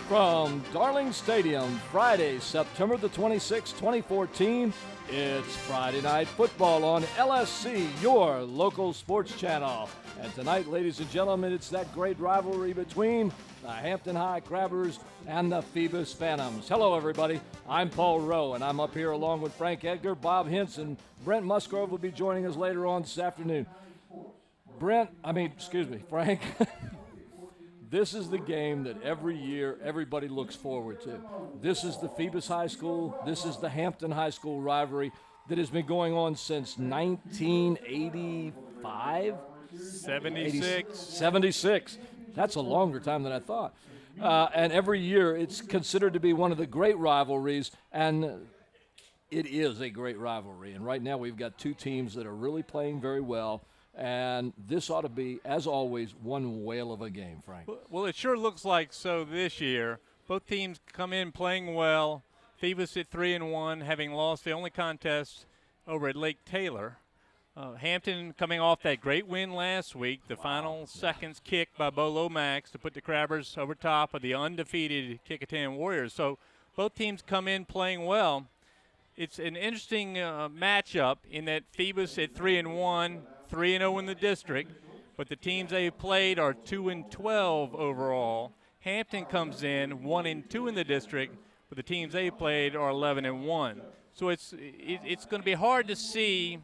From Darling Stadium, Friday, September the 26th, 2014, it's Friday Night Football on LSC, your local sports channel. And tonight, ladies and gentlemen, it's that great rivalry between the Hampton High Crabbers and the Phoebus Phantoms. Hello, everybody. I'm Paul Rowe, and I'm up here along with Frank Edgar, Bob Hintz, and Brent Musgrove will be joining us later on this afternoon. Frank. This is the game that every year everybody looks forward to. This is the Phoebus High School. This is the Hampton High School rivalry that has been going on since 1985? 76. That's a longer time than I thought. And every year it's considered to be one of the great rivalries, and it is a great rivalry. And right now we've got two teams that are really playing very well. And this ought to be, as always, one whale of a game, Frank. Well, it sure looks like so this year. Both teams come in playing well. Phoebus at 3-1, having lost the only contest over at Lake Taylor. Hampton coming off that great win last week, the final seconds kick by Bo Lomax to put the Crabbers over top of the undefeated Kickingham Warriors. So both teams come in playing well. It's an interesting matchup in that Phoebus at 3-1, 3-0 in the district, but the teams they've played are 2-12 overall. Hampton comes in 1-2 in the district, but the teams they played are 11-1. So it's going to be hard to see.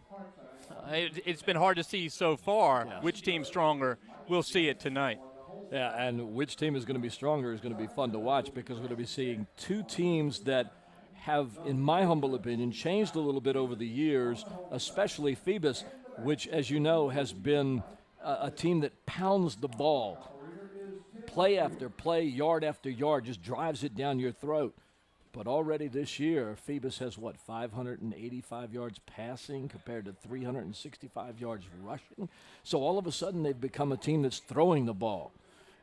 It's been hard to see so far which team's stronger. We'll see it tonight. Yeah, and which team is going to be stronger is going to be fun to watch, because we're going to be seeing two teams that have, in my humble opinion, changed a little bit over the years, especially Phoebus, which, as you know, has been a team that pounds the ball. Play after play, yard after yard, just drives it down your throat. But already this year, Phoebus has, 585 yards passing compared to 365 yards rushing? So all of a sudden they've become a team that's throwing the ball.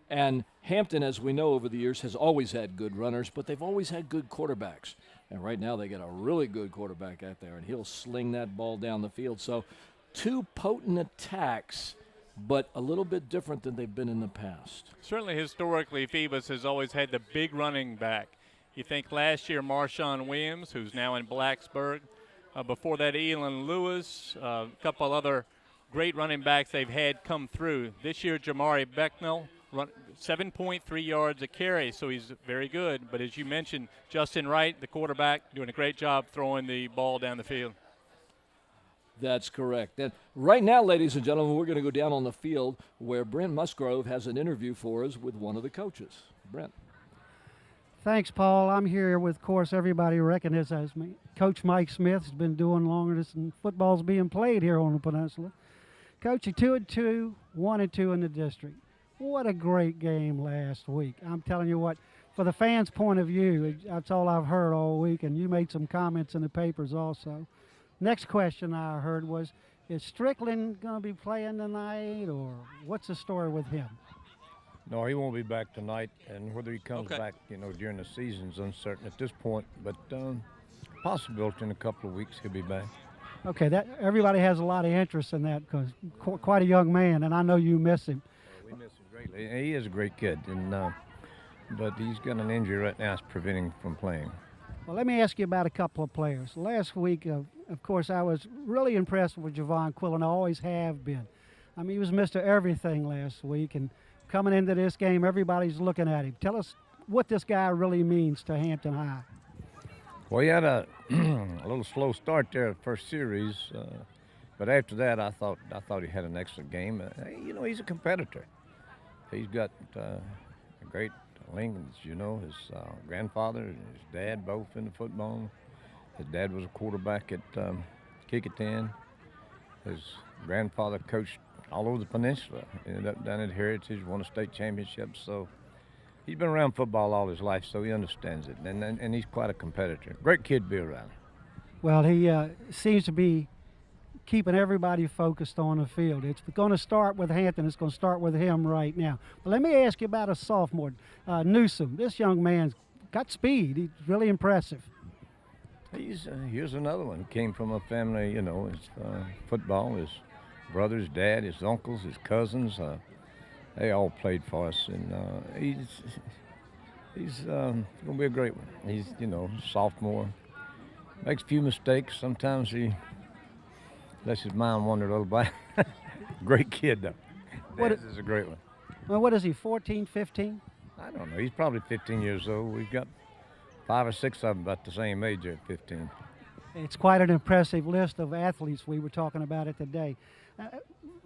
And Hampton, as we know over the years, has always had good runners, but they've always had good quarterbacks. And right now they got a really good quarterback out there, and he'll sling that ball down the field. So two potent attacks, but a little bit different than they've been in the past. Certainly, historically, Phoebus has always had the big running back. You think last year Marshawn Williams, who's now in Blacksburg. Before that, Elon Lewis, a couple other great running backs they've had come through. This year, Jamari Becknell, 7.3 yards a carry, so he's very good. But as you mentioned, Justin Wright, the quarterback, doing a great job throwing the ball down the field. That's correct. And right now, ladies and gentlemen, we're going to go down on the field where Brent Musgrove has an interview for us with one of the coaches. Brent. Thanks, Paul. I'm here with, of course, everybody recognizes me. Coach Mike Smith has been doing longer than football's being played here on the peninsula. Coach, 2-2, 1-2 in the district. What a great game last week. I'm telling you what, for the fans' point of view, that's all I've heard all week, and you made some comments in the papers also. Next question I heard was, is Strickland going to be playing tonight, or what's the story with him? No, he won't be back tonight, and whether he comes back, during the season's uncertain at this point, but possibility in a couple of weeks he'll be back. Okay, that everybody has a lot of interest in that, because quite a young man, and I know you miss him. We miss him greatly. He is a great kid, and but he's got an injury right now that's preventing him from playing. Well, let me ask you about a couple of players. Last week, of course, I was really impressed with Javon Quillen. I always have been. I mean, he was Mr. Everything last week, and coming into this game, everybody's looking at him. Tell us what this guy really means to Hampton High. Well, he had a little slow start there at the first series, but after that, I thought he had an excellent game. He's a competitor. He's got a great Lincoln's, his grandfather and his dad both in the football. His dad was a quarterback at Kickingham. His grandfather coached all over the peninsula. Ended up down at Heritage, won a state championship. So he's been around football all his life, so he understands it. And he's quite a competitor. Great kid to be around. Well, he seems to be keeping everybody focused on the field. It's going to start with Hampton. It's going to start with him right now. But let me ask you about a sophomore, Newsom. This young man's got speed. He's really impressive. Here's another one. Came from a family, his football, his brother, his dad, his uncles, his cousins. They all played for us. And He's going to be a great one. He's, sophomore. Makes a few mistakes. Sometimes he lets his mind wander a little bit. Great kid, though. This is a great one. Well, what is he, 14, 15? I don't know. He's probably 15 years old. We've got 5 or 6 of them about the same age at 15. It's quite an impressive list of athletes we were talking about it today.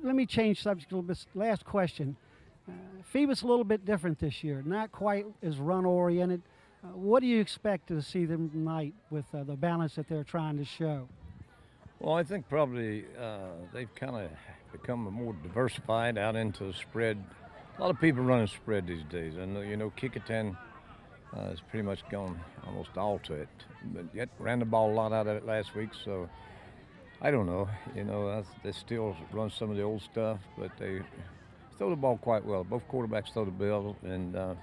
Let me change subject a little bit. Last question. Phoebus a little bit different this year, not quite as run-oriented. What do you expect to see them tonight with the balance that they're trying to show? Well, I think probably they've kind of become more diversified out into the spread. A lot of people running spread these days. And, Kickotan has pretty much gone almost all to it. But yet ran the ball a lot out of it last week, so I don't know. They still run some of the old stuff, but they throw the ball quite well. Both quarterbacks throw the ball, and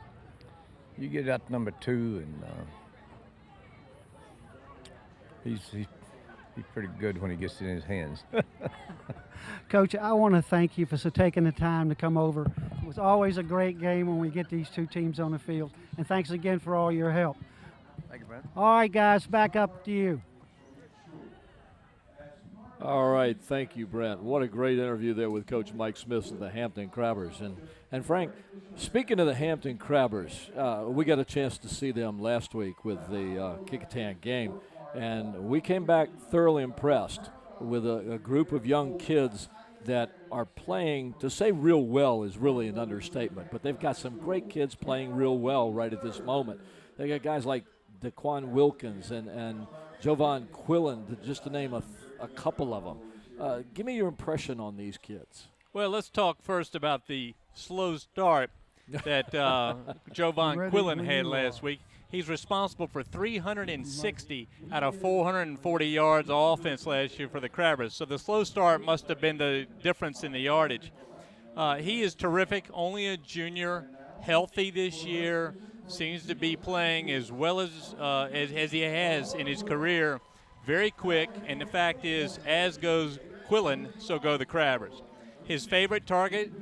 you get out to number 2, and he's pretty good when he gets it in his hands. Coach, I want to thank you for taking the time to come over. It was always a great game when we get these two teams on the field, and thanks again for all your help. Thank you, Brent. All right, guys, back up to you. All right, thank you, Brent. What a great interview there with Coach Mike Smith of the Hampton Crabbers. And Frank, speaking of the Hampton Crabbers, we got a chance to see them last week with the Kickotan game, and we came back thoroughly impressed with a group of young kids that are playing. To say real well is really an understatement, but they've got some great kids playing real well right at this moment. They got guys like Daquan Wilkins and Jovan Quillen, just to name a couple of them. Give me your impression on these kids. Well, let's talk first about the slow start that Jovan Quillen had last week. He's responsible for 360 out of 440 yards of offense last year for the Crabbers. So the slow start must have been the difference in the yardage. He is terrific, only a junior, healthy this year, seems to be playing as well as he has in his career. Very quick, and the fact is, as goes Quillen, so go the Crabbers. His favorite target,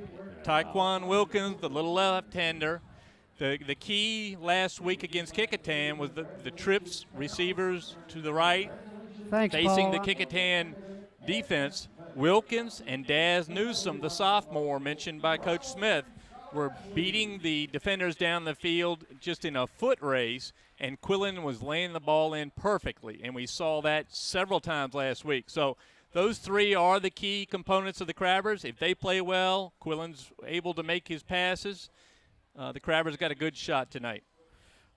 Taekwon Wilkins, the little left-hander. The key last week against Kickotan was the trips, receivers to the right, facing the Kickotan defense. Wilkins and Daz Newsome, the sophomore mentioned by Coach Smith, were beating the defenders down the field just in a foot race, and Quillen was laying the ball in perfectly, and we saw that several times last week. So those three are the key components of the Crabbers. If they play well, Quillen's able to make his passes. The Crabbers got a good shot tonight.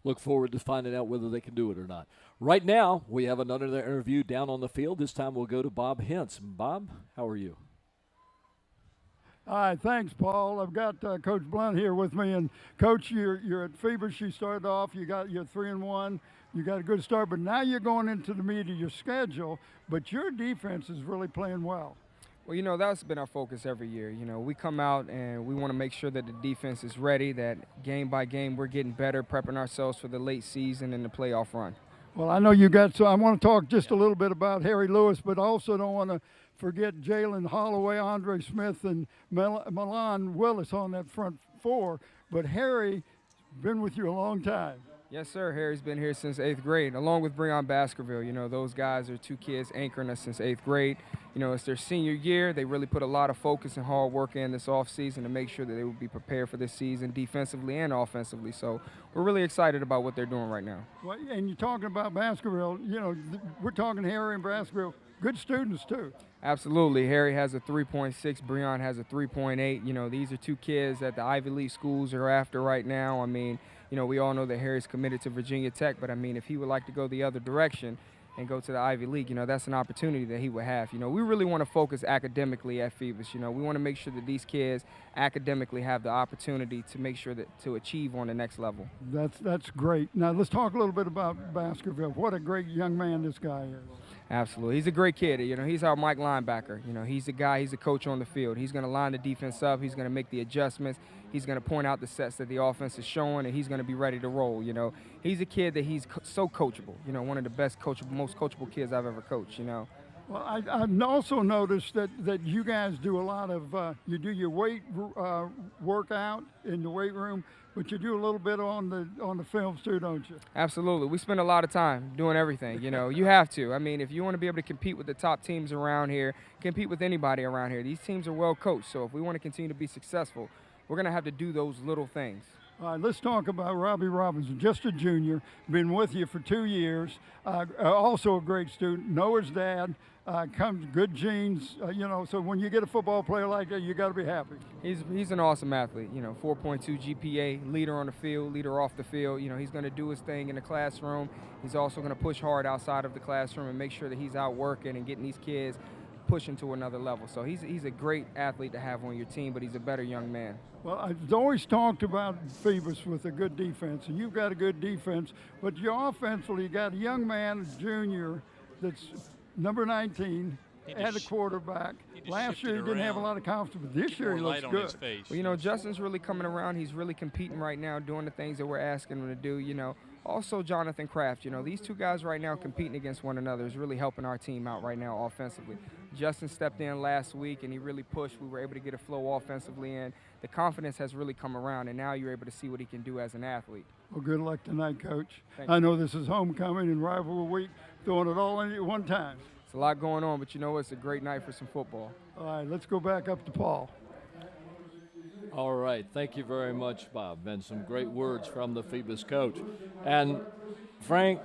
Look forward to finding out whether they can do it or not. Right now, we have another interview down on the field. This time we'll go to Bob Hintz. Bob, how are you? Hi, thanks, Paul. I've got Coach Blunt here with me, and Coach, you're at Phoebus. You started off. You're 3-1. You got a good start, but now you're going into the meat of your schedule. But your defense is really playing well. Well, that's been our focus every year. We come out and we want to make sure that the defense is ready, that game by game we're getting better, prepping ourselves for the late season and the playoff run. Well, I know you got, so I want to talk just a little bit about Harry Lewis, but I also don't want to forget Jalen Holloway, Andre Smith, and Milan Willis on that front four. But Harry's been with you a long time. Yes, sir. Harry's been here since 8th grade, along with Breon Baskerville. Those guys are two kids anchoring us since 8th grade. It's their senior year. They really put a lot of focus and hard work in this offseason to make sure that they will be prepared for this season defensively and offensively. So we're really excited about what they're doing right now. Well, and you're talking about Baskerville. We're talking Harry and Baskerville. Good students, too. Absolutely. Harry has a 3.6. Breon has a 3.8. These are two kids that the Ivy League schools are after right now. We all know that Harry's committed to Virginia Tech, but if he would like to go the other direction and go to the Ivy League, that's an opportunity that he would have. We really want to focus academically at Phoebus. We want to make sure that these kids academically have the opportunity to make sure that to achieve on the next level. That's great. Now let's talk a little bit about Baskerville. What a great young man this guy is. Absolutely. He's a great kid. He's our Mike linebacker. He's the guy, he's a coach on the field. He's going to line the defense up. He's going to make the adjustments. He's going to point out the sets that the offense is showing, and he's going to be ready to roll. He's a kid that he's so coachable. One of the best coachable, most coachable kids I've ever coached. Well, I've also noticed that you guys do a lot of, you do your weight workout in the weight room, but you do a little bit on the films too, don't you? Absolutely. We spend a lot of time doing everything. You know, you have to. I mean, if you want to be able to compete with the top teams around here, compete with anybody around here, these teams are well coached. So if we want to continue to be successful, we're going to have to do those little things. All right, let's talk about Robbie Robinson, just a junior, been with you for 2 years, also a great student, Noah's dad, comes good genes, you know, so when you get a football player like that, you got to be happy. He's an awesome athlete, you know, 4.2 GPA, leader on the field, leader off the field. You know, he's going to do his thing in the classroom. He's also going to push hard outside of the classroom and make sure that he's out working and getting these kids pushing to another level. So he's a great athlete to have on your team, but he's a better young man. Well, I've always talked about Phoebus with a good defense, and you've got a good defense, but your offensively, you got a young man, a junior, that's number 19, at a quarterback. Last year he didn't have a lot of confidence, but this year he looks good. Well, you know, Justin's really coming around. He's really competing right now, doing the things that we're asking him to do, you know. Also, Jonathan Kraft, you know, these two guys right now competing against one another is really helping our team out right now offensively. Justin stepped in last week, and he really pushed. We were able to get a flow offensively, and the confidence has really come around, and now you're able to see what he can do as an athlete. Well, good luck tonight, Coach. Thank I you. know this is homecoming and rivalry week, throwing it all in at one time. It's a lot going on, but you know, it's a great night for some football. All right, let's go back up to Paul. All right, thank you very much, Bob. And some great words from the Phoebus coach. And Frank,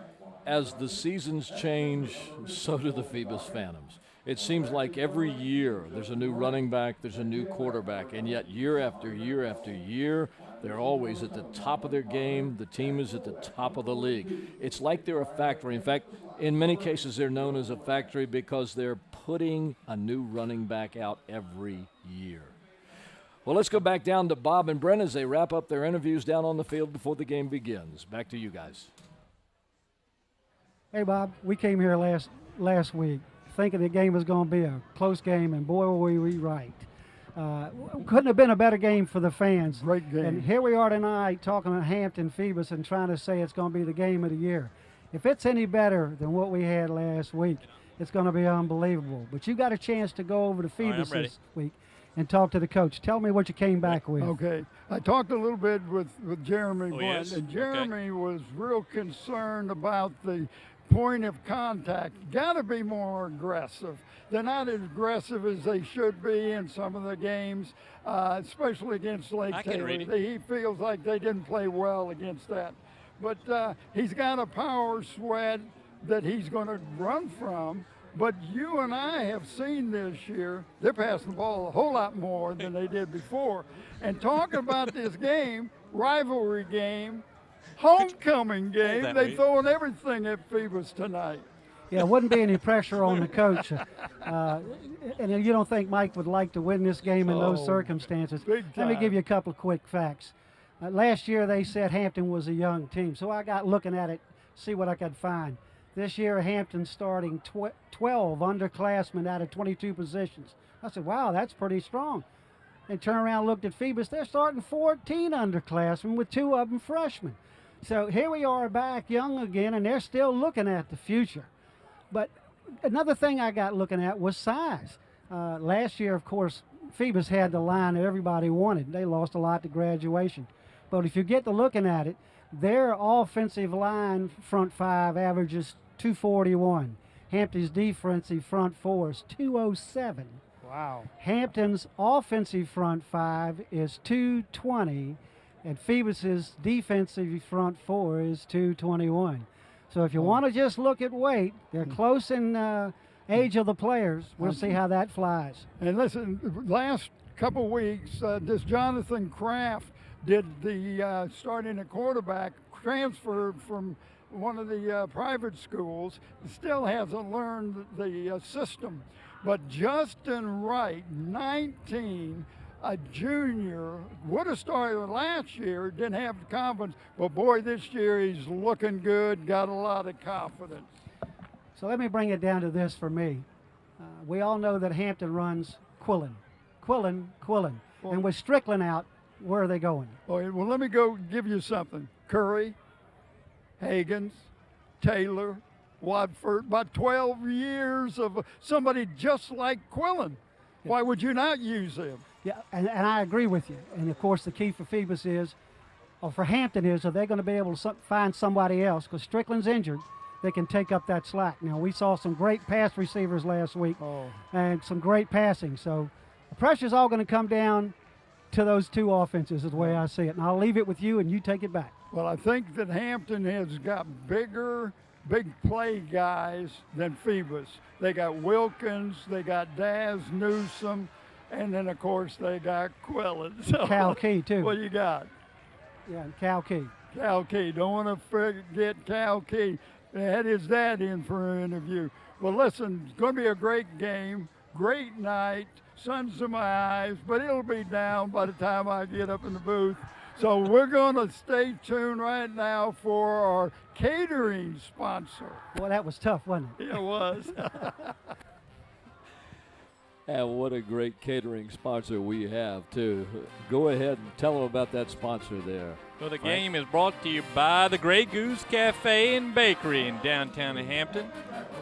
as the seasons change, so do the Phoebus Phantoms. It seems like every year there's a new running back, there's a new quarterback, and yet year after year after year, they're always at the top of their game. The team is at the top of the league. It's like they're a factory. In fact, in many cases, they're known as a factory because they're putting a new running back out every year. Well, let's go back down to Bob and Brent as they wrap up their interviews down on the field before the game begins. Back to you guys. Hey, Bob, we came here last week thinking the game was going to be a close game, and boy, were we right. Couldn't have been a better game for the fans. Great game. And here we are tonight talking about Hampton Phoebus and trying to say it's going to be the game of the year. If it's any better than what we had last week, it's going to be unbelievable. But you got a chance to go over to Phoebus this week and talk to the coach. Tell me what you came back with. Okay. I talked a little bit with Jeremy Blunt, yes? and Jeremy was real concerned about the point of contact. Got to be more aggressive. They're not as aggressive as they should be in some of the games, especially against Lake Taylor. He feels like they didn't play well against that. But he's got a power sweat that he's going to run from. But you and I have seen this year, they're passing the ball a whole lot more than they did before. And talking about this game, rivalry game, homecoming game, they're throwing everything at Phoebus tonight. Yeah, wouldn't be any pressure on the coach. And you don't think Mike would like to win this game in those circumstances. Let me give you a couple of quick facts. Last year they said Hampton was a young team, so I got looking at it, see what I could find. This year, Hampton starting 12 underclassmen out of 22 positions. I said, wow, that's pretty strong. And turned around and looked at Phoebus. They're starting 14 underclassmen with 2 of them freshmen. So here we are back young again, and they're still looking at the future. But another thing I got looking at was size. Last year, of course, Phoebus had the line that everybody wanted. They lost a lot to graduation. But if you get to looking at it, their offensive line front 5 averages 241. Hampton's defensive front 4 is 207. Wow. Hampton's offensive front 5 is 220, and Phoebus's defensive front 4 is 221. So if you want to just look at weight, they're close in age of the players. We'll see how that flies. And listen, last couple weeks, this Jonathan Kraft did the starting at quarterback, transferred from one of the private schools, still hasn't learned the system. But Justin Wright, 19, a junior, would have started last year, didn't have the confidence, but boy, this year he's looking good, got a lot of confidence. So let me bring it down to this for me. We all know that Hampton runs Quillen. And with Strickland out, where are they going? Well, let me go give you something. Curry, Higgins, Taylor, for about 12 years of somebody just like Quillen. Why would you not use him? Yeah, and I agree with you. And of course, the key for Phoebus is, or for Hampton is, are they going to be able to find somebody else? Because Strickland's injured, they can take up that slack. Now, we saw some great pass receivers last week and some great passing. So the pressure's all going to come down to those two offenses is the way I see it. And I'll leave it with you, and you take it back. Well, I think that Hampton has got big play guys than Phoebus. They got Wilkins, they got Daz Newsome, and then, of course, they got Quillen. So, Cal Key, too. What you got? Yeah, Cal Key. Cal Key. Don't want to forget Cal Key. They had his dad in for an interview. Well, listen, it's going to be a great game, great night, sun's in my eyes, but it'll be down by the time I get up in the booth. So we're going to stay tuned right now for our catering sponsor. Boy, that was tough, wasn't it? It was. And what a great catering sponsor we have, too. Go ahead and tell them about that sponsor there. Well, the game is brought to you by the Grey Goose Cafe and Bakery in downtown Hampton.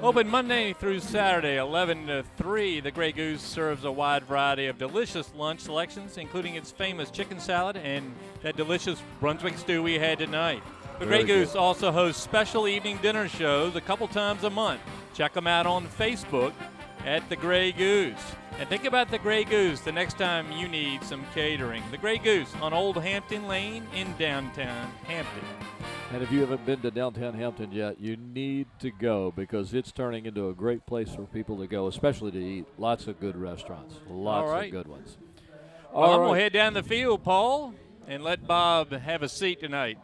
Open Monday through Saturday, 11 to 3. The Grey Goose serves a wide variety of delicious lunch selections, including its famous chicken salad and that delicious Brunswick stew we had tonight. The Grey Goose also hosts special evening dinner shows a couple times a month. Check them out on Facebook at the Grey Goose. And think about the Grey Goose the next time you need some catering. The Grey Goose on Old Hampton Lane in downtown Hampton. And if you haven't been to downtown Hampton yet, you need to go because it's turning into a great place for people to go, especially to eat. Lots of good restaurants. Lots of good ones. Well, I'm going to head down the field, Paul, and let Bob have a seat tonight.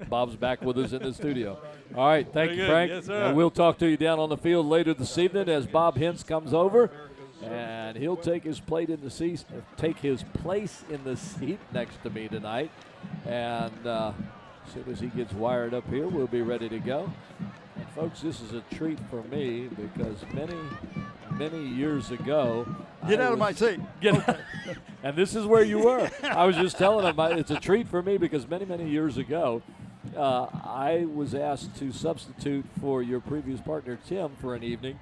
Bob's back with us in the studio. All right, thank you, Frank. Yes, sir. And we'll talk to you down on the field later this evening as Bob Hintz comes over, and he'll take his place in the seat next to me tonight. And as soon as he gets wired up here, we'll be ready to go. And folks, this is a treat for me because many years ago, Get out of my seat. And this is where you were. I was just telling him it's a treat for me because many years ago, I was asked to substitute for your previous partner, Tim, for an evening.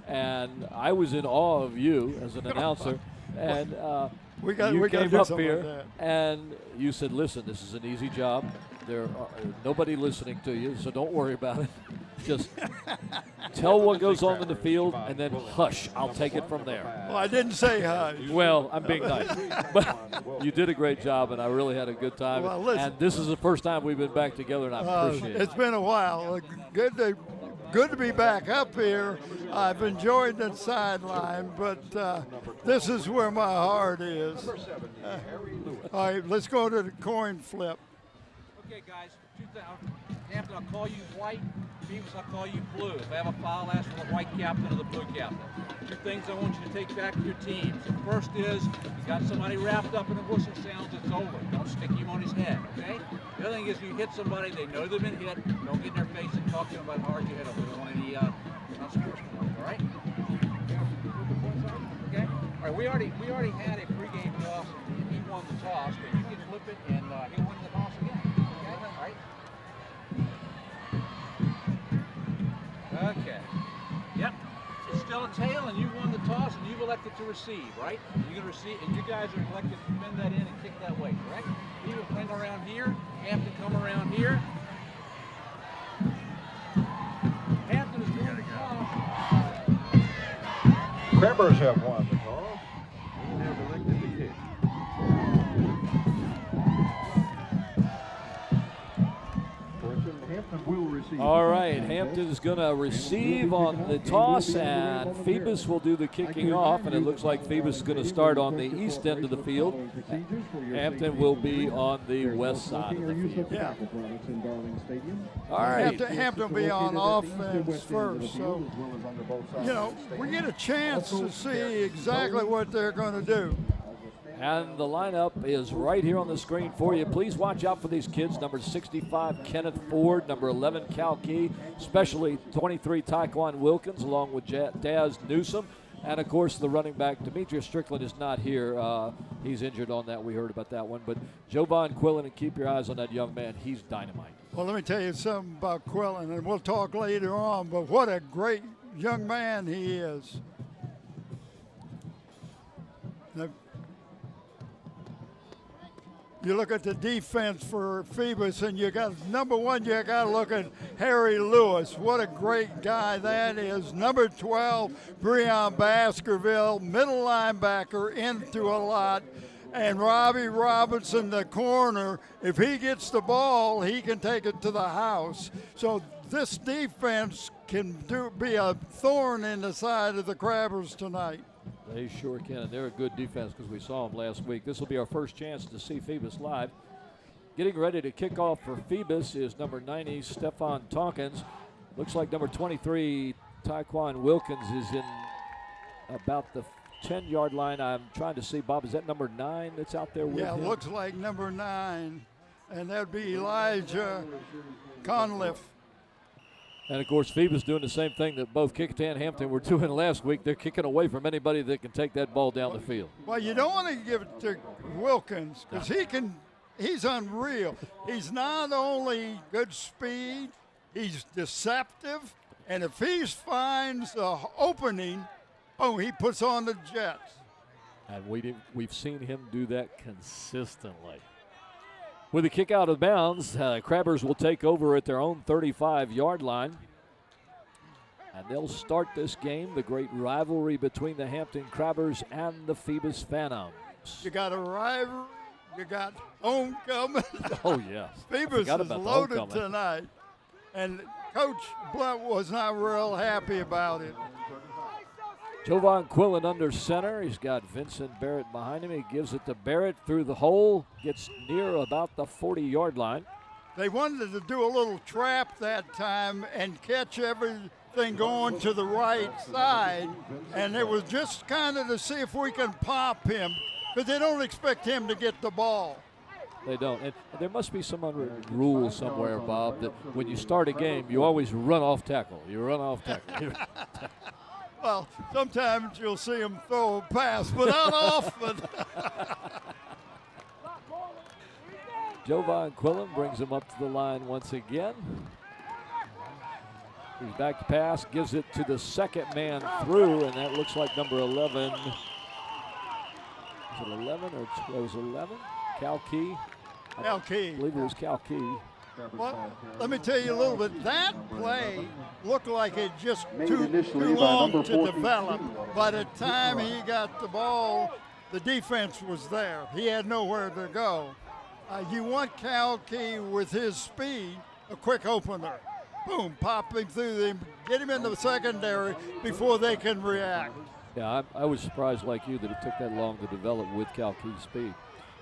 And I was in awe of you as an announcer. And we came do up something here like that. and you said, listen, this is an easy job. There are nobody listening to you, so don't worry about it. Just tell what goes on in the field and then hush. I'll take it from there. Well, I didn't say hush. Well, I'm being nice. But you did a great job, and I really had a good time. Well, listen. And this is the first time we've been back together, and I appreciate it. It's been a while. Good to be back up here. I've enjoyed the sideline, but this is where my heart is. All right, let's go to the coin flip. Okay, guys, Hampton, I'll call you white. Phoebus, I'll call you blue. If I have a foul, ask for the white captain or the blue captain. Two things I want you to take back to your teams. The first is, you got somebody wrapped up in a whistle sounds, it's over. Don't stick him on his head, okay? The other thing is, you hit somebody, they know they've been hit. Don't get in their face and talk to them about how hard you hit them. We don't want any unsportsmanlike, all right? Okay? All right, we already had a pregame toss. He won the toss, but you can flip it and he'll win the toss again. Okay? All right? Okay. Yep. It's still a tail, and you won the toss, and you've elected to receive, right? You're going to receive, and you guys are elected to bend that in and kick that way, correct? You will bring around here. Hampton come around here. Hampton is doing the toss. Crabbers have won the toss and have elected to kick. Hampton will receive. All right, Hampton's going to receive on the toss, and Phoebus will do the kicking off, and it looks like Phoebus is going to start on the east end of the field. Hampton will be on the west side of the field. Yeah. All right. Hampton will be on offense first, so, we get a chance to see exactly what they're going to do. And the lineup is right here on the screen for you. Please watch out for these kids. Number 65, Kenneth Ford. Number 11, Cal Key. Especially 23, Taekwon Wilkins, along with Daz Newsome. And, of course, the running back, Demetrius Strickland, is not here. He's injured on that. We heard about that one. But Jovan Quillen, and keep your eyes on that young man. He's dynamite. Well, let me tell you something about Quillen, and we'll talk later on, but what a great young man he is. Now, you look at the defense for Phoebus, and you got number one, you got to look at Harry Lewis. What a great guy that is. Number 12, Breon Baskerville, middle linebacker, into a lot. And Robbie Robinson, the corner, if he gets the ball, he can take it to the house. So this defense can be a thorn in the side of the Crabbers tonight. They sure can, and they're a good defense because we saw them last week. This will be our first chance to see Phoebus live. Getting ready to kick off for Phoebus is number 90, Stephon Tompkins. Looks like number 23, Tyquan Wilkins, is in about the 10-yard line. I'm trying to see, Bob, is that number 9 that's out there with him? Yeah, looks like number 9, and that would be Elijah Conliff. And, of course, Phoebus doing the same thing that both Kickingham and Hampton were doing last week. They're kicking away from anybody that can take that ball down the field. Well, you don't want to give it to Wilkins because he's unreal. He's not only good speed, he's deceptive, and if he finds an opening, he puts on the Jets. And we've seen him do that consistently. With a kick out of bounds, Crabbers will take over at their own 35-yard line. And they'll start this game, the great rivalry between the Hampton Crabbers and the Phoebus Phantoms. You got a rivalry, you got homecoming. Oh, yes. Phoebus is loaded tonight. And Coach Blunt was not real happy about it. Jovan Quillen under center. He's got Vincent Barrett behind him. He gives it to Barrett through the hole. Gets near about the 40-yard line. They wanted to do a little trap that time and catch everything going to the right side. And it was just kind of to see if we can pop him, because they don't expect him to get the ball. They don't. And there must be some unwritten rule somewhere, Bob, that when you start a game, you always run off tackle. You run off tackle. Well, sometimes you'll see him throw a pass, but not often. Jovan Quillen brings him up to the line once again. He's back to pass, gives it to the second man through, and that looks like number 11. Is it 11 or it was 11? Cal Key? Cal Key. I believe it was Cal Key. Well, let me tell you a little bit. That play looked like it just too long to develop. By the time he got the ball, the defense was there. He had nowhere to go. You want Cal Key with his speed, a quick opener. Boom, pop him through them, get him in the secondary before they can react. Yeah, I was surprised like you that it took that long to develop with Cal Key's speed.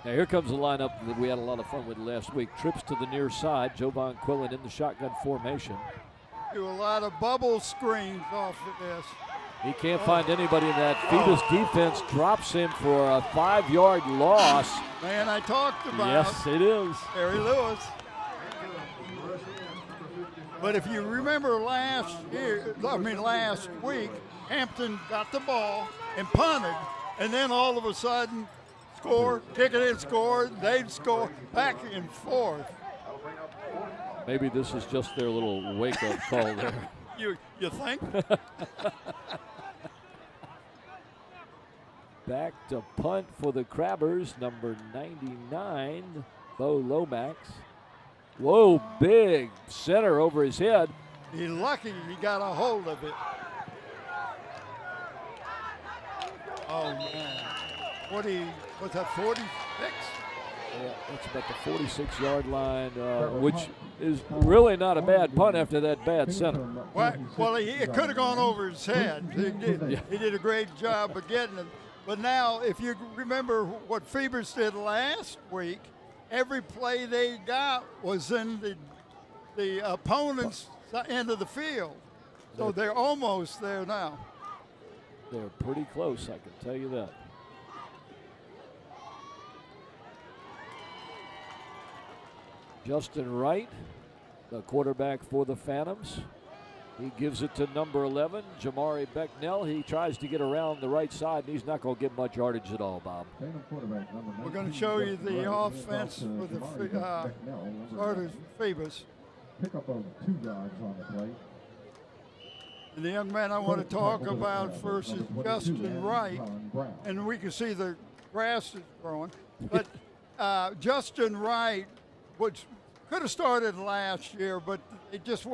Now here comes the lineup that we had a lot of fun with last week. Trips to the near side. Jovan Quillen in the shotgun formation. Do a lot of bubble screens off of this. He can't find anybody in that. Phoebus defense drops him for a 5-yard loss. Man, I talked about. Yes, it is. Harry Lewis. But if you remember last week, Hampton got the ball and punted, and then all of a sudden, score, kick it in, score, they'd score, back and forth. Maybe this is just their little wake-up call there. You think? Back to punt for the Crabbers, number 99, Bo Lomax. Whoa, big center over his head. He's lucky he got a hold of it. Oh, man. What's that, 46? Yeah, that's about the 46-yard line, which is really not a bad punt after that bad center. Well, it could have gone over his head. He did a great job of getting it. But now, if you remember what Phoebus did last week, every play they got was in the opponent's end of the field. So they're almost there now. They're pretty close, I can tell you that. Justin Wright, the quarterback for the Phantoms. He gives it to number 11, Jamari Becknell. He tries to get around the right side, and he's not going to get much yardage at all, Bob. We're going to show you the offense with the starters, Phoebus. Pick up of 2 yards on the play. And the young man I want to talk about first is Justin Wright. And we can see the grass is growing. But Justin Wright could have started last year, but it just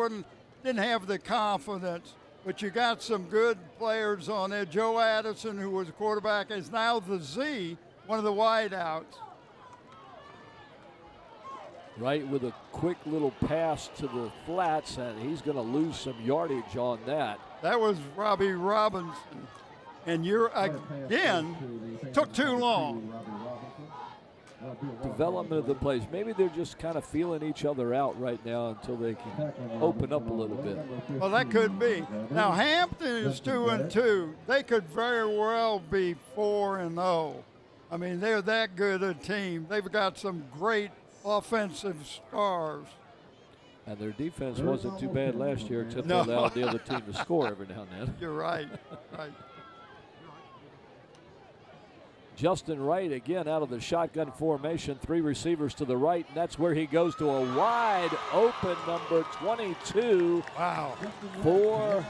didn't have the confidence. But you got some good players on there. Joe Addison, who was a quarterback, is now the Z, one of the wideouts. Right with a quick little pass to the flats, and he's going to lose some yardage on that. That was Robbie Robinson. And you're, again, took too long. Development of the plays. Maybe they're just kind of feeling each other out right now until they can open up a little bit. Well, that could be. Now, Hampton is 2-2. They could very well be 4-0. I mean, they're that good a team. They've got some great offensive stars. And their defense wasn't too bad last year, except No. they allowed the other team to score every now and then. You're right. Right. Justin Wright again out of the shotgun formation, 3 receivers to the right, and that's where he goes to a wide open number 22. Wow. For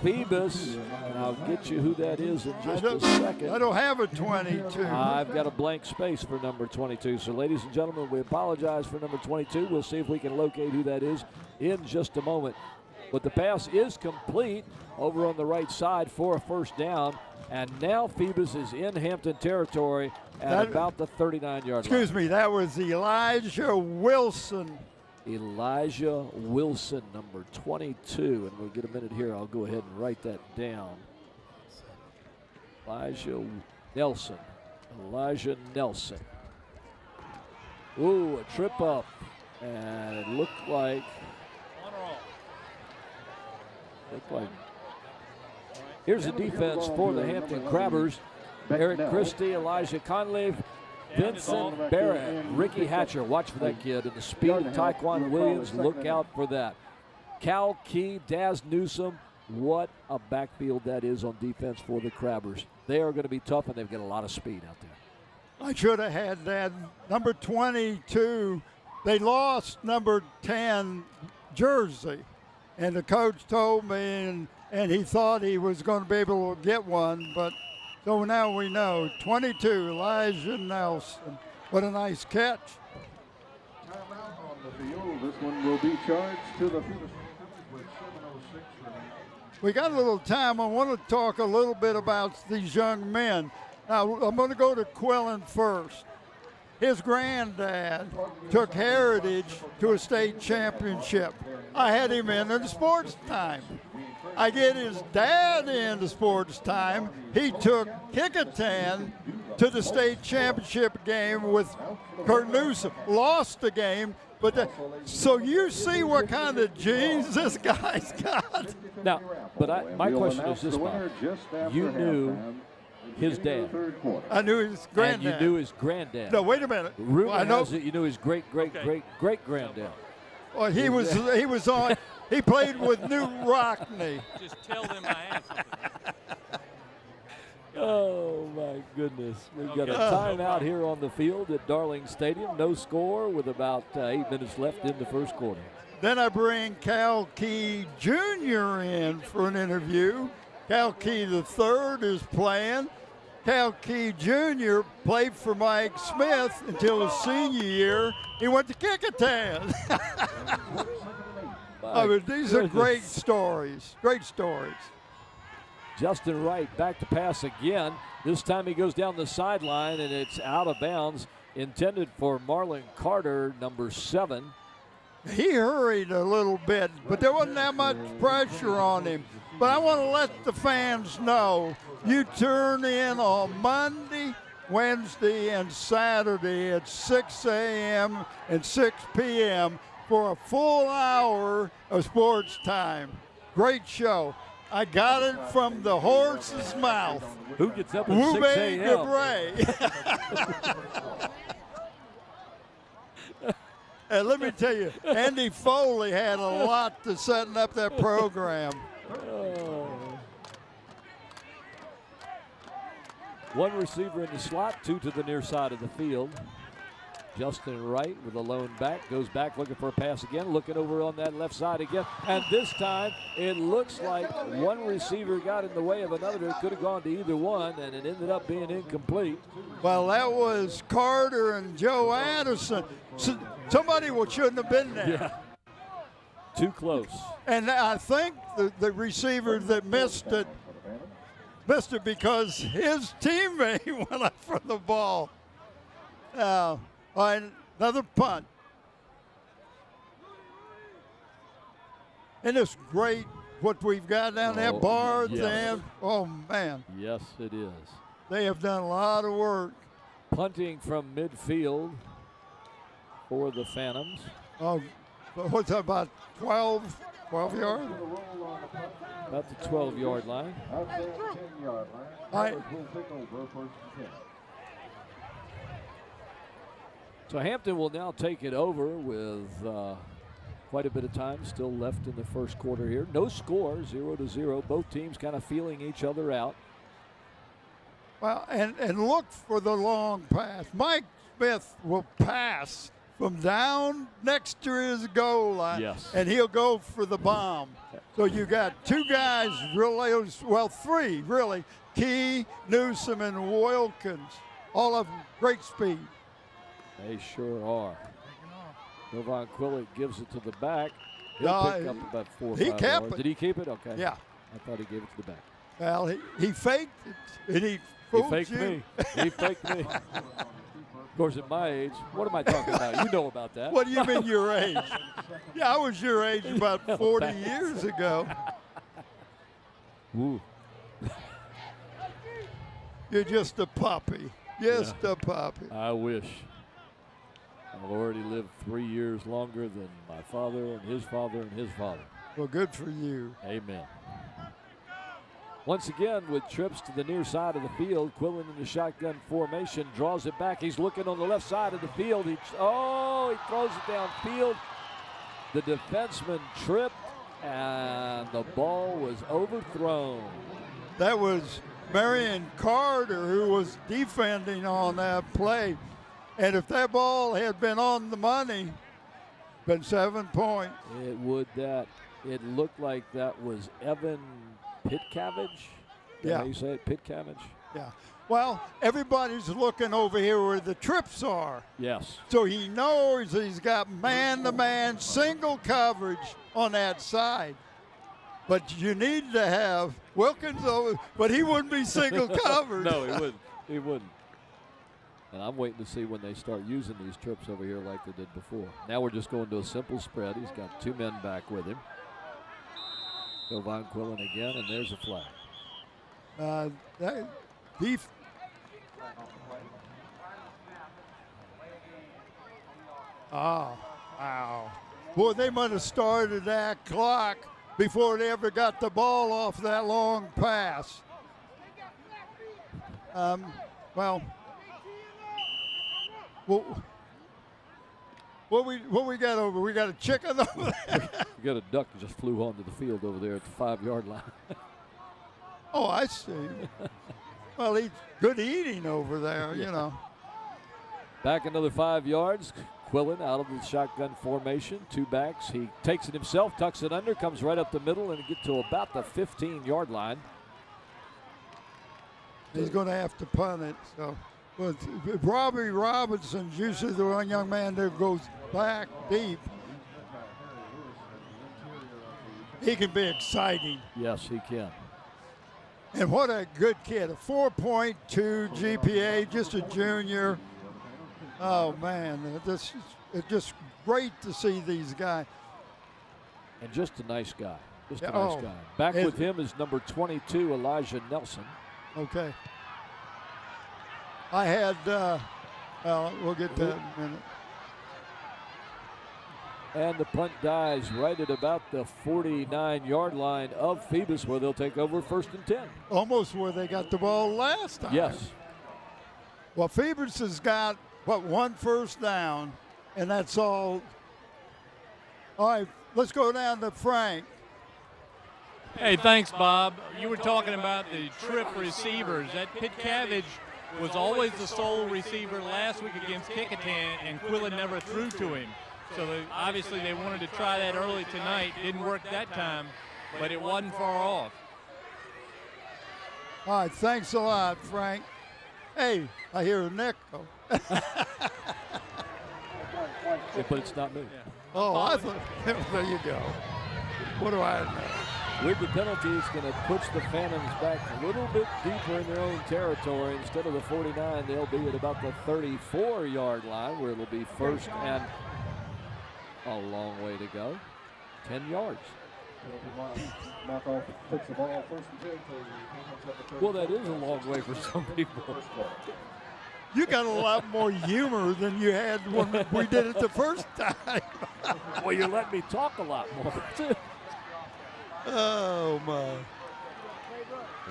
Phoebus. And I'll get you who that is in just a second. I don't have a 22. I've got a blank space for number 22. So, ladies and gentlemen, we apologize for number 22. We'll see if we can locate who that is in just a moment. But the pass is complete over on the right side for a first down. And now Phoebus is in Hampton territory at about the 39-yard line. Excuse me, that was Elijah Wilson. Elijah Wilson, number 22. And we'll get a minute here. I'll go ahead and write that down. Elijah Nelson. Ooh, a trip up. And it looked like here's the defense for the Hampton Crabbers. Eric Christie, Elijah Conley, Vincent Barrett, Ricky Hatcher. Watch for that kid. And the speed of Tyquan Williams, look out for that. Cal Key, Daz Newsome. What a backfield that is on defense for the Crabbers. They are going to be tough, and they've got a lot of speed out there. I should have had that. Number 22, they lost number 10 jersey. And the coach told me, and he thought he was going to be able to get one, but so now we know. 22, Elijah Nelson. What a nice catch. Timeout on the field. This one will be charged to the Phoebus with 7:06 remaining. We got a little time. I want to talk a little bit about these young men. Now, I'm going to go to Quillen first. His granddad took Heritage to a state championship. I had him in the sports time. I get his dad into sports time. He took Kickingham to the state championship game with Kurt Newsom. Lost the game, but so you see what kind of genes this guy's got. Now, but my question is this, Bob. You knew his dad. I knew his granddad. And you knew his granddad. No, wait a minute. Rumor I know. has it you knew his great-great-great-great-granddad. Well, he was on. He played with Newt Rockney. Just tell them I asked something. Oh, my goodness. We've got a timeout here on the field at Darling Stadium. No score with about 8 minutes left in the first quarter. Then I bring Cal Key Jr. in for an interview. Cal Key III is playing. Cal Key Jr. played for Mike Smith until his senior year. He went to Kickingham. I mean, these are great stories. Great stories. Justin Wright back to pass again. This time he goes down the sideline, and it's out of bounds. Intended for Marlon Carter, number 7. He hurried a little bit, but there wasn't that much pressure on him. But I want to let the fans know you turn in on Monday, Wednesday, and Saturday at 6 a.m. and 6 p.m. for a full hour of sports time. Great show. I got it from the horse's mouth. Who gets up at 6 a.m.? And let me tell you, Andy Foley had a lot to setting up that program. One receiver in the slot, two to the near side of the field. Justin Wright with a lone back, goes back looking for a pass again, looking over on that left side again. And this time it looks like one receiver got in the way of another. It could have gone to either one, and it ended up being incomplete. Well, that was Carter and Joe Addison. Somebody shouldn't have been there. Yeah. Too close. And I think the receiver that missed it because his teammate went up for the ball. All right, another punt. And it's great what we've got down there. Bar at the end. Oh, man. Yes, it is. They have done a lot of work. Punting from midfield for the Phantoms. Oh, what's that, about 12 yards? About the 12-yard line. Outside the 10-yard line. All right. Will take over first and 10. So Hampton will now take it over with quite a bit of time still left in the first quarter here. No score, 0-0. Both teams kind of feeling each other out. Well, and look for the long pass. Mike Smith will pass from down next to his goal line. Yes. And he'll go for the bomb. So you got two guys, really, well, three, really. Key, Newsom, and Wilkins. All of them great speed. They sure are. Jovan Quillett gives it to the back. He'll pick up about 4 or 5 kept yards. it. Did he keep it? Okay. Yeah. I thought he gave it to the back. Well, he faked it, and he faked me. He faked me. Of course, at my age, what am I talking about? You know about that. What do you mean your age? Yeah, I was your age about 40 years ago. Woo. You're just a puppy. Just a puppy. I wish. I've already lived 3 years longer than my father and his father and his father. Well, good for you. Amen. Once again, with trips to the near side of the field, Quillen in the shotgun formation, draws it back. He's looking on the left side of the field. He throws it downfield. The defenseman tripped, and the ball was overthrown. That was Marion Carter who was defending on that play. And if that ball had been on the money, been 7 points. It would that. It looked like that was Evan Pitcavage. Yeah. How you say it? Pitcavage? Yeah. Well, everybody's looking over here where the trips are. Yes. So he knows he's got man-to-man single coverage on that side. But you need to have Wilkins over, but he wouldn't be single covered. No, he wouldn't. He wouldn't. And I'm waiting to see when they start using these trips over here like they did before. Now we're just going to a simple spread. He's got two men back with him. Jovan Quillen again, and there's a flag. Oh, wow. Boy, they might have started that clock before they ever got the ball off that long pass. What we got over? We got a chicken over there. We got a duck that just flew onto the field over there at the 5-yard line. Oh, I see. Well, he's good eating over there, you know. Back another 5 yards. Quillen out of the shotgun formation. Two backs. He takes it himself, tucks it under, comes right up the middle, and get to about the 15-yard line. He's going to have to punt it. So, but Robbie Robinson's usually the one young man that goes back deep. He can be exciting. Yes, he can. And what a good kid. A 4.2 GPA, just a junior. Oh, man. It's just great to see these guys. And just a nice guy. Just a nice guy. Back with him is number 22, Elijah Nelson. Okay. I had, we'll get that in a minute. And the punt dies right at about the 49-yard line of Phoebus, where they'll take over 1st and 10. Almost where they got the ball last time. Yes. Well, Phoebus has got, one first down, and that's all All right, let's go down to Frank. Hey, thanks, Bob. You were talking about the trip receivers. That Pitcavage was always the sole receiver last week against Kickingham, and Quillen never threw to him. So obviously they wanted to try that early tonight. Didn't work that time, but it wasn't far off. All right, thanks a lot, Frank. Hey, I hear a Nick. Oh, But it's not me. oh I thought, there you go. What do I know? With the penalty, it's going to push the Phantoms back a little bit deeper in their own territory. Instead of the 49, they'll be at about the 34-yard line, where it'll be first and a long way to go. 10 yards. Knockoff takes the ball first and 10 to Well, that is a long way for some people. You got a lot more humor than you had when we did it the first time. Well, you let me talk a lot more. Oh, my.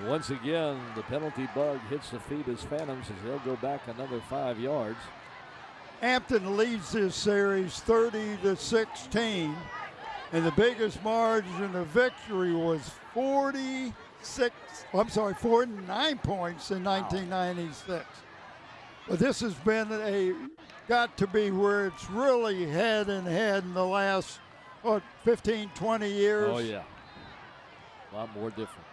Once again, the penalty bug hits the Phoebus Phantoms as they'll go back another 5 yards. Hampton leads this series 30-16, and the biggest margin of victory was 49 points in 1996. But this has been got to be where it's really head and head in the last 15, 20 years. Oh, yeah. A lot more different.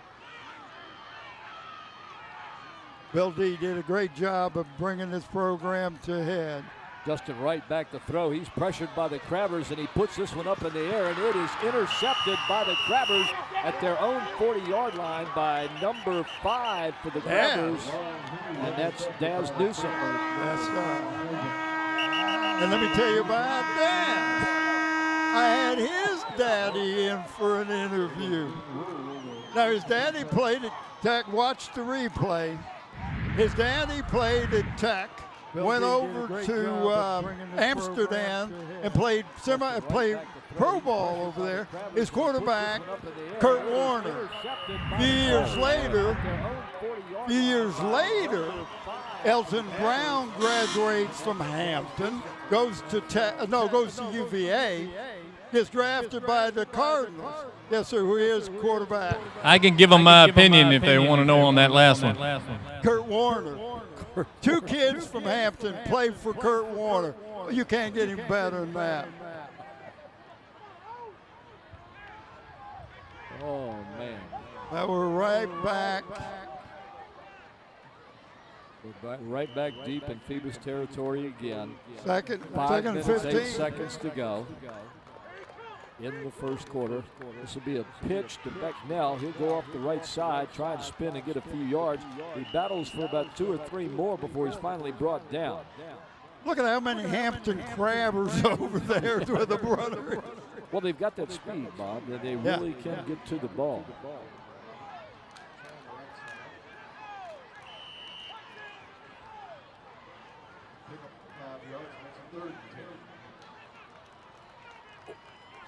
Bill D did a great job of bringing this program to head. Justin Wright back to throw. He's pressured by the Crabbers, and he puts this one up in the air, and it is intercepted by the Crabbers at their own 40-yard line by number 5 for the Crabbers, and that's Daz Newsom. And let me tell you about Daz. I had his daddy in for an interview. Now, his daddy played at Tech. Watch the replay. His daddy played at Tech, went over to Amsterdam and played pro ball over there. His quarterback, Kurt Warner. A few years later, Elton Brown graduates from Hampton, goes to UVA, gets drafted by the Cardinals. Yes, sir, who is quarterback? I can give them my opinion if they want to know on that last one. Kurt Warner. 2 kids from Hampton played for Kurt Warner. You can't get any better than that. Oh, man. Now we're right back. Right back deep in Phoebus territory again. Second 5 and minutes, 15. 8 seconds to go in the first quarter. This will be a pitch to Becknell. He'll go off the right side, try and spin and get a few yards. He battles for about 2 or 3 more before he's finally brought down. Look at how many Hampton Crabbers over there with the brother. Well, they've got that speed, Bob, that they really can get to the ball.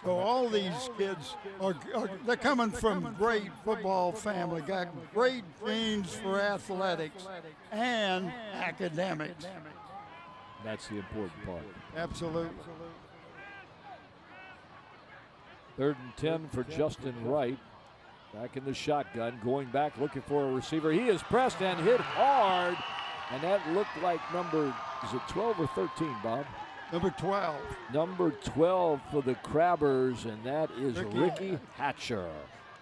So all these kids they're coming from great football family, got great genes for athletics and academics. That's the important part. Absolutely. 3rd and 10 for Justin Wright. Back in the shotgun, going back, looking for a receiver. He is pressed and hit hard, and that looked like number, is it 12 or 13, Bob? Number 12. Number 12 for the Crabbers, and that is Ricky Hatcher.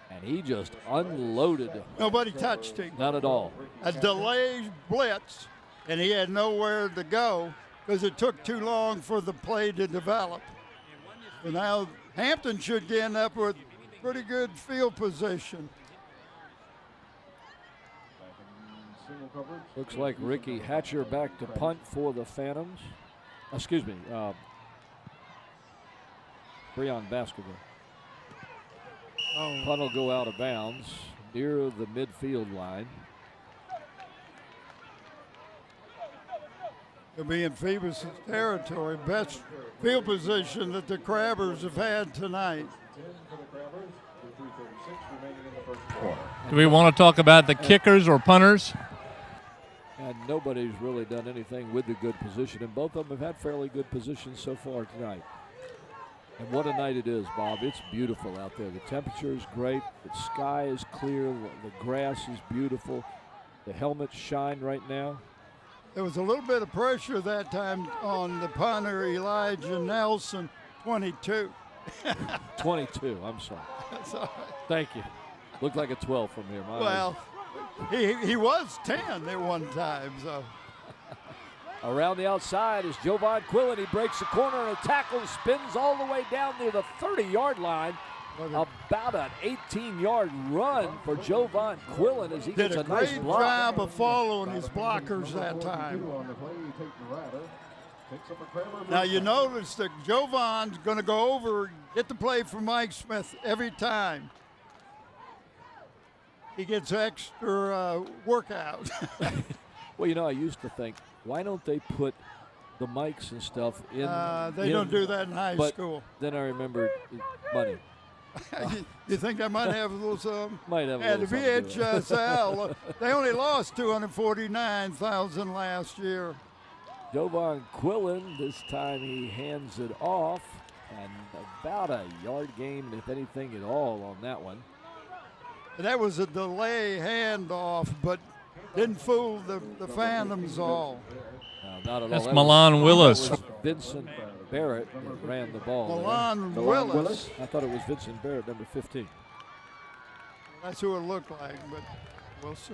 And he just unloaded. Nobody touched him. Not at all. A delayed blitz, and he had nowhere to go because it took too long for the play to develop. And now Hampton should end up with pretty good field position. Looks like Ricky Hatcher back to punt for the Phantoms. Excuse me, Breon Baskerville. Punt will go out of bounds near the midfield line. It'll be in Phoebus' territory. Best field position that the Crabbers have had tonight. Do we want to talk about the kickers or punters? And nobody's really done anything with the good position, and both of them have had fairly good positions so far tonight. And what a night it is, Bob. It's beautiful out there. The temperature is great. The sky is clear. The grass is beautiful. The helmets shine right now. There was a little bit of pressure that time on the punter, Elijah Nelson, 22. 22, I'm sorry. That's all right. Thank you. Looked like a 12 from here. My Well, he was 10 at one time, so. Around the outside is Jovan Quillen. He breaks the corner and a tackle, spins all the way down near the 30-yard line. About an 18-yard run for Jovan Quillen as he did gets a a nice great block. job of following his blockers that time. Now you notice that Jovan's going to go over, get the play from Mike Smith every time. He gets extra workout. Well, you know, I used to think, why don't they put the mics and stuff in? They don't do that in high school. Then I remembered money. You think I might have a little something? Might have a At the little something to do with it. VHSL, they only lost 249,000 last year. Jovan Quillen, this time he hands it off, and about a yard gain, if anything at all, on that one. That was a delay handoff, but didn't fool the Phantoms all. Not at That's all. Milan Willis. That was Vincent Barrett that ran the ball. Milan there. Willis. I thought it was Vincent Barrett, number 15. That's who it looked like, but we'll see.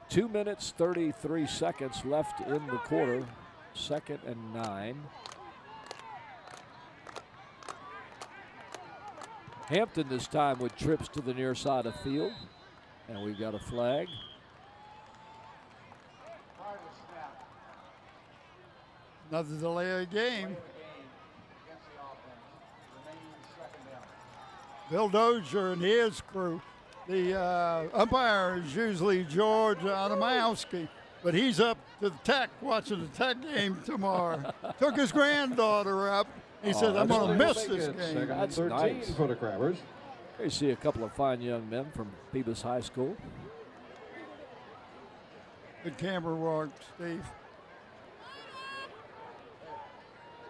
Two minutes, 33 seconds left in the quarter. 2nd and 9. Hampton this time with trips to the near side of field. And we've got a flag. Another delay of game. Bill Dozier and his crew. The umpire is usually George Adamowski, but he's up to the Tech, watching the Tech game tomorrow. Took his granddaughter up. He said, I'm going to miss this game. That's 13 nice. for the Crabbers. Here you see a couple of fine young men from Phoebus High School. Good camera work, Steve.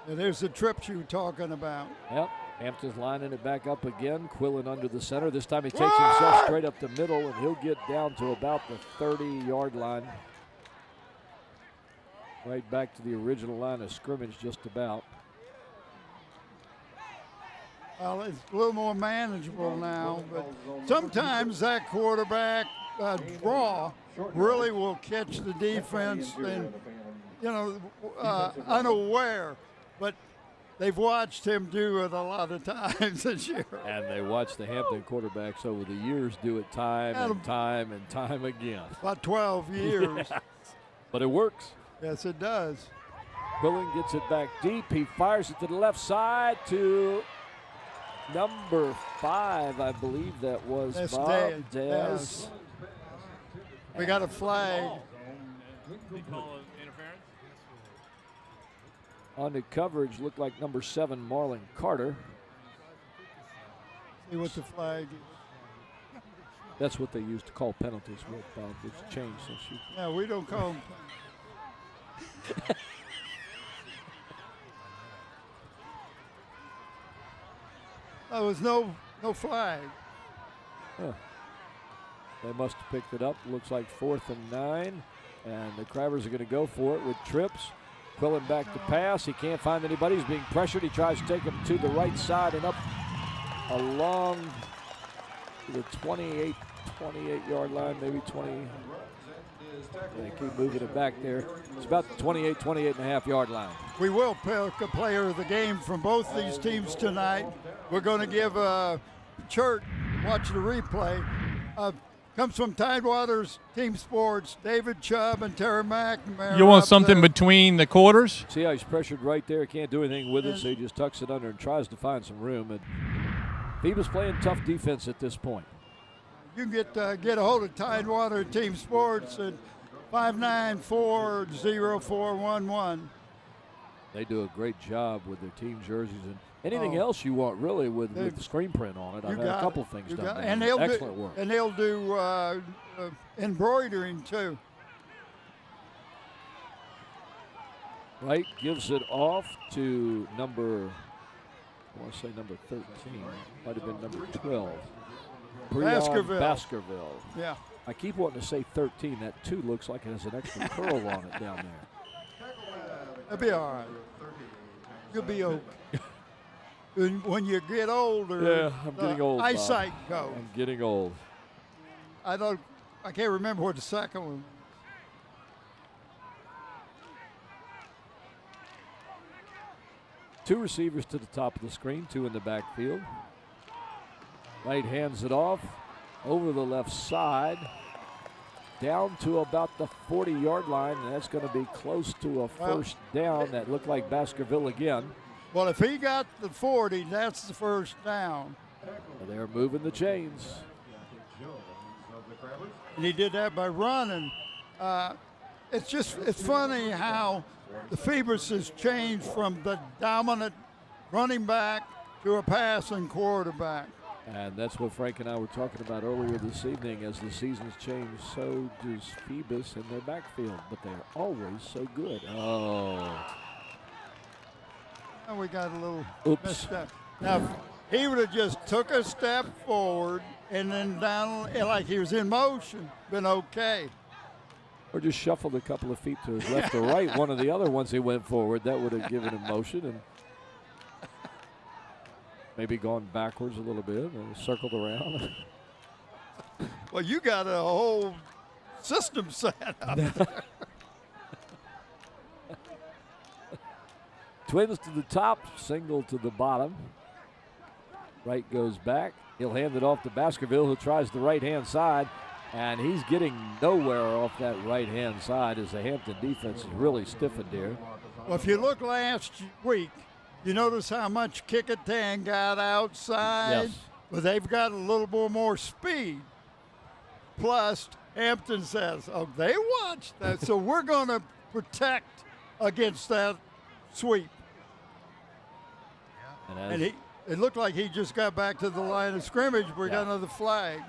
And there's the trips you were talking about. Yep. Hampton's lining it back up again. Quillen under the center. This time he takes himself straight up the middle, and he'll get down to about the 30-yard line. Right back to the original line of scrimmage, just about. Well, it's a little more manageable now, but sometimes that quarterback draw really will catch the defense and, unaware. But they've watched him do it a lot of times this year. And they watched the Hampton quarterbacks over the years do it time and time and time again. About 12 years. Yes. But it works. Yes, it does. Quillen gets it back deep. He fires it to the left side to number 5, I believe that was That's Bob Daz. Daz. We got a flag. On the coverage, looked like number 7, Marlon Carter. See what the flag is. That's what they used to call penalties with, Bob. It's changed since you. Yeah, we don't call them. There was no flag. Huh. They must have picked it up. Looks like 4th and 9. And the Crabbers are going to go for it with trips. Quillen back to pass. He can't find anybody. He's being pressured. He tries to take him to the right side and up along the 28-yard line, maybe 20. They keep moving it back there. It's about the 28-and-a-half-yard line. We will pick a player of the game from both these teams tonight. We're going to give Chert, watch the replay, comes from Tidewaters Team Sports, David Chubb and Terry McNamara. You want something between the quarters? See how he's pressured right there. Can't do anything with it, so he just tucks it under and tries to find some room. And Phoebus playing tough defense at this point. You can get a hold of Tidewater Team Sports at 594-0411. They do a great job with their team jerseys and anything else you want, really, with the screen print on it. I've had a couple things done. And excellent work. And they'll do embroidering too. Wright gives it off to number, I want to say number 13. Might have been number 12. Baskerville. Baskerville. Yeah. I keep wanting to say 13. That 2 looks like it has an extra curl on it down there. That'll be all right. You'll be okay. When you get older, Yeah, I'm getting old, Bob. eyesight goes. I'm getting old. I can't remember what the second one. Two receivers to the top of the screen, 2 in the backfield. Wright hands it off over the left side, down to about the 40-yard line, and that's going to be close to a first down. That looked like Baskerville again. Well, if he got the 40, that's the first down. They're moving the chains. And he did that by running. It's funny how the Phoebus has changed from the dominant running back to a passing quarterback. And that's what Frank and I were talking about earlier this evening. As the seasons change, so does Phoebus in their backfield. But they're always so good. Oh. And we got a little Oops. messed up. Now, if he would have just took a step forward and then down like he was in motion, been okay. Or just shuffled a couple of feet to his left or right. One of the other ones he went forward, that would have given him motion and maybe gone backwards a little bit and circled around. Well, you got a whole system set up there. Twins to the top, single to the bottom. Wright goes back. He'll hand it off to Baskerville, who tries the right-hand side, and he's getting nowhere off that right-hand side as the Hampton defense is really stiffened here. Well, if you look last week, you notice how much Kicketan got outside? Yes. Well, they've got a little bit more speed. Plus, Hampton says, oh, they watched that, so we're going to protect against that sweep. And it looked like he just got back to the line of scrimmage. We got another flag.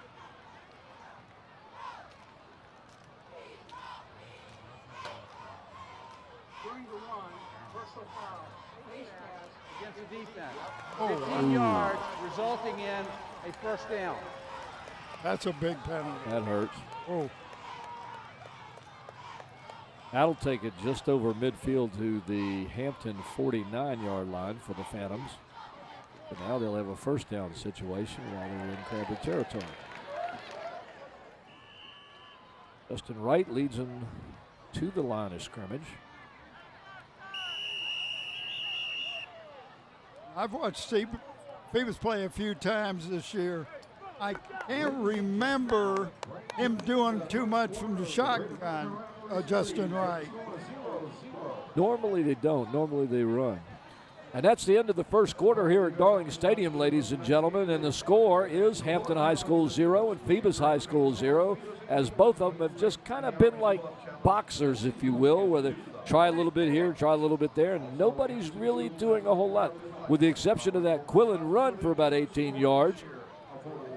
During the run, personal foul, face pass against the defense. 15 yards, resulting in a first down. That's a big penalty. That hurts. Oh. That'll take it just over midfield to the Hampton 49-yard line for the Phantoms. But now they'll have a first down situation while they're in Crabber territory. Justin Wright leads them to the line of scrimmage. I've watched Phoebus play a few times this year. I can't remember him doing too much from the shotgun, Justin Wright. Normally they don't. Normally they run. And that's the end of the first quarter here at Darling Stadium, ladies and gentlemen. And the score is Hampton High School 0 and Phoebus High School 0, as both of them have just kind of been like boxers, if you will, where they try a little bit here, try a little bit there, and nobody's really doing a whole lot, with the exception of that Quillen run for about 18 yards.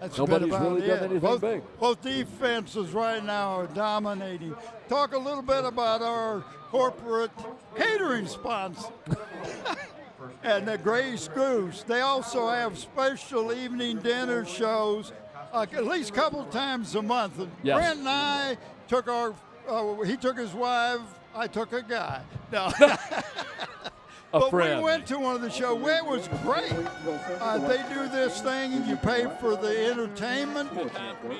That's Nobody's really done anything big. Both defenses right now are dominating. Talk a little bit about our corporate catering sponsor. And the Gray's Goose. They also have special evening dinner shows at least a couple times a month. And Yes. Brent and I took he took his wife, I took a guy. No. But friend. we went to one of the shows. It was great. They do this thing, and you pay for the entertainment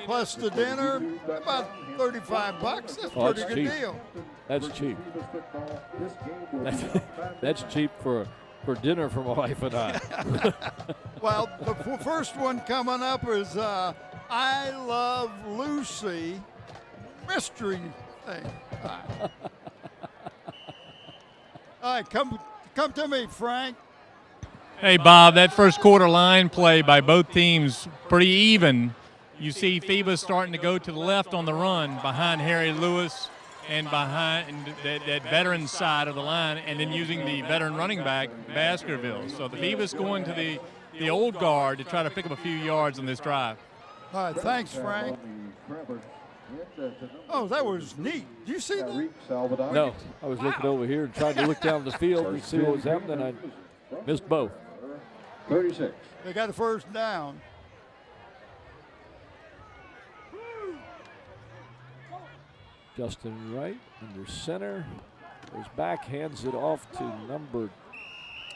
plus the dinner. About $35. That's a Oh, pretty that's good cheap. deal. That's cheap. That's cheap for dinner for my wife and I. Well, the first one coming up is I Love Lucy mystery thing. All right, come to me, Frank. Hey, Bob, that first quarter line play by both teams pretty even. You see Phoebus starting to go to the left on the run behind Harry Lewis and behind that veteran side of the line, and then using the veteran running back, Baskerville. So the Phoebus going to the old guard to try to pick up a few yards on this drive. All right, thanks, Frank. Oh, that was neat. Did you see that? No, I was looking over here and trying to look down the field and see what was happening. I missed both. 36. They got a first down. Justin Wright under center. Goes back, hands it off to number,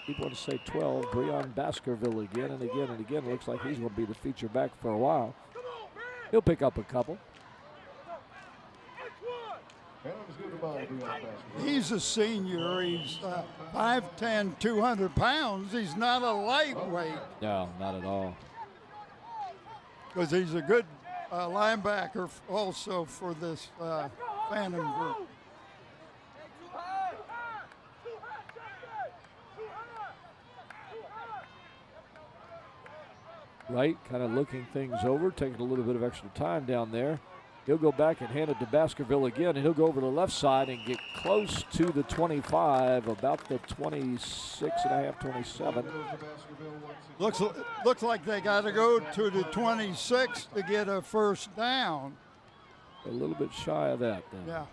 people want to say 12, Breon Baskerville again and again and again. Looks like he's going to be the feature back for a while. He'll pick up a couple. He's a senior. He's 5'10", 200 pounds. He's not a lightweight. No, not at all. Because he's a good linebacker also for this Phantom group. Wright kind of looking things over, taking a little bit of extra time down there. He'll go back and hand it to Baskerville again, and he'll go over to the left side and get close to the 25, about the 26 and a half, 27. Looks like they got to go to the 26 to get a first down. A little bit shy of that then. Yeah.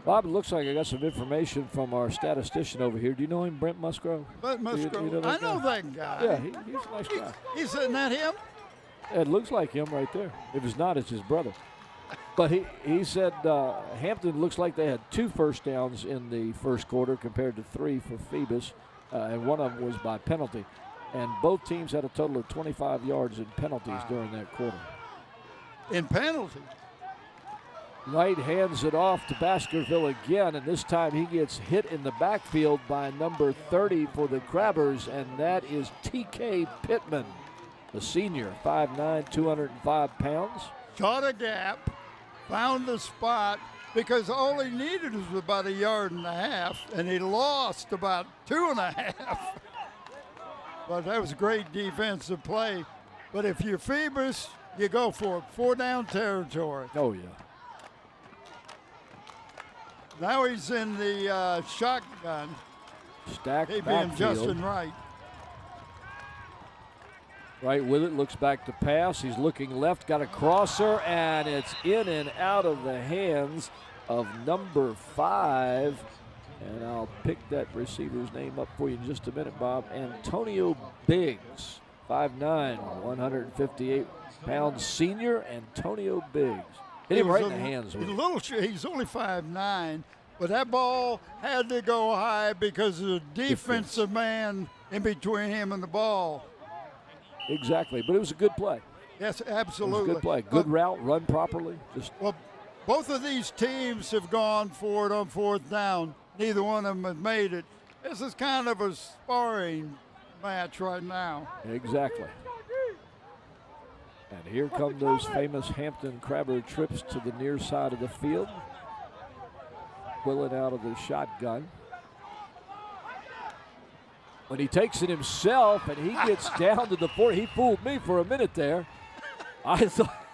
Bob, it looks like I got some information from our statistician over here. Do you know him, Brent Musgrove? Brent Musgrove. I know that guy. Yeah, he's a nice guy. Isn't that him? It looks like him right there. If it's not, it's his brother. But he said Hampton looks like they had 2 first downs in the first quarter compared to 3 for Phoebus, and one of them was by penalty. And both teams had a total of 25 yards in penalties during that quarter. In penalty? Wright hands it off to Baskerville again, and this time he gets hit in the backfield by number 30 for the Crabbers, and that is T.K. Pittman, the senior, 5'9", 205 pounds. Caught a gap, found the spot, because all he needed was about 1.5 yards, and he lost about 2.5. But that was great defensive play. But if you're Phoebus, you go for it. 4-down territory. Oh, yeah. Now he's in the shotgun. Stacked He backfield. being Justin Wright. Right with it, looks back to pass. He's looking left, got a crosser, and it's in and out of the hands of number 5. And I'll pick that receiver's name up for you in just a minute, Bob. Antonio Biggs, 5'9", 158 pounds senior, Antonio Biggs. Hit him right in the hands. He's only 5'9", but that ball had to go high because of the defensive man in between him and the ball. Exactly, but it was a good play. Yes, absolutely. It was a good play. Good route, run properly. Well, both of these teams have gone for it on 4th down. Neither one of them have made it. This is kind of a sparring match right now. Exactly. And here come those famous Hampton Crabber trips to the near side of the field. Quillen out of the shotgun. When he takes it himself and he gets down to the 40, he fooled me for a minute there. I thought,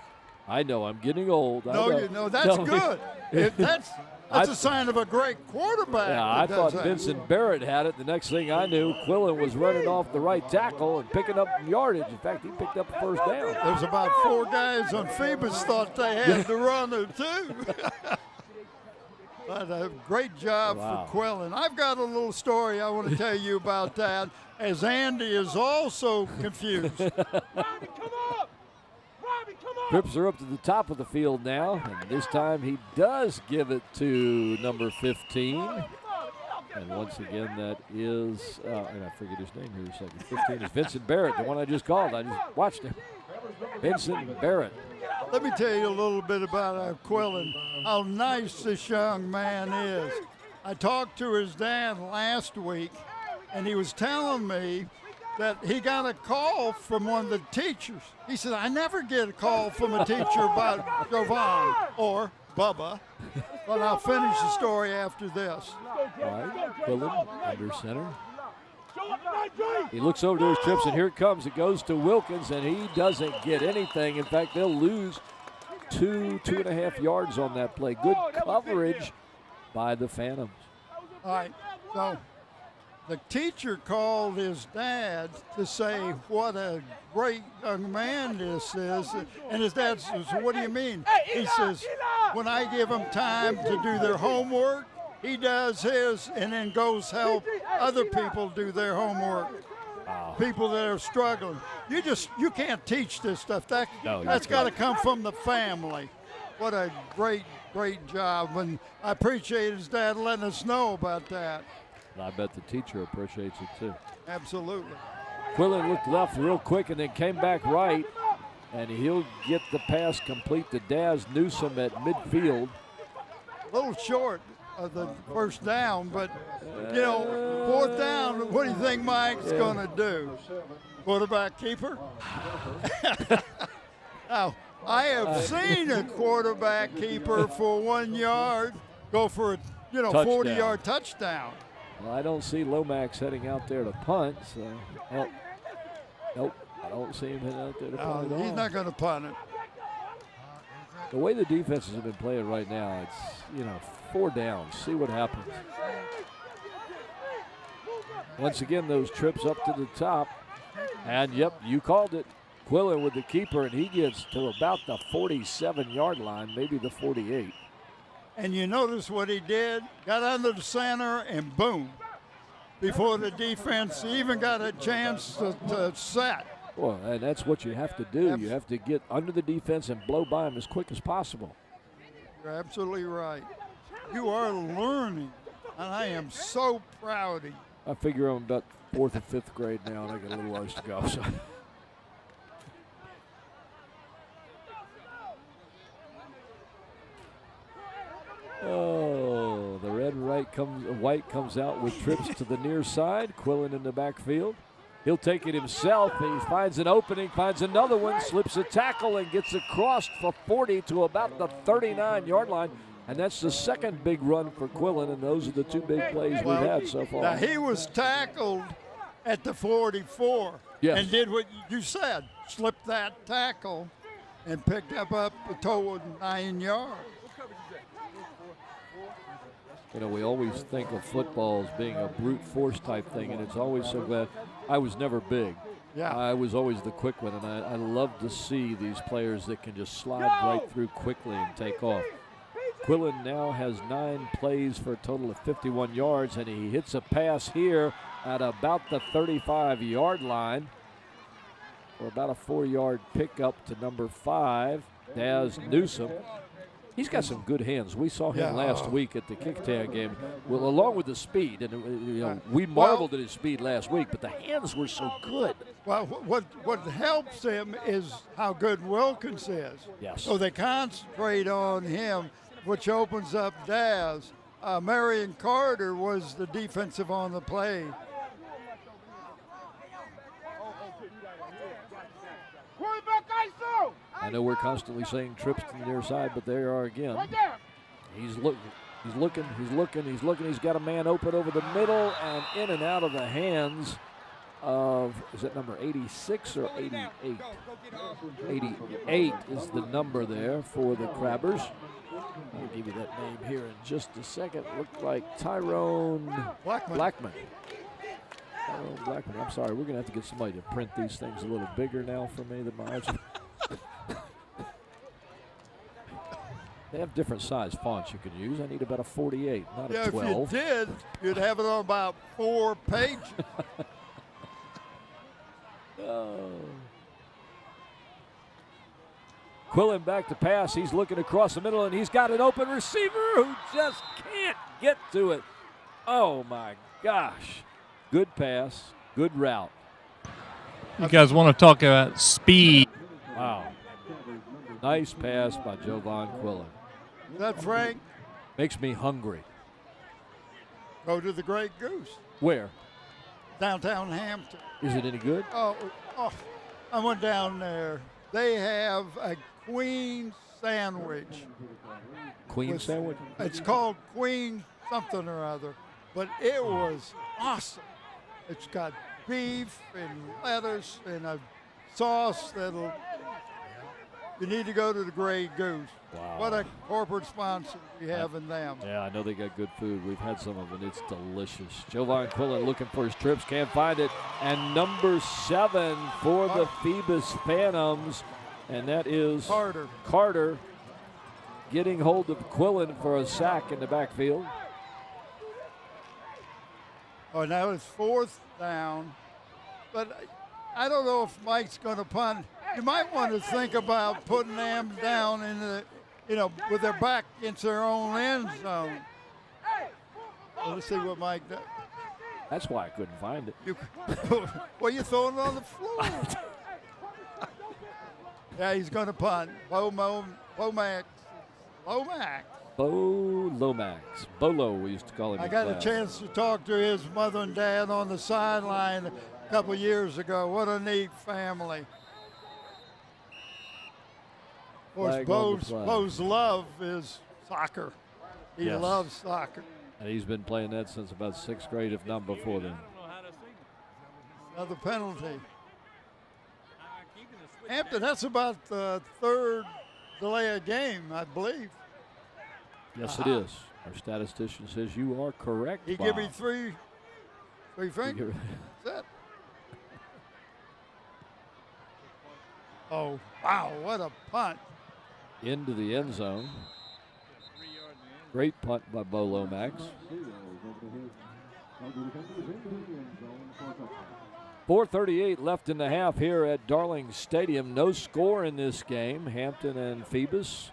I know I'm getting old. No, that's good. That's a sign of a great quarterback. Yeah, I thought Vincent Barrett had it. The next thing I knew, Quillen was running off the right tackle and picking up yardage. In fact, he picked up a first down. There's about 4 guys on Phoebus thought they had the runner too. But a great job for Quillen. I've got a little story I want to tell you about that, as Andy is also confused. Trips are up to the top of the field now, and this time he does give it to number 15. And once again, that is, and I forget his name here a second. 15 is Vincent Barrett, the one I just called. I just watched him. Vincent Barrett. Let me tell you a little bit about Quillen, how nice this young man is. I talked to his dad last week, and he was telling me that he got a call from one of the teachers. He said, I never get a call from a teacher about Jovan or Bubba, but I'll finish the story after this. All right, Quillen under center. He looks over to his trips, and here it comes. It goes to Wilkins, and he doesn't get anything. In fact, they'll lose 2.5 yards on that play. Good coverage by the Phantoms. All right, so the teacher called his dad to say what a great young man this is. And his dad says, what do you mean? He says, when I give him time to do their homework, he does his and then goes help other people do their homework. Wow. People that are struggling. You can't teach this stuff. No, That's got to come from the family. What a great job. And I appreciate his dad letting us know about that. And I bet the teacher appreciates it too. Absolutely. Quillen looked left real quick and then came back right. And he'll get the pass complete to Daz Newsome at midfield. A little short of the first down, but, you know, fourth down, what do you think Mike's going to do? Quarterback keeper? Now, I have seen a quarterback keeper for 1 yard go for a, Touchdown. 40-yard touchdown. Well, I don't see Lomax heading out there to punt. So, nope, I don't see him heading out there to punt at all. He's not going to punt it. The way the defenses have been playing right now, it's, 4 downs. See what happens. Once again, those trips up to the top. And, yep, you called it. Quillen with the keeper, and he gets to about the 47-yard line, maybe the 48. And you notice what he did? Got under the center and boom. Before the defense even got a chance to set. Well, and that's what you have to do. You have to get under the defense and blow by them as quick as possible. You're absolutely right. You are learning, and I am so proud of you. I figure I'm about 4th or 5th grade now, and I got a little ways to go. So. Oh, the red and white comes out with trips to the near side. Quillen in the backfield. He'll take it himself. He finds an opening, finds another one, slips a tackle, and gets across for 40 to about the 39-yard line. And that's the second big run for Quillen, and those are the 2 big plays we've had so far. Now, he was tackled at the 44 and did what you said, slipped that tackle and picked up a total of 9 yards. We always think of football as being a brute force type thing, and it's always so glad. I was never big. Yeah. I was always the quick one, and I love to see these players that can just slide right through quickly and take off. Quillen now has 9 plays for a total of 51 yards, and he hits a pass here at about the 35-yard line for about a 4-yard pickup to number 5, Daz Newsome. He's got some good hands. We saw him last week at the kick-tag game, well, along with the speed. And we marveled at his speed last week, but the hands were so good. Well, what helps him is how good Wilkins is. Yes. So they concentrate on him, which opens up Daz. Marion Carter was the defensive on the play. I know we're constantly saying trips to the near side, but there are again. He's looking. He's got a man open over the middle and in and out of the hands of, is it number 86 or 88? 88 is the number there for the Crabbers. I'll give you that name here in just a second. Looked like Tyrone Blackman. Tyrone Blackman. I'm sorry, we're going to have to get somebody to print these things a little bigger now for me than my eyes. They have different size fonts you can use. I need about a 48, not a 12. If you did, you'd have it on about 4 pages. Quillen back to pass. He's looking across the middle, and he's got an open receiver who just can't get to it. Oh, my gosh. Good pass, good route. You guys want to talk about speed. Wow. Nice pass by Jovan Quillen. Is that Frank? Makes me hungry. Go to the Great Goose. Where? Downtown Hampton. Is it any good? Oh, I went down there. They have a queen sandwich. Queen sandwich? It's called Queen something or other, but it was awesome. It's got beef and lettuce and a sauce that'll you need to go to the Grey Goose. Wow. What a corporate sponsor we have in them. Yeah, I know they got good food. We've had some of it. It's delicious. Jovan Quillen looking for his trips, can't find it. And number 7 for the Phoebus Phantoms, and that is Carter getting hold of Quillen for a sack in the backfield. Oh, now it's 4th down. But I don't know if Mike's going to punt. You might want to think about putting them down in the, with their back into their own end zone. Well, let's see what Mike does. That's why I couldn't find it. Well, you're throwing it on the floor. Yeah, he's going to punt. Lomax. Bo Lomax. Bolo, we used to call him. I in got class. a chance to talk to his mother and dad on the sideline a couple years ago. What a neat family. Of course, Bo's love is soccer. He loves soccer. And he's been playing that since about 6th grade, if not before then. Another penalty. Hampton, that's about the 3rd delay of game, I believe. Yes, it is. Our statistician says you are correct, He Bob. give me three fingers. That's it. Oh, wow, what a punt. Into the end zone. Great punt by Bo Lomax. 4:38 left in the half here at Darling Stadium. No score in this game. Hampton and Phoebus,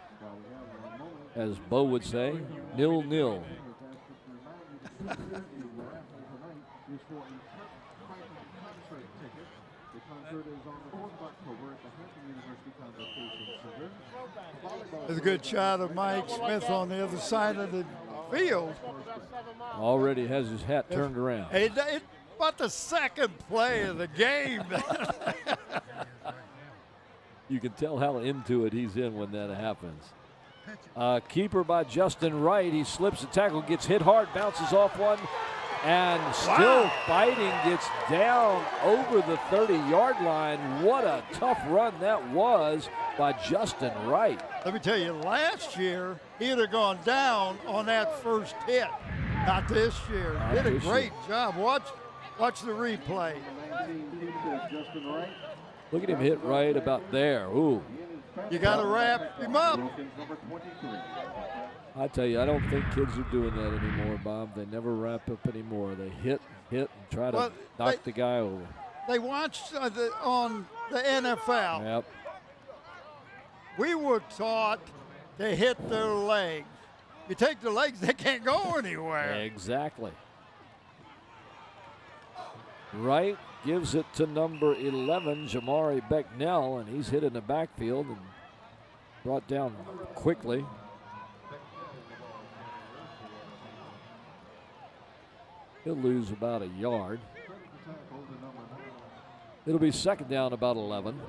as Bo would say, 0-0. There's a good shot of Mike Smith on the other side of the field. Already has his hat turned around. It's about the 2nd play of the game. You can tell how into it he's in when that happens. Keeper by Justin Wright. He slips the tackle, gets hit hard, bounces off one, and still fighting, gets down over the 30-yard line. What a tough run that was by Justin Wright. Let me tell you, last year, he'd have gone down on that first hit. Not this year. Did a great job. Watch the replay. Look at him hit right about there. Ooh. You got to wrap him up. I tell you, I don't think kids are doing that anymore, Bob. They never wrap up anymore. They hit, and try to knock the guy over. They watched on the NFL. Yep. We were taught to hit their legs. You take their legs, they can't go anywhere. Exactly. Wright gives it to number 11, Jamari Becknell, and he's hit in the backfield and brought down quickly. He'll lose about a yard. It'll be 2nd down, about 11.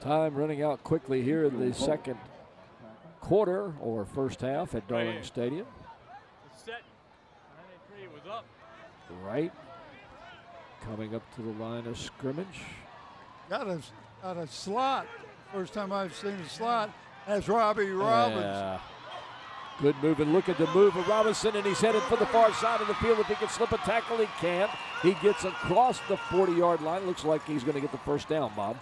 Time running out quickly here in the 2nd quarter or first half at Darling Stadium. Right, coming up to the line of scrimmage. Got a slot. First time I've seen a slot. That's Robbie Robbins. Yeah. Good move, and look at the move of Robinson, and he's headed for the far side of the field. If he can slip a tackle, he can't. He gets across the 40-yard line. Looks like he's going to get the first down, Bob.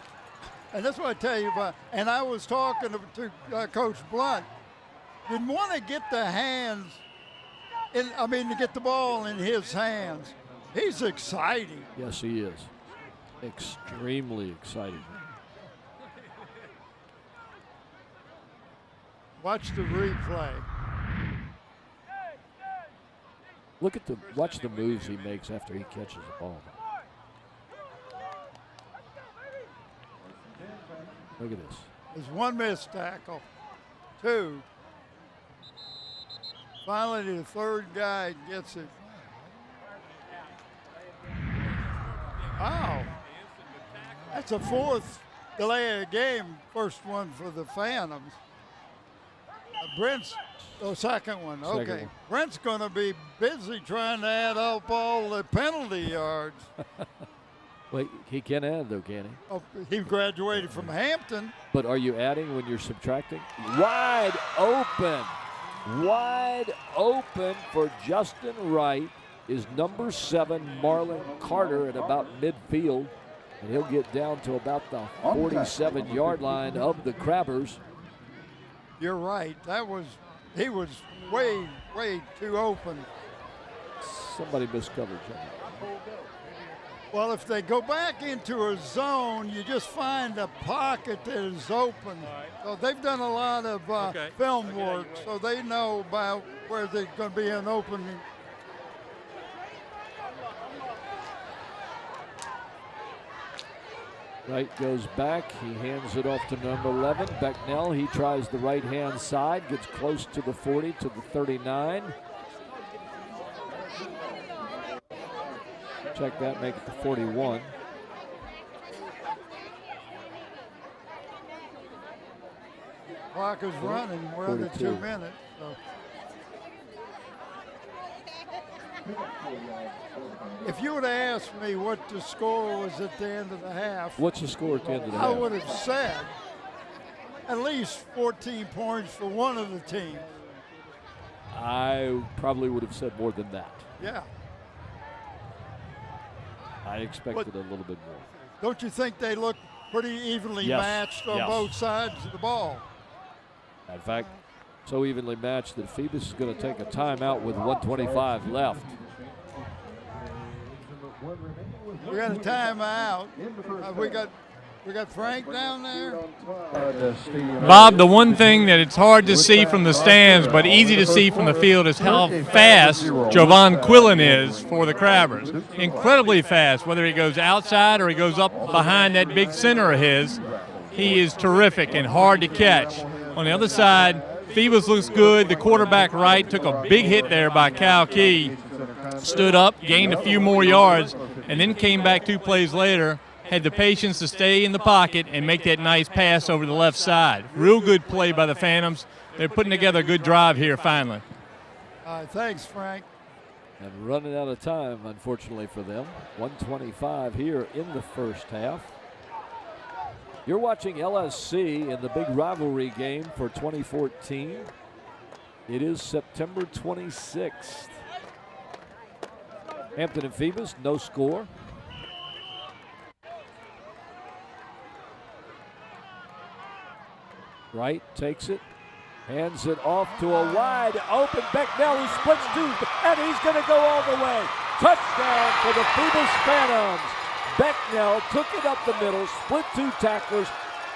And that's what I tell you about. And I was talking to Coach Blunt. Didn't want to get the hands, to get the ball in his hands. He's exciting. Yes, he is. Extremely exciting. Watch the replay. Watch the moves he makes after he catches the ball. Look at this. There's one missed tackle. 2. Finally, the 3rd guy gets it. Wow. That's a 4th delay of game. First one for the Phantoms. Brent's, second one. Okay. Second one. Brent's going to be busy trying to add up all the penalty yards. Well, he can add, though, can he? Oh, he graduated from Hampton. But are you adding when you're subtracting? Wide open. Wide open for Justin Wright is number 7, Marlon Carter, at about midfield. And he'll get down to about the 47-yard line of the Crabbers. You're right. He was way, way too open. Somebody miscovered something. Well, if they go back into a zone, you just find a pocket that is open. So they've done a lot of film work, so they know about where there's going to be an opening. Wright goes back. He hands it off to number 11, Becknell. He tries the right-hand side, gets close to the 40, to the 39. Check that, make it the 41. Clock is running. We're under 2 minutes. So. If you would have asked me what the score was at the end of the half, what's the score at the end of the half? I would have said at least 14 points for one of the teams. I probably would have said more than that. Yeah. I expected a little bit more. Don't you think they look pretty evenly matched on both sides of the ball? In fact, so evenly matched that Phoebus is going to take a timeout with 1:25 left. We got a timeout. We got Frank down there. Bob, the one thing that it's hard to see from the stands but easy to see from the field is how fast Jovan Quillen is for the Crabbers. Incredibly fast, whether he goes outside or he goes up behind that big center of his. He is terrific and hard to catch. On the other side, Phoebus looks good. The quarterback Wright took a big hit there by Cal Key. Stood up, gained a few more yards, and then came back 2 plays later, had the patience to stay in the pocket and make that nice pass over the left side. Real good play by the Phantoms. They're putting together a good drive here finally. Thanks, Frank. And running out of time, unfortunately for them. 1:25 here in the first half. You're watching LSC in the big rivalry game for 2014. It is September 26th. Hampton and Phoebus, no score. Wright takes it, hands it off to a wide open Becknell, who splits 2, and he's going to go all the way. Touchdown for the Phoebus Phantoms. Becknell took it up the middle, split 2 tacklers.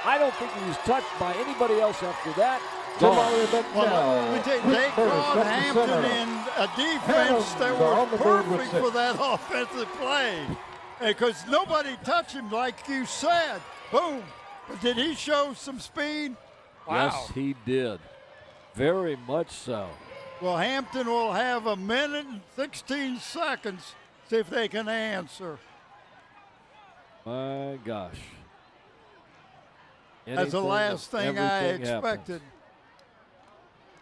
I don't think he was touched by anybody else after that. They caught Hampton in a defense that was perfect for that offensive play. Because nobody touched him, like you said. Boom. But did he show some speed? Wow. Yes, he did. Very much so. Well, Hampton will have 1 minute and 16 seconds. See if they can answer. My gosh. That's the last thing I expected. Happens.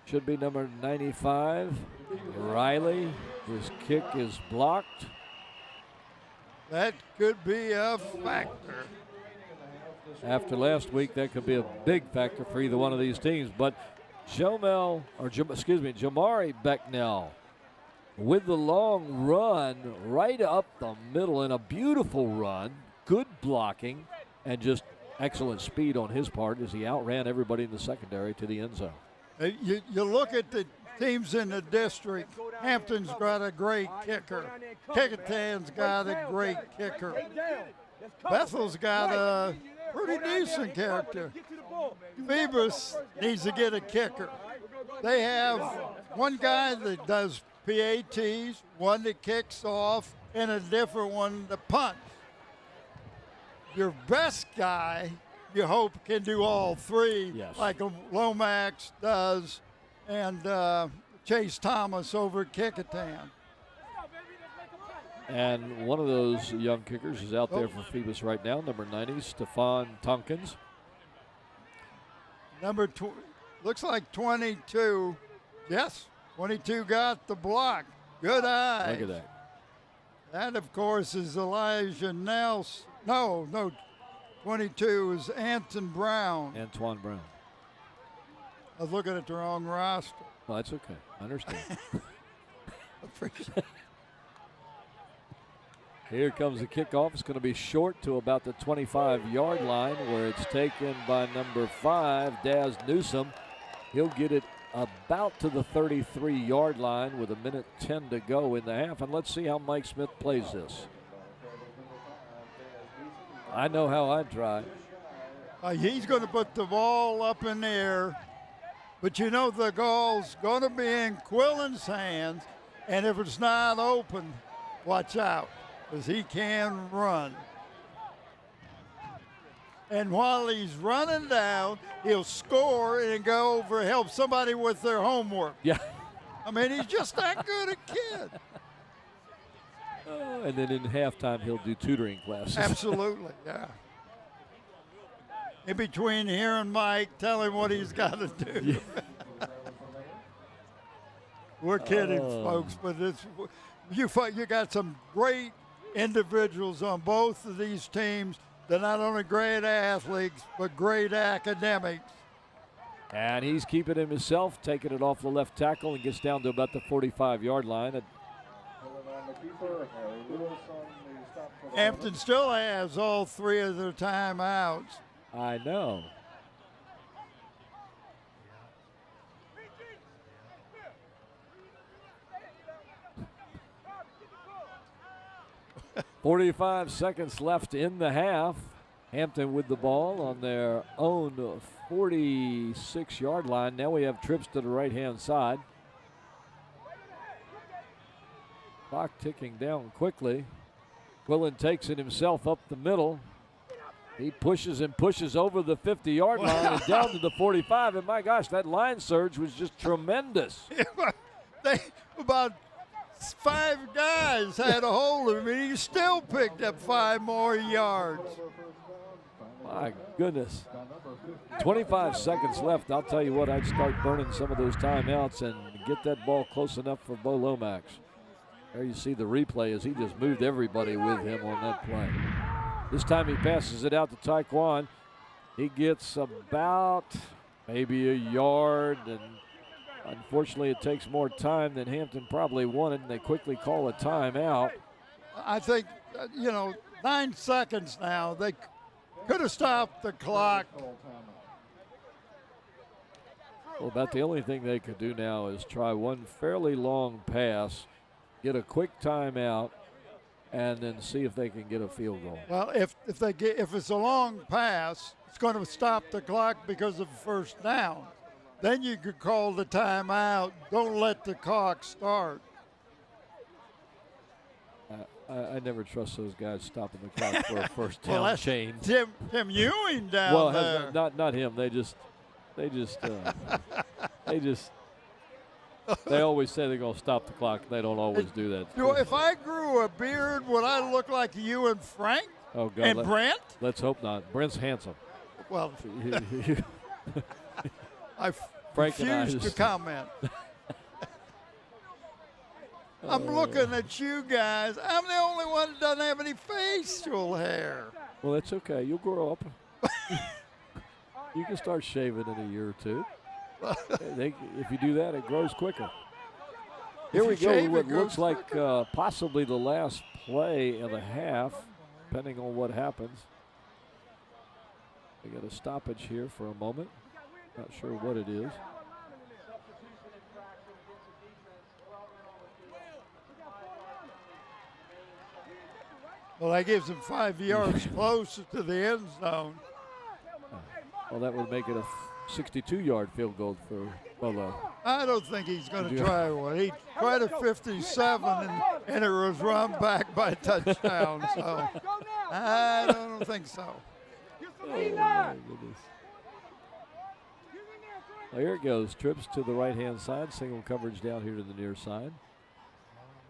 Should be number 95, Riley. His kick is blocked. That could be a factor. After last week, that could be a big factor for either one of these teams. But Jamari Becknell with the long run right up the middle in a beautiful run. Good blocking and just excellent speed on his part as he outran everybody in the secondary to the end zone. You look at the teams in the district. Hampton's got a great kicker. Kecoughtan's got a great kicker. Bethel's got a pretty decent character. Phoebus needs to get a kicker. They have one guy that does PATs, one that kicks off, and a different one that punts. Your best guy, you hope, can do all 3, like Lomax does, and Chase Thomas over at Kecoughtan. And one of those young kickers is out there for Phoebus right now, number 90, Stephon Tompkins. Looks like 22. Yes, 22 got the block. Good eye. Look at that. That, of course, is Elijah Nelson. No, 22 is Anton Brown. Antoine Brown. I was looking at the wrong roster. Well, that's okay. I understand. Appreciate it. Here comes the kickoff. It's going to be short to about the 25-yard line, where it's taken by number 5, Daz Newsom. He'll get it about to the 33-yard line with 1:10 to go in the half. And let's see how Mike Smith plays this. I know how I'd try. He's going to put the ball up in the air, but you know the ball's going to be in Quillen's hands, and if it's not open, watch out, because he can run. And while he's running down, he'll score and go over, help somebody with their homework. Yeah. I mean, he's just that good a kid. And then in halftime, he'll do tutoring classes. Absolutely, yeah. In between here and Mike, tell him what he's got to do. Yeah. We're kidding, folks, but you got some great individuals on both of these teams. They're not only great athletes, but great academics. And he's keeping it himself, taking it off the left tackle and gets down to about the 45-yard line. Hampton still has all 3 of their timeouts. I know. "45 seconds left in the half. Hampton with the ball on their own 46-yard line. Now we have trips to the right-hand side. Clock ticking down quickly. Quillen takes it himself up the middle. He pushes and pushes over the 50-yard line and down to the 45. And my gosh, that line surge was just tremendous. About 5 guys had a hold of him, and he still picked up 5 more yards. My goodness. 25 seconds left. I'll tell you what, I'd start burning some of those timeouts and get that ball close enough for Bo Lomax. There you see the replay as he just moved everybody with him on that play. This time he passes it out to Taekwon. He gets about maybe a yard, and unfortunately it takes more time than Hampton probably wanted, and they quickly call a timeout. I think, 9 seconds now. They could have stopped the clock. Well, about the only thing they could do now is try one fairly long pass, get a quick timeout, and then see if they can get a field goal. Well, if it's a long pass, it's going to stop the clock because of first down. Then you could call the timeout. Don't let the clock start. I never trust those guys stopping the clock for a first down Well, change. Tim Ewing down there. Not him. They always say they're going to stop the clock. They don't always do that. If I grew a beard, would I look like you and Frank? Oh, God. And Brent? Let's hope not. Brent's handsome. Well, I Frank and I refuse to just- comment. I'm looking at you guys. I'm the only one that doesn't have any facial hair. Well, that's okay. You'll grow up. You can start shaving in a year or two. If you do that, it grows quicker. Here we go with what looks like possibly the last play of the half, depending on what happens. We got a stoppage here for a moment. Not sure what it is. Well, that gives him 5 yards closer to the end zone. Well, that would make it a 62-yard field goal for Bolo. I don't think he's going to try one. He tried a 57, and it was run back by touchdown. So I don't think so. Oh, my goodness. Well, here it goes. Trips to the right-hand side. Single coverage down here to the near side.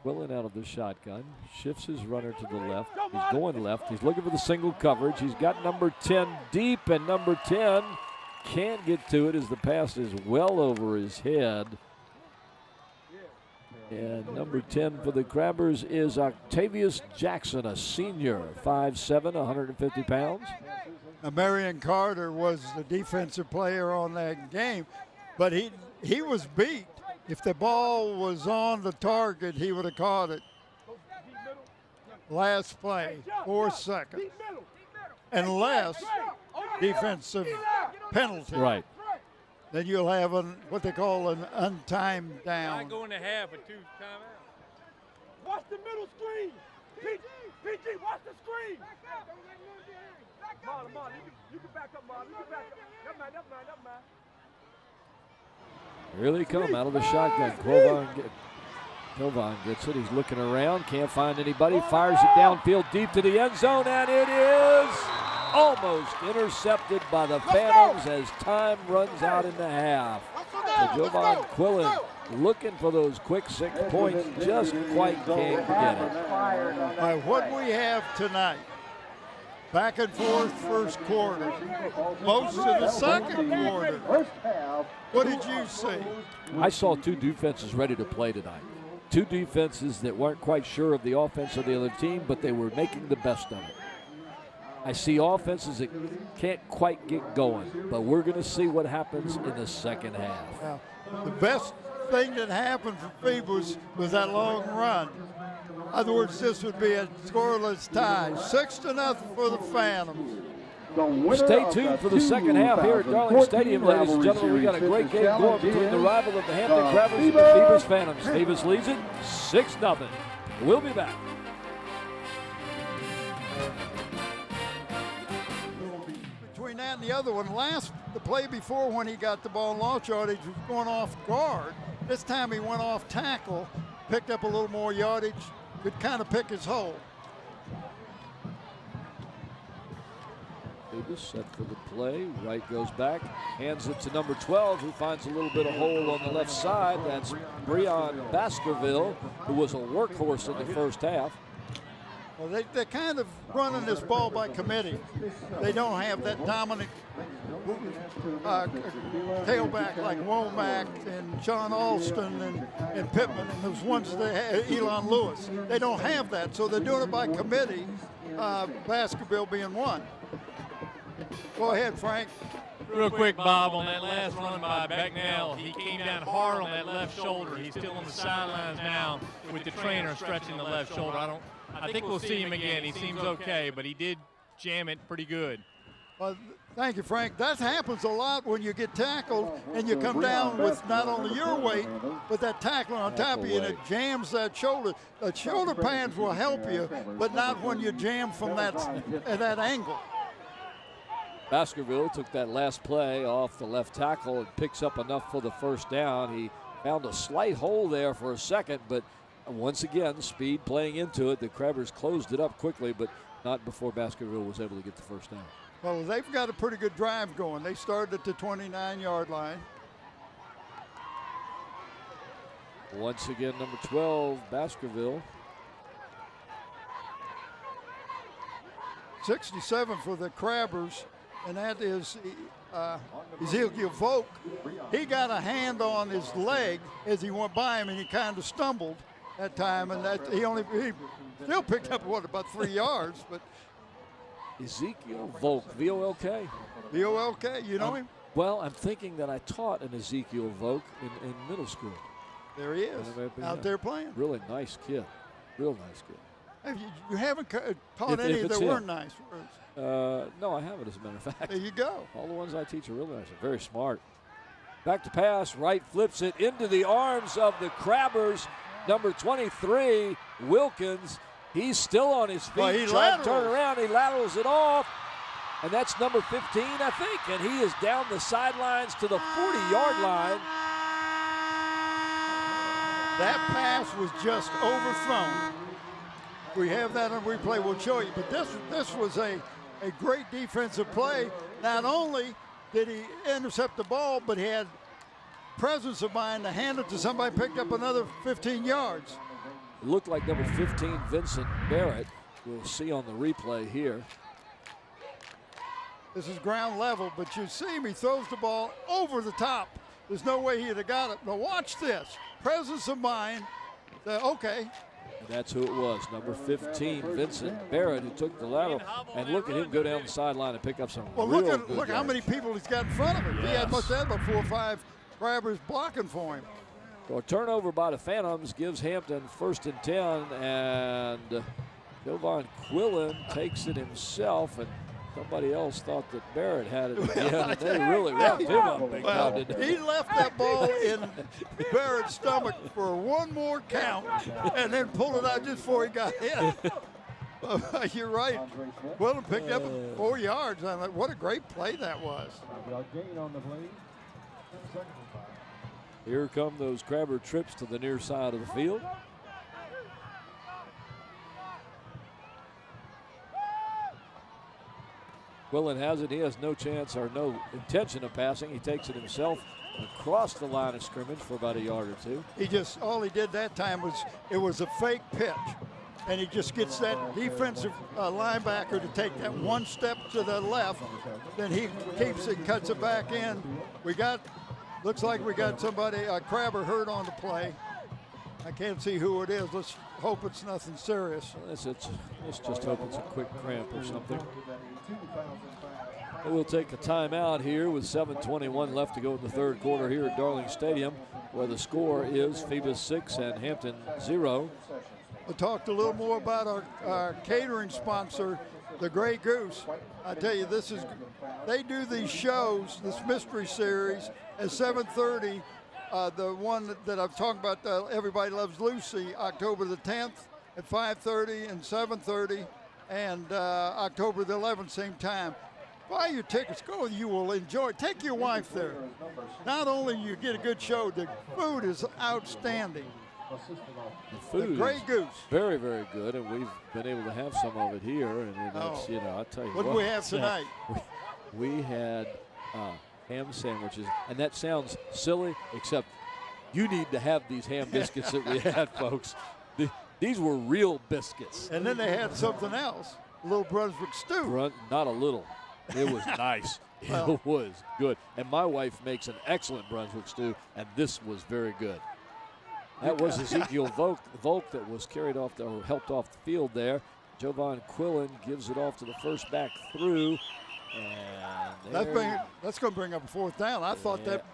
Quillen out of the shotgun. Shifts his runner to the left. He's going left. He's looking for the single coverage. He's got number 10 deep, and number 10 can't get to it as the pass is well over his head. And number 10 for the Crabbers is Octavius Jackson, a senior, 5'7", 150 pounds. Now, Marion Carter was the defensive player on that game, but he was beat. If the ball was on the target, he would have caught it. Last play, 4 seconds. Unless defensive penalty. Right. Then you'll have what they call an untimed down. Not going to half with 2 timeouts. Watch the middle screen. PG, watch the screen. Marlon, you can back up, Marlon. You can back up. Never mind. Really come out of the shotgun. Quilvon gets it. He's looking around. Can't find anybody. Fires it downfield deep to the end zone, and it is almost intercepted by the Phantoms as time runs out in the half. So Jovan Quillen looking for those quick 6 points, just quite can't get it. All right, what we have tonight, back and forth first quarter, most of the second quarter. What did you see? I saw 2 defenses ready to play tonight. 2 defenses that weren't quite sure of the offense of the other team, but they were making the best of it. I see offenses that can't quite get going, but we're going to see what happens in the second half. Now, the best thing that happened for Phoebus was that long run. In other words, this would be a scoreless tie. 6-0 for the Phantoms. Stay tuned for the second half here at Darling Stadium, ladies and gentlemen. We got a great game going between the rival of the Hampton Crabbers and the Phoebus Phantoms. Phoebus leads it 6-0. We'll be back. Between that and the other one, the play before when he got the ball in launch yardage was going off guard. This time he went off tackle, picked up a little more yardage, could kind of pick his hole. Phoebus set for the play. Wright goes back, hands it to number 12, who finds a little bit of hole on the left side. That's Breon Baskerville, who was a workhorse in the first half. Well, they're kind of running this ball by committee. They don't have that dominant tailback like Womack and John Alston and Pittman and those ones they had, Elon Lewis. They don't have that, so they're doing it by committee, Baskerville being one. Go ahead, Frank. Real quick, Bob, on that last run by Becknell, he came down hard on that left shoulder. He's still on the sidelines now with the trainer stretching the left shoulder. I think we'll see him again. He seems okay, but he did jam it pretty good. Thank you, Frank. That happens a lot when you get tackled and you come down with not only your weight, but that tackle on top of you, and it jams that shoulder. The shoulder pads will help you, but not when you jam from that angle. Baskerville took that last play off the left tackle and picks up enough for the first down. He found a slight hole there for a second, but once again, speed playing into it. The Crabbers closed it up quickly, but not before Baskerville was able to get the first down. Well, they've got a pretty good drive going. They started at the 29-yard line. Once again, number 12, Baskerville. 67 for the Crabbers, and that is Ezekiel Volk. He got a hand on his leg as he went by him, and he kind of stumbled that time, and that he still picked up about 3 yards, but Ezekiel Volk, V-O-L-K. V-O-L-K, you know him? Well, I'm thinking that I taught an Ezekiel Volk in middle school. There he is, out there playing. Really nice kid, real nice kid. You haven't taught any that weren't nice. No, I haven't, as a matter of fact. There you go. All the ones I teach are really nice. They're very smart. Back to pass. Wright flips it into the arms of the Crabbers. Number 23, Wilkins. He's still on his feet. Well, trying to turn around. He laterals it off. And that's number 15, I think. And he is down the sidelines to the 40-yard line. That pass was just overthrown. We have that on replay. We'll show you. But this was a great defensive play. Not only did he intercept the ball, but he had presence of mind to hand it to somebody, picked up another 15 yards. It looked like number 15, Vincent Barrett. We'll see on the replay here. This is ground level, but you see him, he throws the ball over the top. There's no way he'd have got it. Now watch this. Presence of mind, Okay. And that's who it was, number 15, Vincent Barrett, who took the lateral. And look at him go down the sideline and pick up some Well, real look how many people he's got in front of him. He must have about 4 or 5 grabbers blocking for him. So a turnover by the Phantoms gives Hampton 1st and 10, and Jovan Quillen takes it himself, and somebody else thought that Barrett had it again, and they really wrapped him up big time, didn't they? He left that ball in Barrett's stomach for one more count and then pulled it out just before he got hit. You're right. Quillen picked up 4 yards. I'm like, what a great play that was. Here come those Crabber trips to the near side of the field. Quillen has it. He has no chance or no intention of passing. He takes it himself across the line of scrimmage for about a yard or two. All he did that time was, it was a fake pitch. And he just gets that defensive linebacker to take that one step to the left. Then he keeps it, cuts it back in. Looks like we got somebody, Crabber hurt on the play. I can't see who it is. Let's hope it's nothing serious. Let's just hope it's a quick cramp or something. We'll take a timeout here with 7:21 left to go in the 3rd quarter here at Darling Stadium, where the score is Phoebus 6 and Hampton 0. We talked a little more about our catering sponsor, the Grey Goose. I tell you, they do these shows, this mystery series, at 7:30. The one that I'm talking about, Everybody Loves Lucy, October the 10th at 5:30 and 7:30, and October the 11th, same time. Buy your tickets, go, you will enjoy. Take your wife there. Not only you get a good show, the food is outstanding. The food the Grey is Goose. very, very good, and we've been able to have some of it here. And it's, I'll tell you what do we have tonight? We had ham sandwiches, and that sounds silly, except you need to have these ham biscuits that we had, folks. These were real biscuits. And then they had something else, a little Brunswick stew. Not a little. It was nice. It was good. And my wife makes an excellent Brunswick stew, and this was very good. That was Ezekiel Volk that was carried off or helped off the field there. Jovan Quillen gives it off to the first back through. And that's going to bring up a 4th down. I thought that,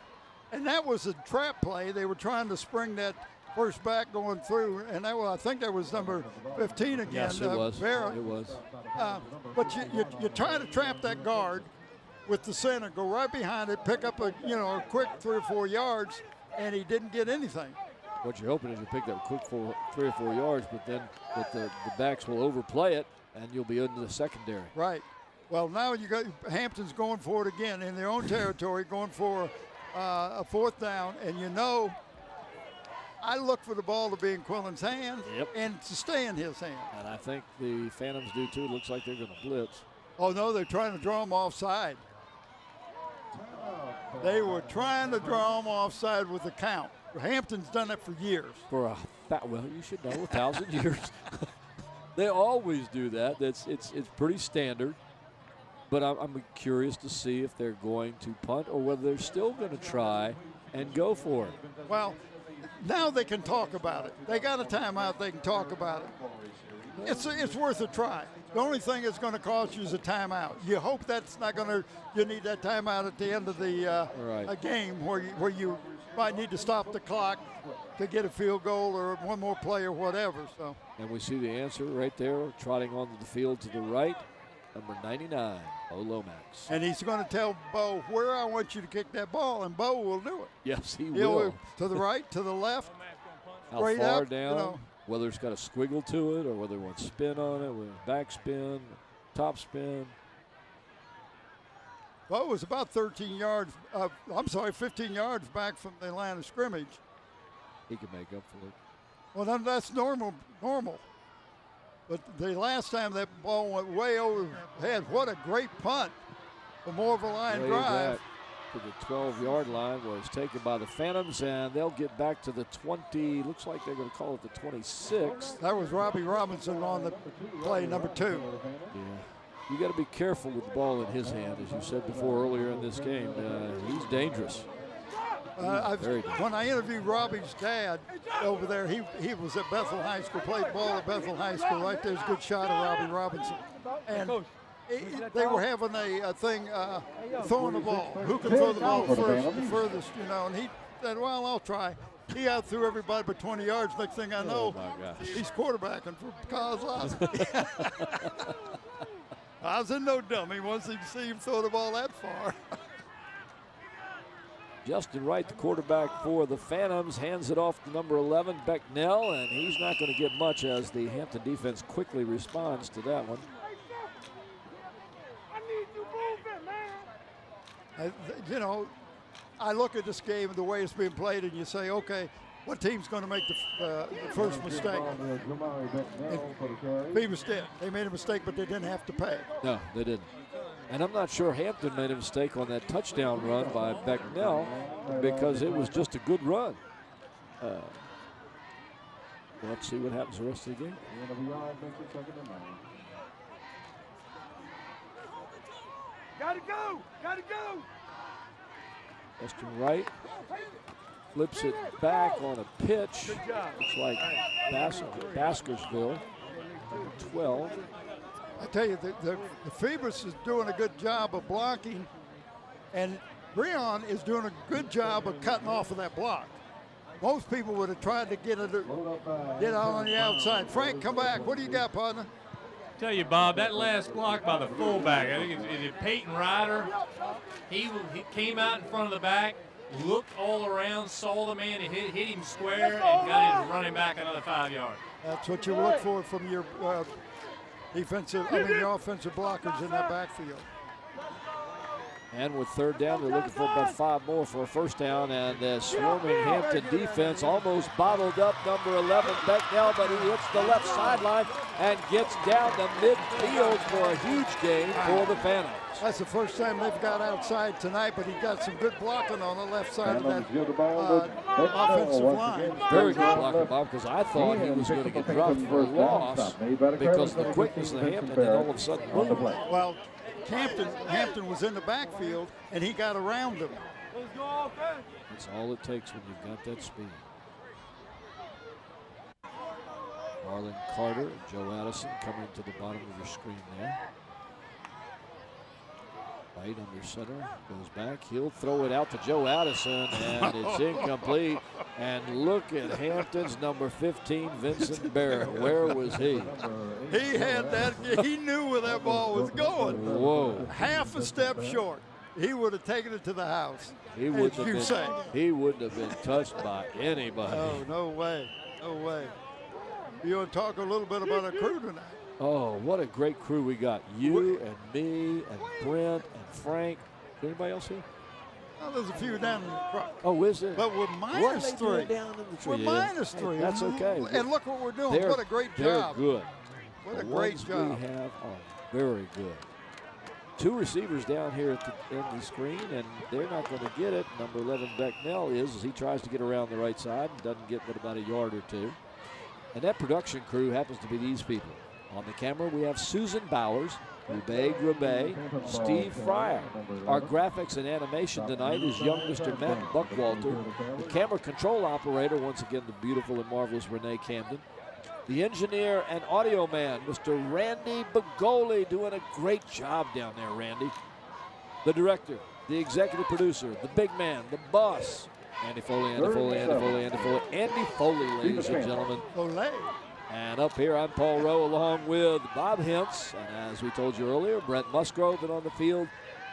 and that was a trap play. They were trying to spring that first back going through, and I think that was number 15 again. Yes, it was. Barrett. It was. But you try to trap that guard with the center, go right behind it, pick up a quick 3 or 4 yards, and he didn't get anything. What you're hoping is you pick up quick 3 or 4 yards, but then the backs will overplay it, and you'll be into the secondary. Right. Well, now you got Hampton's going for it again in their own territory, going for a 4th down, and I look for the ball to be in Quillen's hand and to stay in his hand. And I think the Phantoms do too. It looks like they're going to blitz. Oh, no, they're trying to draw him offside. They were trying to draw him offside with the count. Hampton's done it for years. Well, you should know, 1,000 years. They always do that. It's pretty standard. But I'm curious to see if they're going to punt or whether they're still going to try and go for it. Well, now they can talk about it. They got a timeout. They can talk about it. It's worth a try. The only thing it's going to cost you is a timeout. You hope that's not going to. You need that timeout at the end of the a game where you might need to stop the clock to get a field goal or one more play or whatever. So. And we see the answer right there, trotting onto the field to the right, number 99, Bo Lomax. And he's going to tell Bo where I want you to kick that ball, and Bo will do it. Yes, he will. To the right, to the left, how straight far up, down, whether it's got a squiggle to it or whether it wants spin on it, whether back spin, top spin. Bo was about 15 yards back from the line of scrimmage. He can make up for it. Well, that's normal. But the last time that ball went way overhead, what a great punt. The more of a line drive. To the 12-yard line was taken by the Phantoms, and they'll get back to the 20. Looks like they're going to call it the 26. That was Robbie Robinson on the play, number 2. Yeah. You got to be careful with the ball in his hand, as you said before earlier in this game. He's dangerous. When I interviewed Robbie's dad over there, he was at Bethel High School, played ball at Bethel High School. Right there's a good shot of Robbie Robinson. And they were having a thing throwing the ball. Who can throw the ball furthest, you know? And he said, well, I'll try. He outthrew everybody but 20 yards. Next thing I know, he's quarterbacking for Kozlowski. I was in no dummy once he see him throw the ball that far. Justin Wright, the quarterback for the Phantoms, hands it off to number 11, Becknell, and he's not going to get much as the Hampton defense quickly responds to that one. You know, I look at this game and the way it's being played, and you say, okay, what team's going to make the first mistake? Phoebus did. They made a mistake, but they didn't have to pay. No, they didn't. And I'm not sure Hampton made a mistake on that touchdown run by Becknell because it was just a good run. Let's see what happens the rest of the game. Gotta go! Gotta go! Justin Wright flips it back on a pitch. Looks like Baskersville, 12. I tell you, the Phoebus is doing a good job of blocking, and Breon is doing a good job of cutting off of that block. Most people would have tried to get out on the outside. Frank, come back. What do you got, partner? Tell you, Bob, that last block by the fullback, I think it's Peyton Ryder. He came out in front of the back, looked all around, saw the man, and hit him square, and got him running back another 5 yards. That's what you look for from your your offensive blockers in that backfield. And with third down, they're looking for about 5 more for a first down. And the swarming Hampton defense almost bottled up number 11, Becknell, but he hits the left sideline and gets down the midfield for a huge gain for the Phantoms. That's the first time they've got outside tonight, but he got some good blocking on the left side of that offensive line. Very good blocking, Bob, because I thought he was going to get dropped for a loss because of the quickness of Hampton, and all of a sudden, well, Hampton was in the backfield, and he got around him. That's all it takes when you've got that speed. Marlon Carter and Joe Addison coming to the bottom of your screen there. Right under center, goes back. He'll throw it out to Joe Addison, and it's incomplete. And look at Hampton's number 15, Vincent Barrett. Where was he? He had that. He knew where that ball was going. Whoa! Half a step short. He would have taken it to the house. He wouldn't have been touched by anybody. Oh, no way. No way. You want to talk a little bit about our crew tonight? Oh, what a great crew we got. You and me and Brent and Frank. Is anybody else here? Oh, there's a few down in the front. Oh, is there? But we're minus 3. We're minus 3. Hey, that's okay. And look what we're doing. What a great job. They're good. What a great job. We have are very good. 2 receivers down here in the screen, and they're not going to get it. Number 11, Becknell is, as he tries to get around the right side and doesn't get but about a yard or 2. And that production crew happens to be these people. On the camera, we have Susan Bowers, Roubaix Grabay, Steve Fryer. Our graphics and animation tonight is young Mr. Matt Buckwalter. The camera control operator, once again, the beautiful and marvelous Renee Camden. The engineer and audio man, Mr. Randy Bagoli, doing a great job down there, Randy. The director, the executive producer, the big man, the boss, Andy Foley, Andy Foley, Andy Foley, Andy Foley, Andy Foley, ladies and gentlemen. And up here, I'm Paul Rowe along with Bob Hintz. And as we told you earlier, Brent Musgrove, and on the field,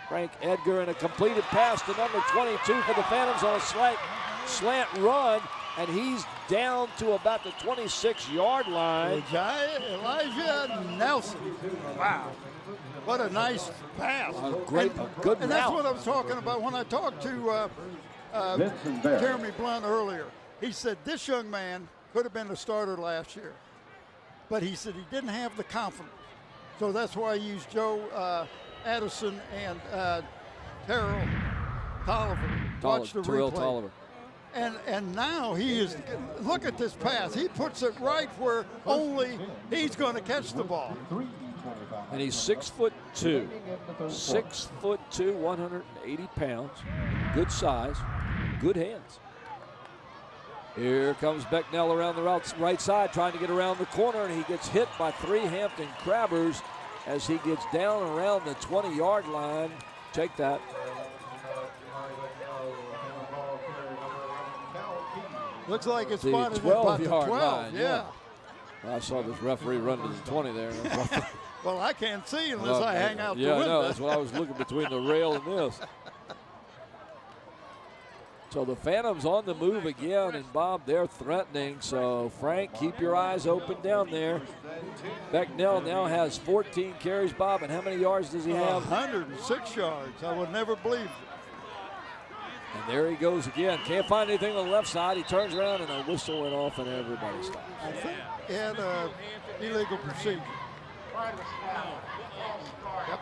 Frank Edgar, and a completed pass to number 22 for the Phantoms on a slant run. And he's down to about the 26-yard line. Elijah Nelson. Wow. What a nice pass. Good and that's what I was talking about when I talked to Jeremy Blunt earlier. He said this young man could have been the starter last year. But he said he didn't have the confidence. So that's why I used Joe Addison and Terrell Tolliver. Watch the Terrell replay. Tolliver. And now he is, look at this pass. He puts it right where only he's going to catch the ball. And he's 6'2". 6'2", 180 pounds. Good size. good hands. Here comes Becknell around the right side, trying to get around the corner, and he gets hit by 3 Hampton Crabbers as he gets down around the 20-yard line. Take that. Looks like it's The spotted at about the 12-yard 12. line, Yeah. I saw this referee run to the 20 there. Well, I can't see unless I hang out the yeah, window. I know. That's what I was looking between the rail and this. So the Phantoms on the move again, and Bob, they're threatening. So Frank, keep your eyes open down there. Becknell now has 14 carries, Bob, and how many yards does he have? 106 yards. I would never believe it. And there he goes again. Can't find anything on the left side. He turns around and a whistle went off and everybody stops. I think he had an illegal procedure. Yep.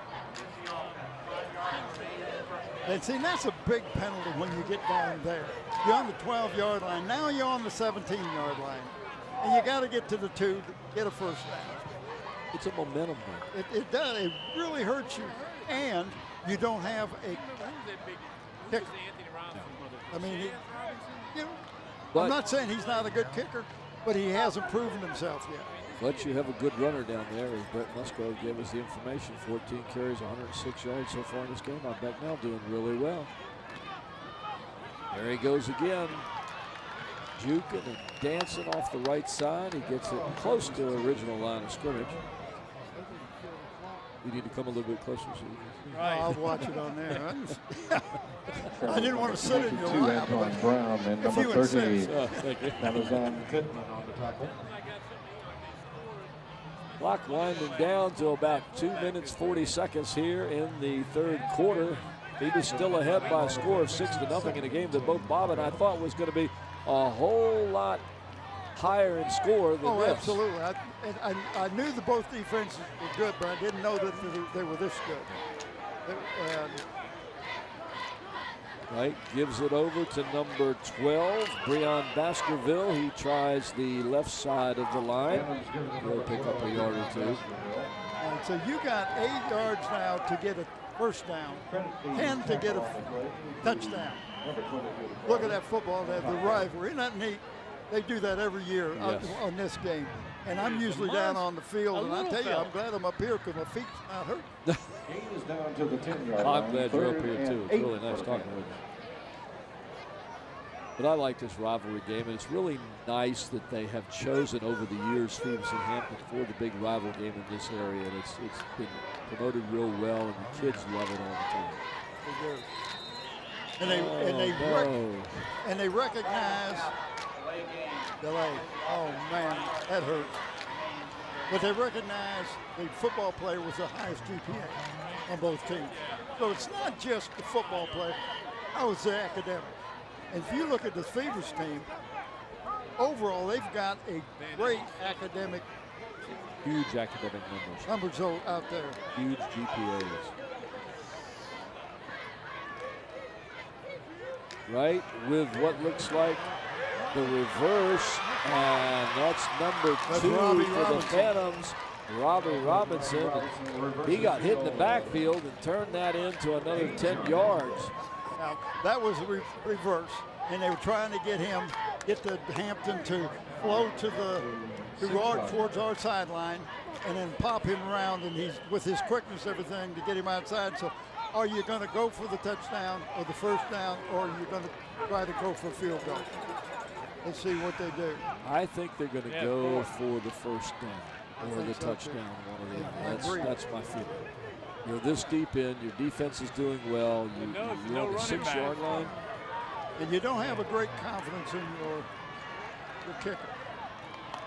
And see, that's a big penalty when you get down there. You're on the 12-yard line. Now you're on the 17-yard line. And you got to get to the 2 to get a first down. It's a momentum thing. It does. It really hurts you. And you don't have a kicker. I mean, I'm not saying he's not a good kicker, but he hasn't proven himself yet. But you have a good runner down there, as Brett Musgrove gave us the information. 14 carries, 106 yards so far in this game. Becknell doing really well. There he goes again. Juking and dancing off the right side. He gets it close to the original line of scrimmage. You need to come a little bit closer. So right. I'll watch it on there. I didn't want to sit in your lap. Antoine Brown and number 30, Amazon Pittman on the tackle. Clock winding down to about 2 minutes 40 seconds here in the third quarter. Phoebus still ahead by a score of 6-0 in a game that both Bob and I thought was going to be a whole lot higher in score than this. Absolutely. I knew that both defenses were good, but I didn't know that they were this good. Right, gives it over to number 12, Breon Baskerville. He tries the left side of the line. He'll pick up a yard or 2. And so you got 8 yards now to get a first down, 10 to get a touchdown. Look at that football, the rivalry. Isn't that neat? They do that every year on this game. And I'm usually down on the field, and I tell you, I'm glad I'm up here because my feet's not hurt. He is down to the 10-yard line. I'm glad you're up here, too. It's really nice talking with you. But I like this rivalry game, and it's really nice that they have chosen over the years Phoebus and Hampton for the big rival game in this area. And it's been promoted real well, and the kids love it all the time. And they recognize delay. Oh man, that hurts. But they recognize the football player was the highest GPA on both teams. So it's not just the football play. How was the academic? And if you look at the Phoebus team, overall they've got a great academic. Huge academic numbers out there. Huge GPAs. Right, with what looks like the reverse, and that's number 2 for the Phantoms, Robbie Robinson. He got hit in the backfield and turned that into another 10 yards. Now, that was a reverse, and they were trying to get the Hampton to flow towards our sideline and then pop him around, and he's, with his quickness, everything, to get him outside. So are you going to go for the touchdown or the first down, or are you going to try to go for a field goal? Let's see what they do. I think they're going to go for the first down or the touchdown. One of them. That's my feeling. You're this deep in, your defense is doing well. You're on the 6-yard line. And you don't have a great confidence in your kicker.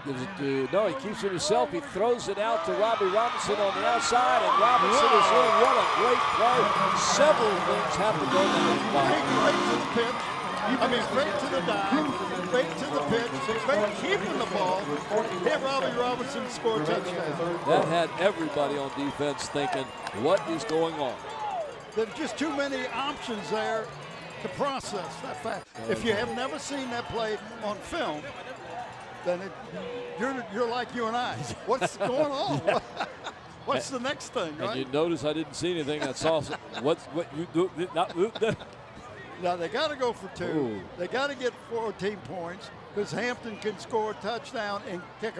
Gives it to, no, he keeps it himself. He throws it out to Robbie Robinson on the outside, and Robinson is in. What a great play. Several things have to go down. Straight to the pitch. I mean, straight to the dive, straight to the pitch, straight keeping the ball. Hit Robbie Robinson, score a touchdown. That had everybody on defense thinking, what is going on? There's just too many options there to process that fact. If you have never seen that play on film, then you're like you and I. What's going on? What's the next thing, right? And you notice I didn't see anything. I saw what you do. Now they got to go for 2. Ooh. They got to get 14 points because Hampton can score a touchdown and kick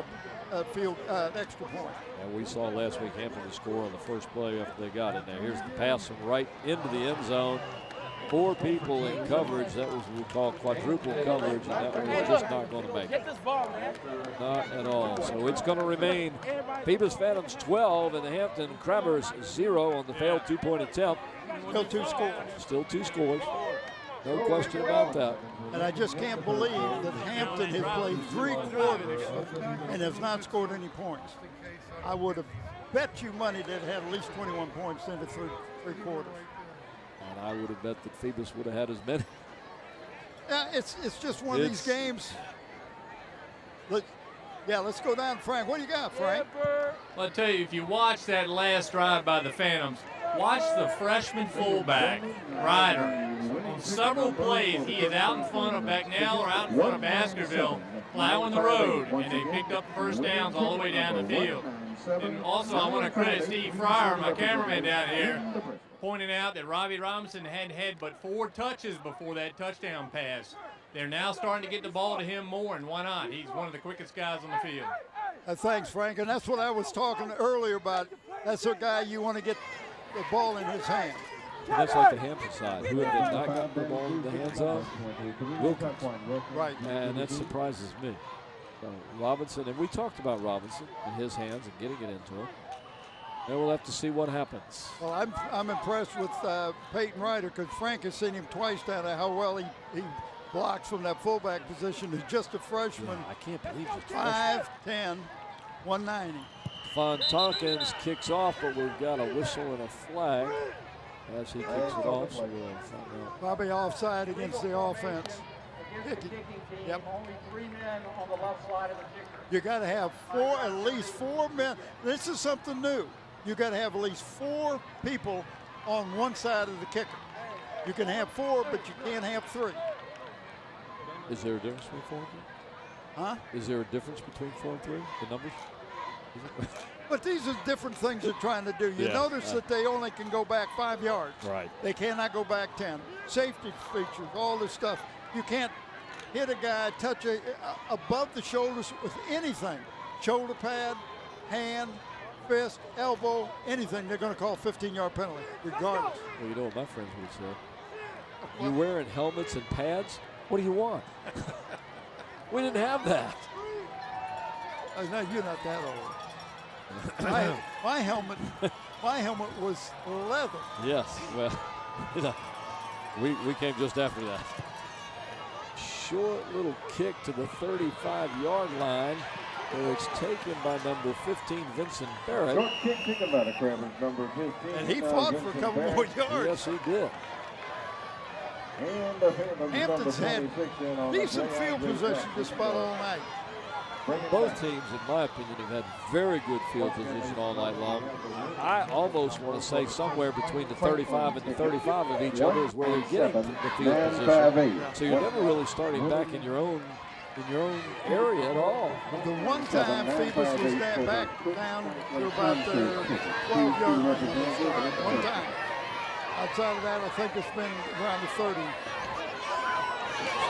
a field extra point. And we saw last week Hampton score on the first play after they got it. Now here's the pass right into the end zone. 4 people in coverage. That was what we call quadruple coverage, and that one was just not going to make it. Not at all. So it's going to remain Phoebus Phantoms 12 and the Hampton Crabbers 0 on the failed 2-point attempt. Still 2 scores. Still 2 scores. No question about that. And I just can't believe that Hampton has played 3 quarters and has not scored any points. I would have bet you money they'd had at least 21 points into 3 quarters. And I would have bet that Phoebus would have had as many. Yeah, it's just one of these games. Let's go down, Frank. What do you got, Frank? Well, I tell you, if you watch that last drive by the Phantoms, watch the freshman fullback, Ryder. On several plays, he is out in front of Becknell or out in front of Baskerville, plowing the road, and they picked up first downs all the way down the field. And also, I want to credit Steve Fryer, my cameraman down here, pointing out that Robbie Robinson had but 4 touches before that touchdown pass. They're now starting to get the ball to him more, and why not? He's one of the quickest guys on the field. Thanks, Frank. And that's what I was talking earlier about. That's a guy you want to get the ball in his hand. And that's like the Hampton side. Who have they not gotten the ball in the hands of? Wilkins. Right. And that surprises me. So Robinson, and we talked about Robinson in his hands and getting it into him. And we'll have to see what happens. Well, I'm impressed with Peyton Ryder because Frank has seen him twice down there, how well he blocks from that fullback position. He's just a freshman. Yeah, I can't believe it. 5'10", 190. Von Tompkins kicks off, but we've got a whistle and a flag as he kicks it off. So we'll find out. Probably offside against the offense. Yep. Only 3 men on the left side of the kicker. You got to have at least 4 men. This is something new. You got to have at least 4 people on one side of the kicker. You can have 4, but you can't have 3. Is there a difference between 4 and 3? Huh? Is there a difference between 4 and 3? The numbers? But these are different things they're trying to do. You notice that they only can go back 5 yards. Right. They cannot go back 10. Safety features, all this stuff. You can't hit a guy, touch above the shoulders with anything. Shoulder pad, hand, fist, elbow, anything. They're going to call 15-yard penalty, regardless. Well, you know what my friends would have said. You're wearing helmets and pads? What do you want? We didn't have that. No, you're not that old. my helmet was leather. Yes, well, you know, we came just after that. Short little kick to the 35-yard line, where it's taken by number 15, Vincent Barrett. Short kick taken by the Crabbers, number 15. And he fought for a couple more yards. Yes, he did. And Hampton's had decent field position just about all night. Both teams, in my opinion, have had very good field position all night long. I almost want to say somewhere between the 35 and the 35 of each other is where they're getting the field position. So you're never really starting back in your own area at all. The one time Phoebus was back down to about the 12-yard line. One time. Outside of that, I think it's been around the 30.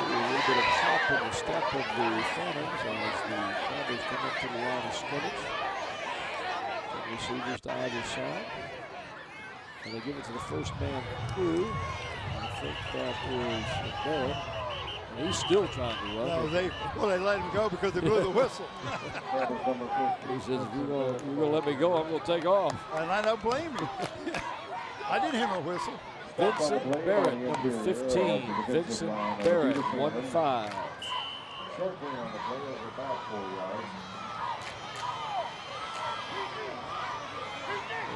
A little bit of chop in the step of the Phantoms as the Crabbers come up to the line of scrimmage. And receivers to either side. And they give it to the first man through. I think that is Barrett. And he's still trying to run. No, they let him go because they blew the whistle. He says, if you're going to let me go, I'm going to take off. And I don't blame him. I didn't hear no whistle. Vincent Barrett, number 15. Vincent Barrett, 1-5.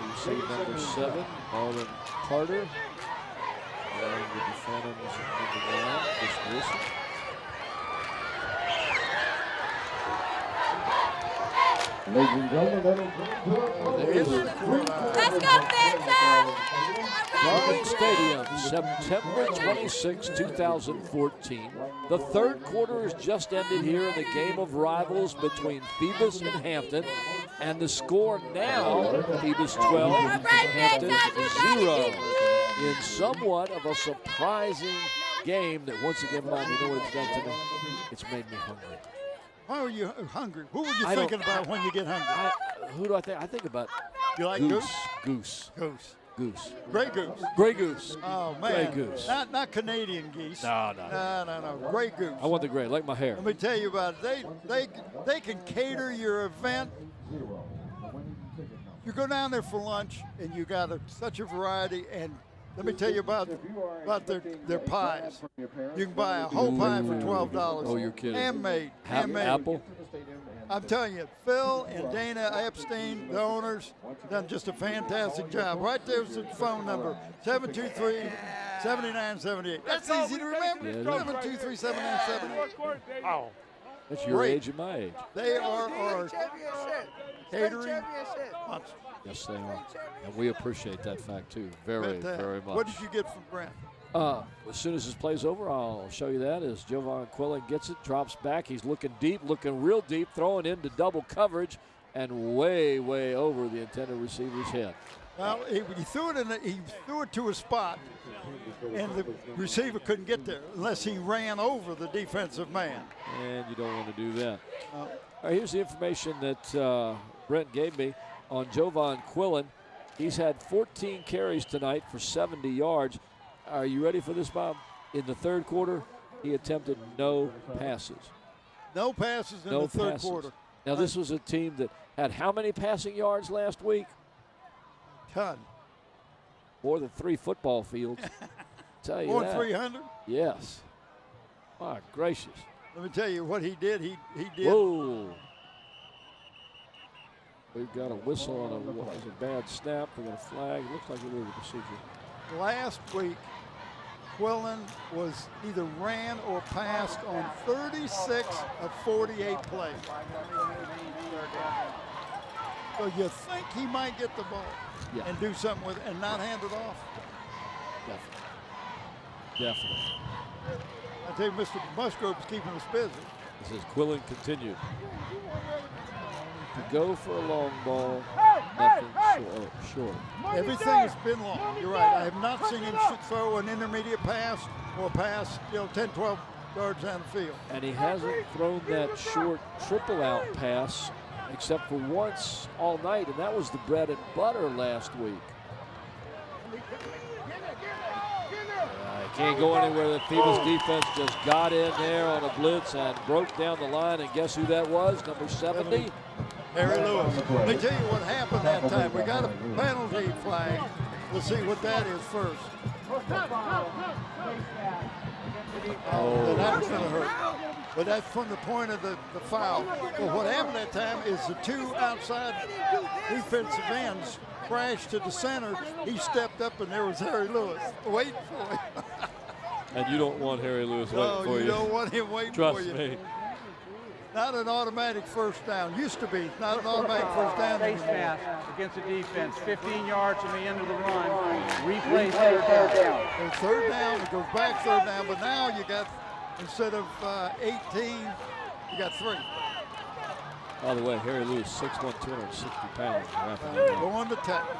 You see number 7, Marlon Carter. And with the Phantoms moving on, Chris Wilson. Ladies and gentlemen, Let's go, Phantoms! Garland Stadium, September 26, 2014. The third quarter has just ended here in the game of rivals between Phoebus and Hampton. And the score now, Phoebus 12, Hampton 0. In somewhat of a surprising game that once again, Mom, you know what it's done to me? It's made me hungry. Why were you hungry? Who were you thinking about when you get hungry? Who do I think? I think about You like goose. Goose. Goose. Gray goose. Gray goose. Oh, man. Gray goose. Not Canadian geese. No. No. Gray goose. I want the gray, like my hair. Let me tell you about it. They can cater your event. You go down there for lunch, and you got such a variety. And let me tell you about their pies. You can buy a whole pie for $12. Oh, you're kidding. Handmade. Apple? I'm telling you, Phil and Dana Epstein, the owners, done just a fantastic job. Right there's the phone number, 723-7978. That's easy to remember, 723-7978. Oh. That's your age and my age. They are our catering sponsors. Yes, they are. And we appreciate that fact, too, very, very much. What did you get from Brent? As soon as this play's over, I'll show you that as Jovan Quillen gets it, drops back. He's looking deep, looking real deep, throwing into double coverage, and way, way over the intended receiver's head. Well, he threw it to a spot, and the receiver couldn't get there unless he ran over the defensive man. And you don't want to do that. All right, here's the information that Brent gave me on Jovan Quillen. He's had 14 carries tonight for 70 yards. Are you ready for this, Bob? In the third quarter, he attempted no passes. No passes in the third quarter. Now, this was a team that had how many passing yards last week? Ton. More than 3 football fields. Tell you More that. than 300? Yes. My gracious. Let me tell you what he did. He did. Whoa. We've got a whistle on a bad snap. We got a flag. Looks like a illegal procedure. Last week, Quillen was either ran or passed on 36 of 48 plays. So you think he might get the ball and do something with it and not hand it off? Definitely. I tell you, Mr. Musgrove's keeping us busy. This is Quillen continued. To go for a long ball, nothing short. Everything has been long. You're right. I have not seen him throw an intermediate pass or pass, 10, 12 yards down the field. And he hasn't thrown that short triple out pass except for once all night, and that was the bread and butter last week. Can't go anywhere. The Phoebus defense just got in there on a blitz and broke down the line, and guess who that was? Number 70. Harry Lewis. Let me tell you what happened that time. We got a penalty flag. Let's see what that is first. That was going to hurt. But that's from the point of the foul. Well, what happened that time is the 2 outside defensive ends crashed to the center. He stepped up, and there was Harry Lewis waiting for him. And you don't want Harry Lewis waiting for you. No, you don't want him waiting Trust for you. me. Not an automatic first down. Used to be. Not an automatic first down. Face pass against the defense. 15 yards from the end of the run. Replay third down. And third down, it goes back third down, but now you got, instead of 18, you got 3. By the way, Harry Lewis, 6'1", 260 pounds. Go on to tackle.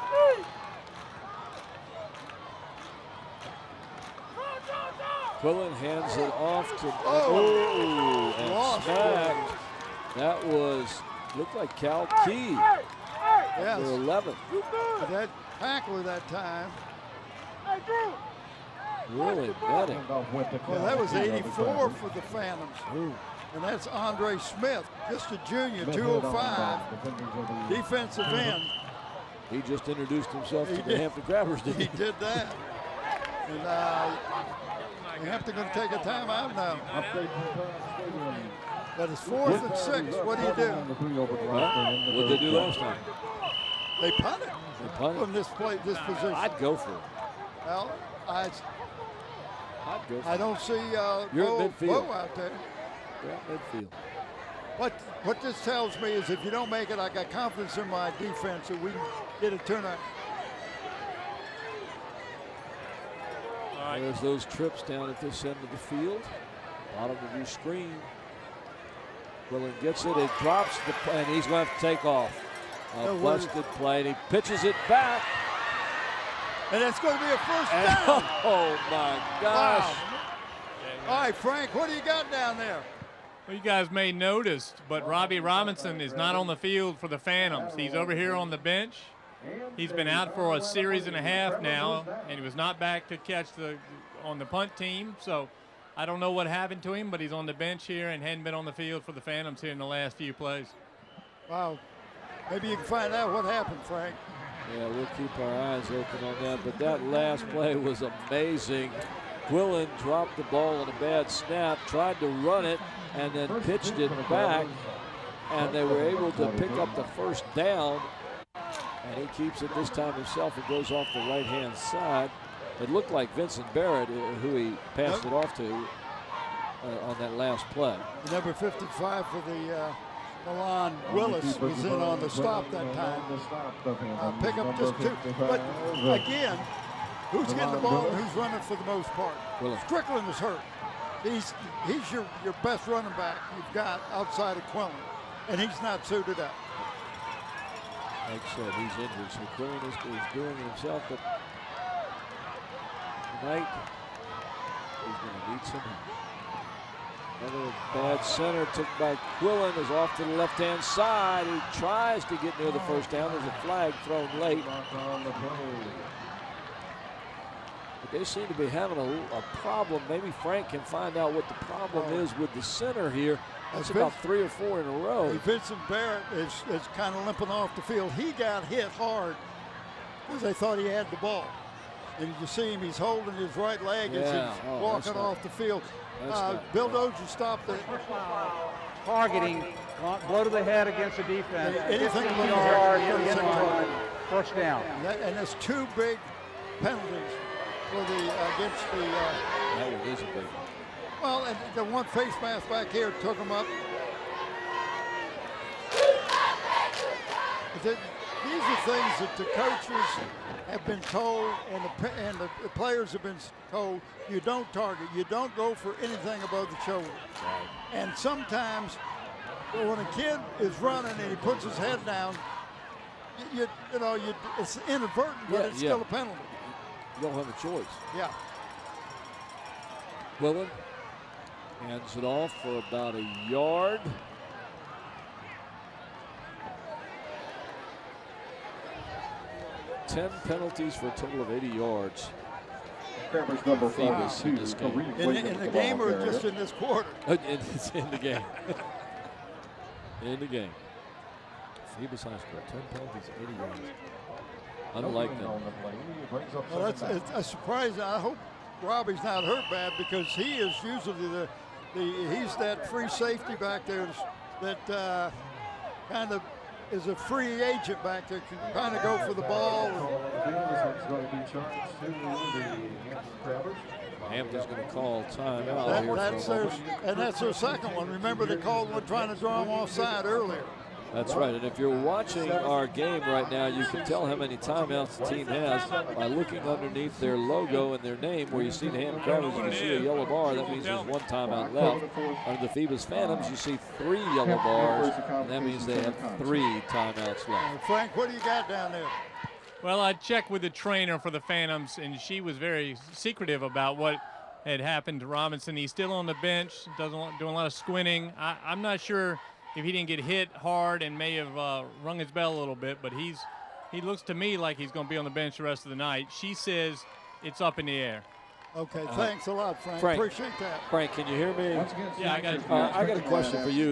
Quillen hands it off to and lost. Smacked. That looked like Cal Key. Yes. For 11. That tackler that time. Really betting. Well, that was 84 for the Phantoms. Ooh. And that's Andre Smith, just a junior, 205, defensive end. He just introduced himself to the Hampton Grabbers, didn't he? He did that. And Hampton going to take a timeout now. But it's 4th and 6. What do you do? What did they do last time? They punted. From this position. I'd go for it. Well, I'd go for I don't see You're at midfield. Bo out there. You're at midfield. What this tells me is if you don't make it, I got confidence in my defense that we can get a turnout. There's those trips down at this end of the field. Bottom of your screen. Quillen gets it. It drops, and he's going to have to take off. A busted play, and he pitches it back. And it's going to be a first down. Oh, my gosh. Wow. All right, Frank, what do you got down there? Well, you guys may notice, but Robbie Robinson is not on the field for the Phantoms. He's over here on the bench. He's been out for a series and a half now, and he was not back to catch on the punt team. So I don't know what happened to him, but he's on the bench here and hadn't been on the field for the Phantoms here in the last few plays. Wow. Maybe you can find out what happened, Frank. Yeah, we'll keep our eyes open on that. But that last play was amazing. Quillen dropped the ball on a bad snap, tried to run it, and then pitched it back. And they were able to pick up the first down. And he keeps it this time himself and goes off the right-hand side. It looked like Vincent Barrett, who he passed it off to on that last play. Number 55 for the Milan Willis was in on the stop that time. Pick up just 2. But again, who's getting the ball and who's running for the most part? Strickland is hurt. He's your best running back you've got outside of Quillen, and he's not suited up. Like I said, he's injured, so Quillen is doing it himself, but tonight he's going to need some help. Another bad center took by Quillen is off to the left-hand side. He tries to get near the first down. There's a flag thrown late. But they seem to be having a problem. Maybe Frank can find out what the problem is with the center here. That's about 3 or 4 in a row. Vincent Barrett is kind of limping off the field. He got hit hard because they thought he had the ball. And you see him, he's holding his right leg as he's walking off the field. Bill Dozier stopped it. Targeting, blow to the head against the defense. Anything 15 yards, first down. And that's 2 big penalties for against the. That one is a big one. Well, and the one face mask back here took him up. These are things that the coaches have been told and the players have been told, you don't target, you don't go for anything above the shoulder. Right. And sometimes when a kid is running and he puts his head down, it's inadvertent, but it's still a penalty. You don't have a choice. Yeah. Quillen hands it off for about a yard. Ten penalties for a total of 80 yards. Phoebus in this game. In the game or just in this quarter? It's in the game. In the game. Phoebus High School, 10 penalties, 80 yards. Unlike them. Well, that's a surprise. I hope Robbie's not hurt bad because he is usually he's that free safety back there that kind of is a free agent back there, can kind of go for the ball. Hampton's going to call timeout. That's their second one. Remember they called one trying to draw him offside earlier. That's right, and if you're watching our game right now, you can tell how many timeouts the team has by looking underneath their logo and their name where you see the Hampton Crabbers, you can see a yellow bar. That means there's 1 timeout left. Under the Phoebus Phantoms, you see 3 yellow bars, and that means they have 3 timeouts left. Frank, what do you got down there? Well, I checked with the trainer for the Phantoms, and she was very secretive about what had happened to Robinson. He's still on the bench, doing a lot of squinting. I'm not sure if he didn't get hit hard and may have rung his bell a little bit, but he looks to me like he's going to be on the bench the rest of the night. She says it's up in the air. Okay, thanks a lot, Frank. Appreciate that. Frank, can you hear me? Yeah, I got it. I got a question for you.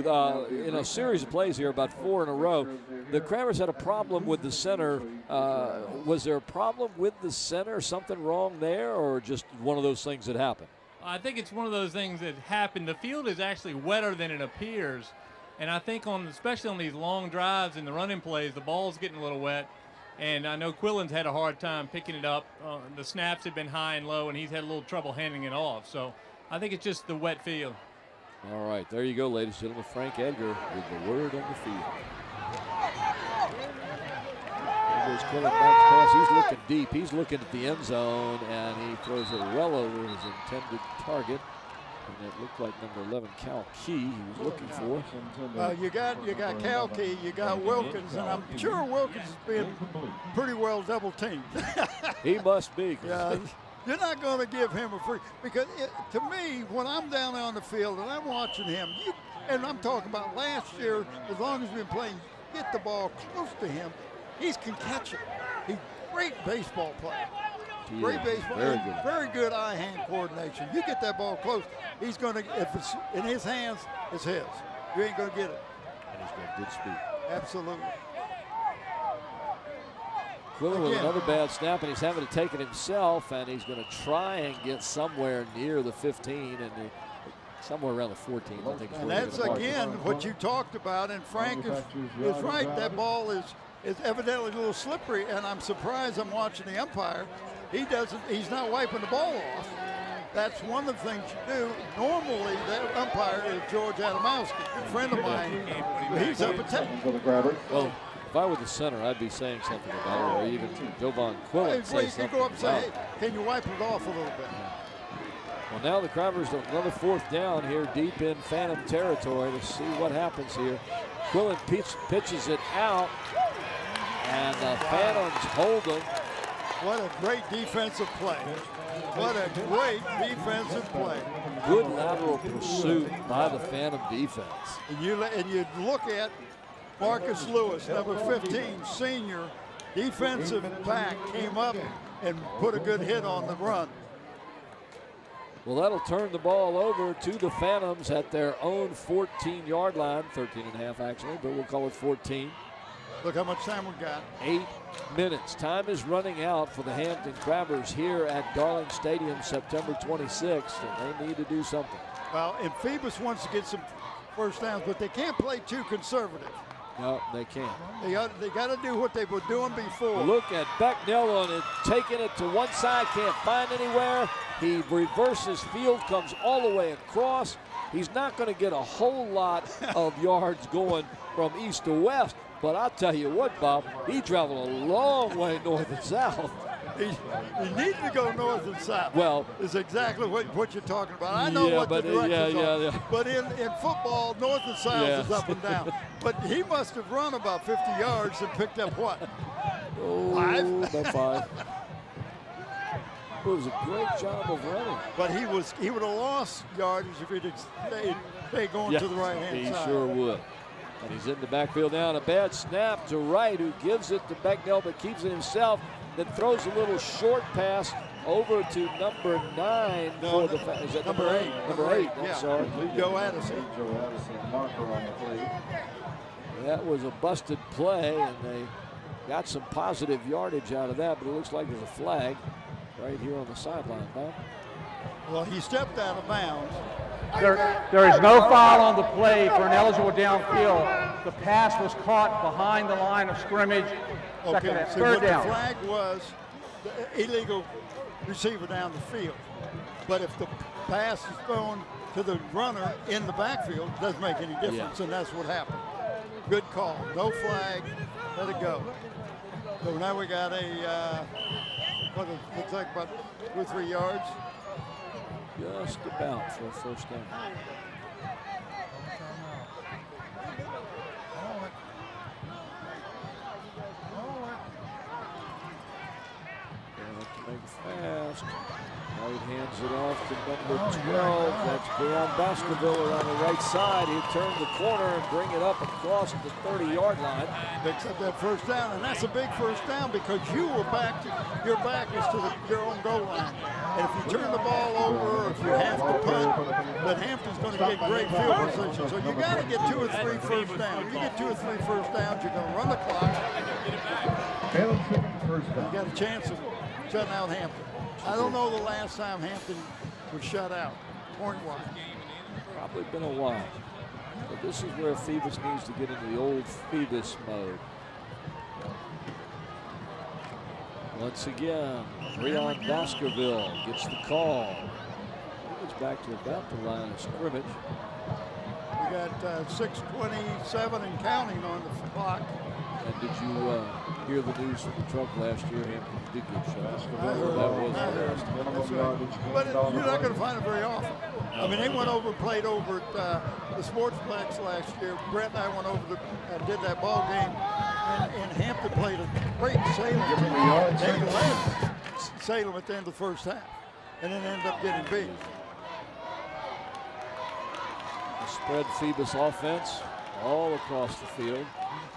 In a series of plays here, about 4 in a row, the Crabbers had a problem with the center. Was there a problem with the center? Something wrong there, or just one of those things that happened? I think it's one of those things that happened. The field is actually wetter than it appears. And I think especially on these long drives and the running plays, the ball's getting a little wet. And I know Quillen's had a hard time picking it up. The snaps have been high and low, and he's had a little trouble handing it off. So I think it's just the wet field. All right, there you go, ladies and gentlemen. Frank Edgar with the word on the field. There's Quillen back pass. He's looking deep. He's looking at the end zone, and he throws it well over his intended target. And it looked like number 11, Cal Key, he was looking for. You got Cal Key, you got Wilkins, and I'm sure Wilkins is being pretty well double teamed. He must be. Yeah, You're not going to give him a free, because to me, when I'm down there on the field and I'm watching him, and I'm talking about last year, as long as we've been playing, get the ball close to him, he can catch it. He's a great baseball player. Great baseball, very good eye-hand coordination. You get that ball close, he's going to, if it's in his hands, it's his. You ain't going to get it. And he's got good speed. Absolutely. Quillen with another bad snap, and he's having to take it himself, and he's going to try and get somewhere near the 15 and somewhere around the 14. I think. And that's again what you talked about, and Frank is right. That ball is evidently a little slippery, and I'm surprised. I'm watching the umpire. He's not wiping the ball off. That's one of the things you do. Normally, that umpire is George Adamowski, a friend of mine. He's up at 10. Well, if I were the center, I'd be saying something about it, or even Jovan Quillen say something go up and say, about it. hey, can you wipe it off a little bit? Well, now the Crabbers another 4th down here deep in Phantom territory to see what happens here. Quillen pitches it out, and the Phantoms hold them. What a great defensive play. What a great defensive play. Good lateral pursuit by the Phantom defense. And you look at Marcus Lewis, number 15, senior, defensive back, came up and put a good hit on the run. Well, that'll turn the ball over to the Phantoms at their own 14-yard line, 13 and a half actually, but we'll call it 14. Look how much time we got. 8 minutes. Time is running out for the Hampton Crabbers here at Darling Stadium September 26th, and they need to do something. Well, and Phoebus wants to get some first downs, but they can't play too conservative. No, they can't. They got to do what they were doing before. Look at Becknell on it, taking it to one side, can't find anywhere. He reverses field, comes all the way across. He's not going to get a whole lot of yards going from east to west, but I'll tell you what, Bob, he traveled a long way north and south. He needs to go north and south. Well, is exactly what you're talking about. I know what the directions are. But in football, north and south is up and down. But he must have run about 50 yards and picked up what? 5? About 5. It was a great job of running. But he would have lost yardage if he'd stayed going to the right-hand side. He sure would. And he's in the backfield now, and a bad snap to Wright, who gives it to Becknell but keeps it himself. Then throws a little short pass over to number 9. No, is that number 8? Number 8. Yeah. Sorry. Joe Addison. Marker on the play. That was a busted play, and they got some positive yardage out of that, but it looks like there's a flag right here on the sideline, Bob. Well, he stepped out of bounds. There is no foul on the play for an eligible downfield. The pass was caught behind the line of scrimmage. Okay, so what the flag was, the illegal receiver down the field. But if the pass is thrown to the runner in the backfield, it doesn't make any difference, and that's what happened. Good call. No flag. Let it go. So now we got what it looks like about 2 or 3 yards. Just about for a first down. Make fast. Wright hands it off to number 12. That's Breon Baskerville on the right side. He'll turn the corner and bring it up across the 30-yard line. Picks up that first down, and that's a big first down because your back is to your own goal line. And if you turn the ball over or if you have to punt, then Hampton's going to get great field position. So you got to get 2 or 3 first downs. You get 2 or 3 first downs, you're going to run the clock. You got a chance of shutting out Hampton. I don't know the last time Hampton was shut out, point-wise. Probably been a while. But this is where Phoebus needs to get into the old Phoebus mode. Once again, Breon Baskerville gets the call. It's back to about the line of scrimmage. We got 6:27 and counting on the clock. And did you hear the news from the truck last year? Hampton did get shot. I heard that was but you're not going to find it very often. I mean, they went over and played over at the Sportsplex last year. Brett and I went over and did that ball game, and Hampton played a great Salem team. They led Salem at the end of the first half, and then ended up getting beat. The spread Phoebus offense all across the field.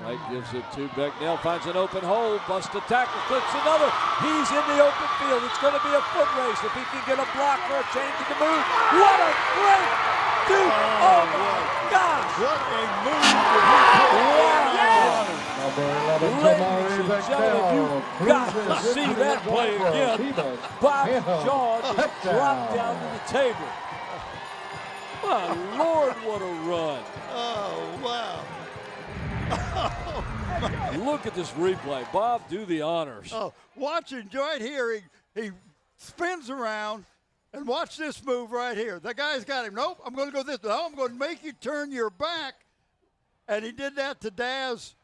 Wright gives it to Becknell, finds an open hole, busts a tackle, clips another. He's in the open field. It's going to be a foot race if he can get a block or a change in the move. What a great dude! Oh my gosh! What a move! Wow! Ladies and gentlemen, you've got to see that play again. Bob's jaw just dropped down to the table. My Lord, what a run! Oh wow! Look at this replay. Bob, do the honors. Oh, watch, enjoy it here. He spins around, and watch this move right here. The guy's got him. Nope, I'm going to go this. No, I'm going to make you turn your back. And he did that to Daz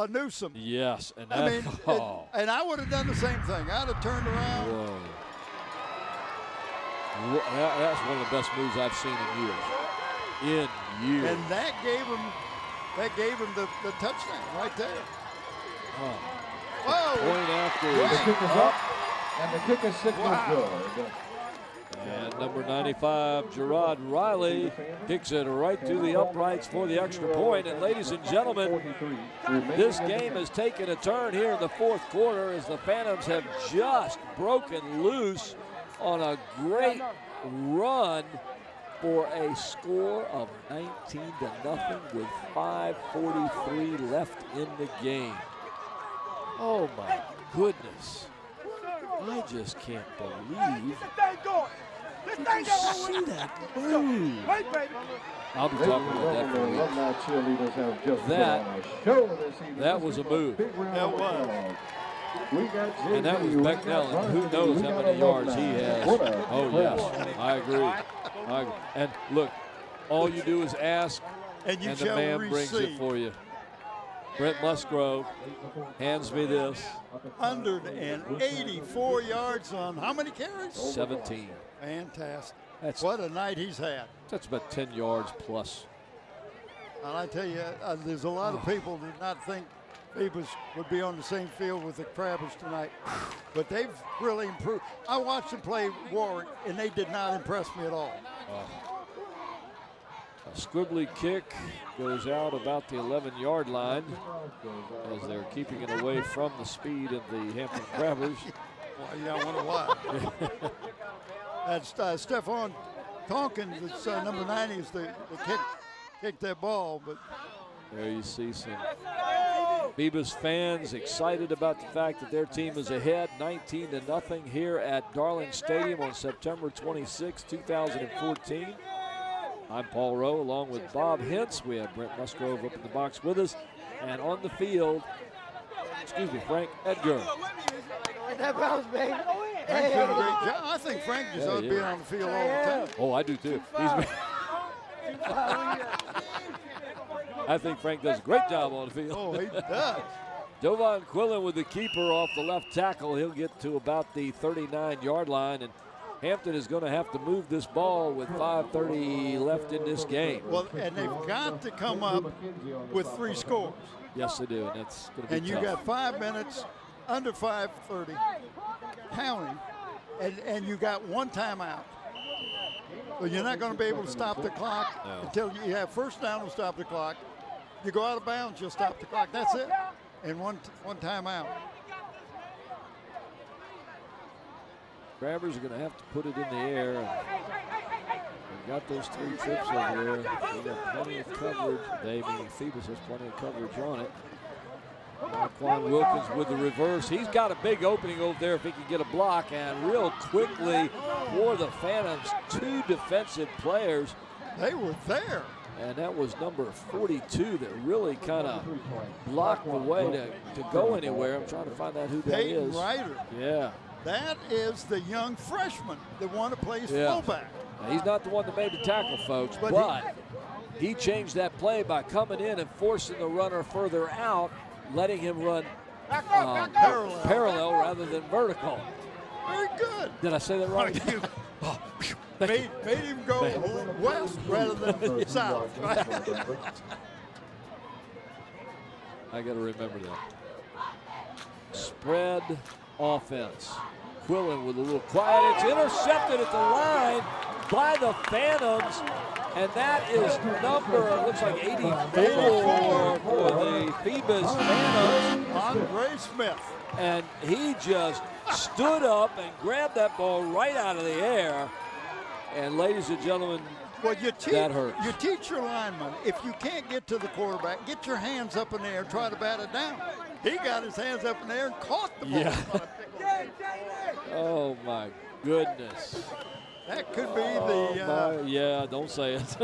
Newsome. Yes, and I mean, and I would have done the same thing. I'd have turned around. Whoa. That's one of the best moves I've seen in years. And that gave him the touchdown right there. Oh. Whoa! Point after. The kick is up, and the kick is signaled good. And number 95, Gerard Riley, kicks it right to the uprights for the extra point. And ladies and gentlemen, this game has taken a turn here in the fourth quarter as the Phantoms have just broken loose on a great run for a score of 19-0 with 5:43 left in the game. Oh my goodness. I just can't believe. Did you see that move? I'll be talking about that for a week. That was a move. That was. And that was Becknell, and who knows how many yards he has. Oh, yes, I agree. And look, all you do is ask, and the man brings it for you. Brent Musgrove hands me this. 184 yards on how many carries? 17. Fantastic. What a night he's had. That's about 10 yards plus. And I tell you, there's a lot of people that did not think Phoebus would be on the same field with the Crabbers tonight. But they've really improved. I watched them play Warwick, and they did not impress me at all. A squibbly kick goes out about the 11-yard line as they're keeping it away from the speed of the Hampton Crabbers. Well, yeah, I wonder why. That's Stephon Tonkin, that's number 90, is the kick that ball. But there you see some Phoebus fans excited about the fact that their team is ahead 19-0 here at Darling Stadium on September 26, 2014. I'm Paul Rowe along with Bob Hintz. We have Brent Musgrove up in the box with us. And on the field, Frank Edgar. Frank's doing a great job. I think Frank just ought to be on the field all the time. Oh, I do too. I think Frank does a great job on the field. Oh, he does. Jovan Quillen with the keeper off the left tackle. He'll get to about the 39-yard line, and Hampton is going to have to move this ball with 5:30 left in this game. Well, and they've got to come up with 3 scores. Yes, they do, and that's going to be And you tough. got 5 minutes, under 5:30, counting, and you got 1 timeout. So you're not going to be able to stop the clock until you have first down to stop the clock. You go out of bounds, you'll stop the clock. That's it. And one timeout. Crabbers are going to have to put it in the air. They've got those 3 trips over there. They've got plenty of coverage. They, meaning Phoebus, has plenty of coverage on it. Quan Wilkins with the reverse. He's got a big opening over there if he can get a block. And real quickly for the Phantoms, 2 defensive players. They were there. And that was number 42 that really kind of blocked the way to go anywhere. I'm trying to find out who that Peyton is. Ryder. Yeah. That is the young freshman that won to play fullback. Now, he's not the one that made the tackle, folks, but he changed that play by coming in and forcing the runner further out, letting him run parallel rather than vertical. Very good. Did I say that right? Made him go west rather than south. Right? I got to remember that. Spread offense. Quillen with a little quiet. It's intercepted at the line by the Phantoms. And that is number, it looks like 84 for the Phoebus Phantoms. Andre Smith. And he just stood up and grabbed that ball right out of the air. And ladies and gentlemen, Well, that hurts. You teach your linemen, if you can't get to the quarterback, get your hands up in the air, try to bat it down. He got his hands up in the air and caught the ball. Yeah. Oh, my goodness. That could be the. Yeah, don't say it.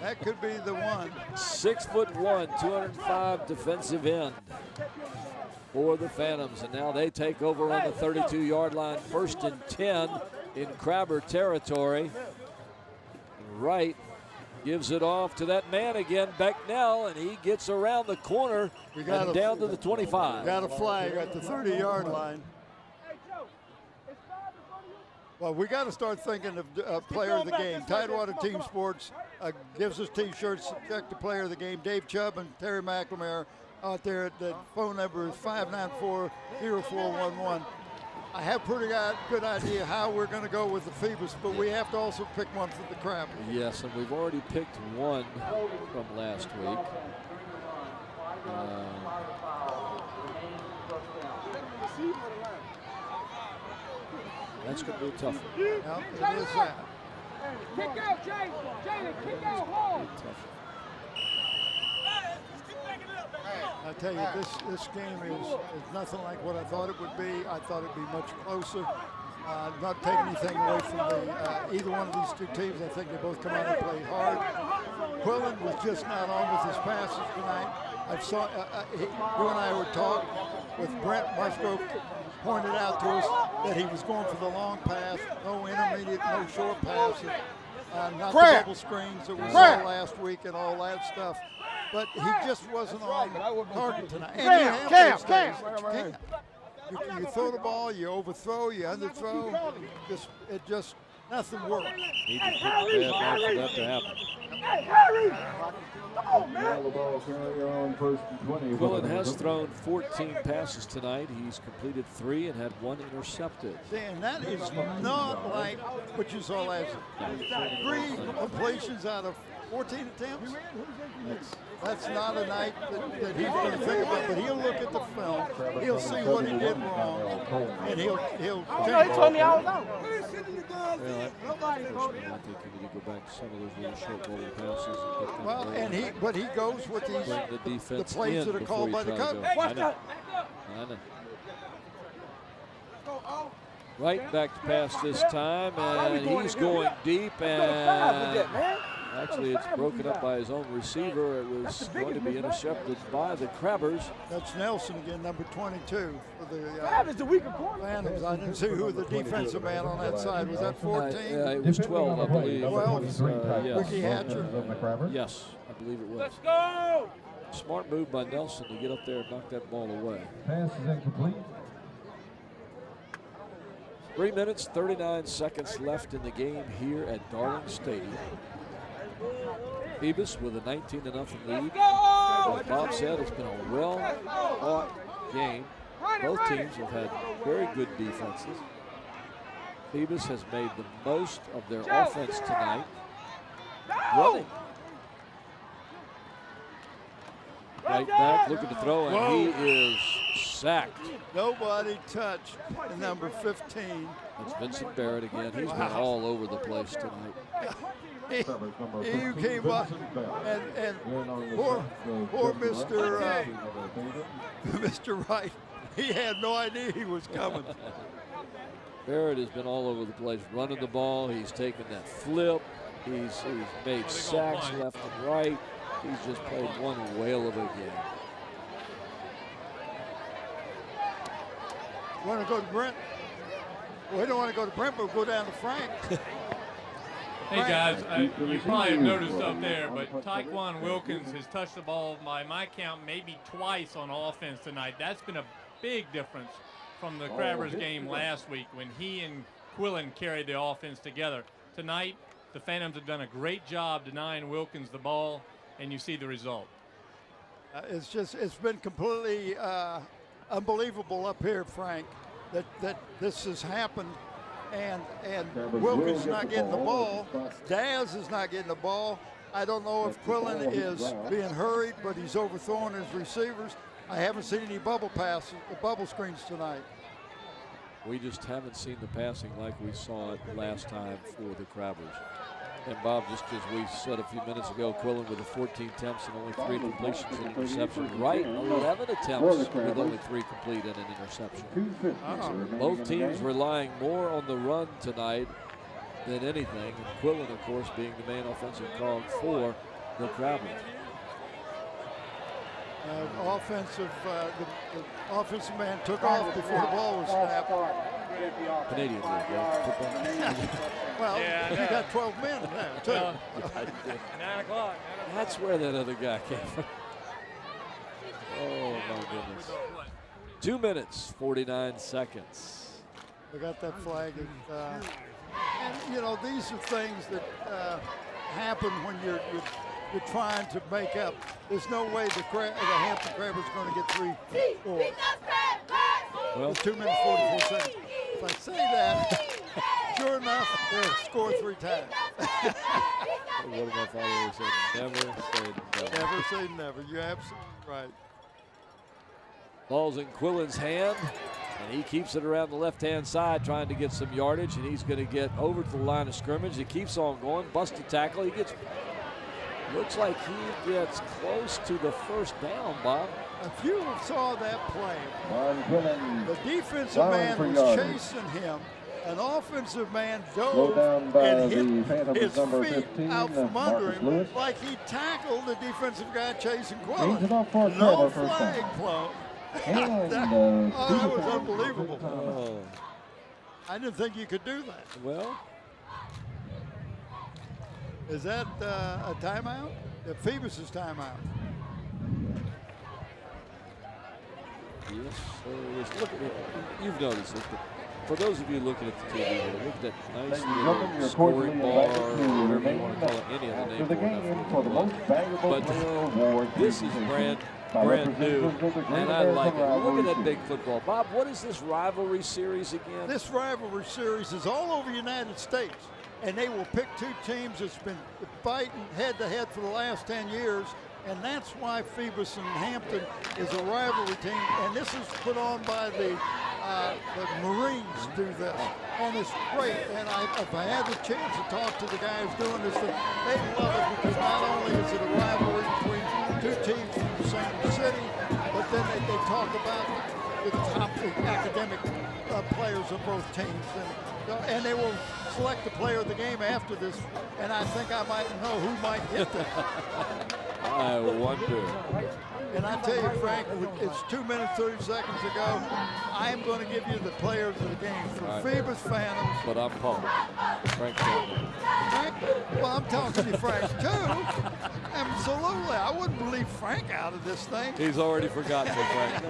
That could be the one. 6'1", 205 defensive end for the Phantoms. And now they take over on the 32-yard line, 1st and 10 in Crabber territory. Wright gives it off to that man again, Becknell, and he gets around the corner and down to the 25. Got a flag at the 30-yard line. Well, we got to start thinking of player of the game. Tidewater Team Sports gives us T-shirts. Check the player of the game. Dave Chubb and Terry McLemore out there. The phone number is 594-0411. I have pretty good idea how we're going to go with the Phoebus, but we have to also pick one for the Crab. Yes, and we've already picked one from last week. That's going to be a tough one. Yep, it is that. Kick out, Jay. Jay, kick out hard. I tell you, this game is nothing like what I thought it would be. I thought it'd be much closer. Not taking anything away from either one of these two teams. I think they both come out and play hard. Quillen was just not on with his passes tonight. I saw you and I were talking with Brent Musgrove. Pointed out to us that he was going for the long pass, no intermediate, no short passes, not the double screens that we saw last week and all that stuff. But he just wasn't on target tonight. And you throw the ball, you overthrow, you underthrow. Nothing worked. Need to pick a bad night for that to happen. Hey, Harry! Come on, man! Quillen has thrown 14 passes tonight. He's completed 3 and had 1 intercepted. And that is not like what you saw last year. 3 completions out of 14 attempts. That's not a night that he's going to think about, but he'll look at the film, he'll see what he did wrong, and he'll he told me I was out. Well, I think you need to go back to some of those little short bowling passes. And but he goes with the plays that are called by the coach. I know. Right back to pass this time, and he's going deep, and actually it's broken up by his own receiver. It was going to be intercepted by the Crabbers. That's Nelson again, number 22 for the Phantoms. I didn't see who the defensive man on that side was. That 14? It was 12, I believe. 12? Yes. Ricky Hatcher? Yes, I believe it was. Let's go! Smart move by Nelson to get up there and knock that ball away. Pass is incomplete. 3 minutes, 39 seconds left in the game here at Darling Stadium. Phoebus with a 19-0 lead. As Bob said, it's been a well-fought game. Both teams have had very good defenses. Phoebus has made the most of their offense tonight. Running. Right back, looking to throw, and he is sacked. Nobody touched the number 15. That's Vincent Barrett again. He's been all over the place tonight. He came up, and poor Mr. Mr. Wright, he had no idea he was coming. Barrett has been all over the place, running the ball. He's taken that flip. He's made sacks left and right. He's just played one whale of a game. Want to go to Brent? Well, we don't want to go to Brent, but we'll go down to Frank. Hey guys, you probably have noticed up there, but Tyquan Wilkins has touched the ball by my count maybe twice on offense tonight. That's been a big difference from the Crabbers game last week when he and Quillen carried the offense together. Tonight, the Phantoms have done a great job denying Wilkins the ball, and you see the result. It's been completely unbelievable up here, Frank. that this has happened, and Wilkins is not getting the ball. Daz is not getting the ball. I don't know if Quillen is being hurried, but he's overthrowing his receivers. I haven't seen any bubble passes, bubble screens tonight. We just haven't seen the passing like we saw it last time for the Crabbers. And Bob, just as we said a few minutes ago, Quillen with the 14 attempts and only 3 completions and interception. Wright, 11 attempts with only 3 complete and an interception. Both teams relying more on the run tonight than anything. And Quillen, of course, being the main offensive cog for the Crabbers. The offensive man took off before the ball was snapped. Canadian League, right? Well, you got 12 men now, too. 9 o'clock. That's where that other guy came from. Oh, my goodness. 2 minutes, 49 seconds. We got that flag. And, you know, these are things that happen when you're trying to make up. There's no way the Hampton Crabbers are going to get 3 or 4. Well, 2 minutes, 44 seconds. If I say that, sure enough, they'll score 3 times. One of my fathers said, never say never. Never say never. You're absolutely right. Ball's in Quillen's hand, and he keeps it around the left-hand side trying to get some yardage, and he's going to get over to the line of scrimmage. He keeps on going, busts a tackle. He gets, looks like he gets close to the first down, Bob. If you saw that play, the defensive man was chasing him. An offensive man dove and hit his feet out from under him like he tackled the defensive guy chasing Quillen. No flag flown. That was unbelievable. Oh. I didn't think you could do that. Well, is that a timeout? Phoebus' timeout. yes, look at it. You've noticed it. For those of you looking at the TV, look at that nice little scoring bar, or whatever you want to call it, any other name for it. But this is brand new, and I like it. Look at that big football. Bob, what is this rivalry series again? This rivalry series is all over the United States, and they will pick 2 teams that's been fighting head-to-head for the last 10 years, and that's why Phoebus and Hampton is a rivalry team, and this is put on by the Marines do this, and it's great. And if I had the chance to talk to the guys doing this thing, they love it because not only is it a rivalry between 2 teams from the same city, but then they talk about the top academic players of both teams, and they will select the player of the game after this, and I think I might know who might get that. I wonder. And I tell you, Frank, it's 2 minutes, 30 seconds ago. I am going to give you the players of the game for Phoebus Phantoms. But I'm Paul. Frank Campbell. Frank? Well, I'm talking to Frank, too. Absolutely. I wouldn't leave Frank out of this thing. He's already forgotten me, Frank.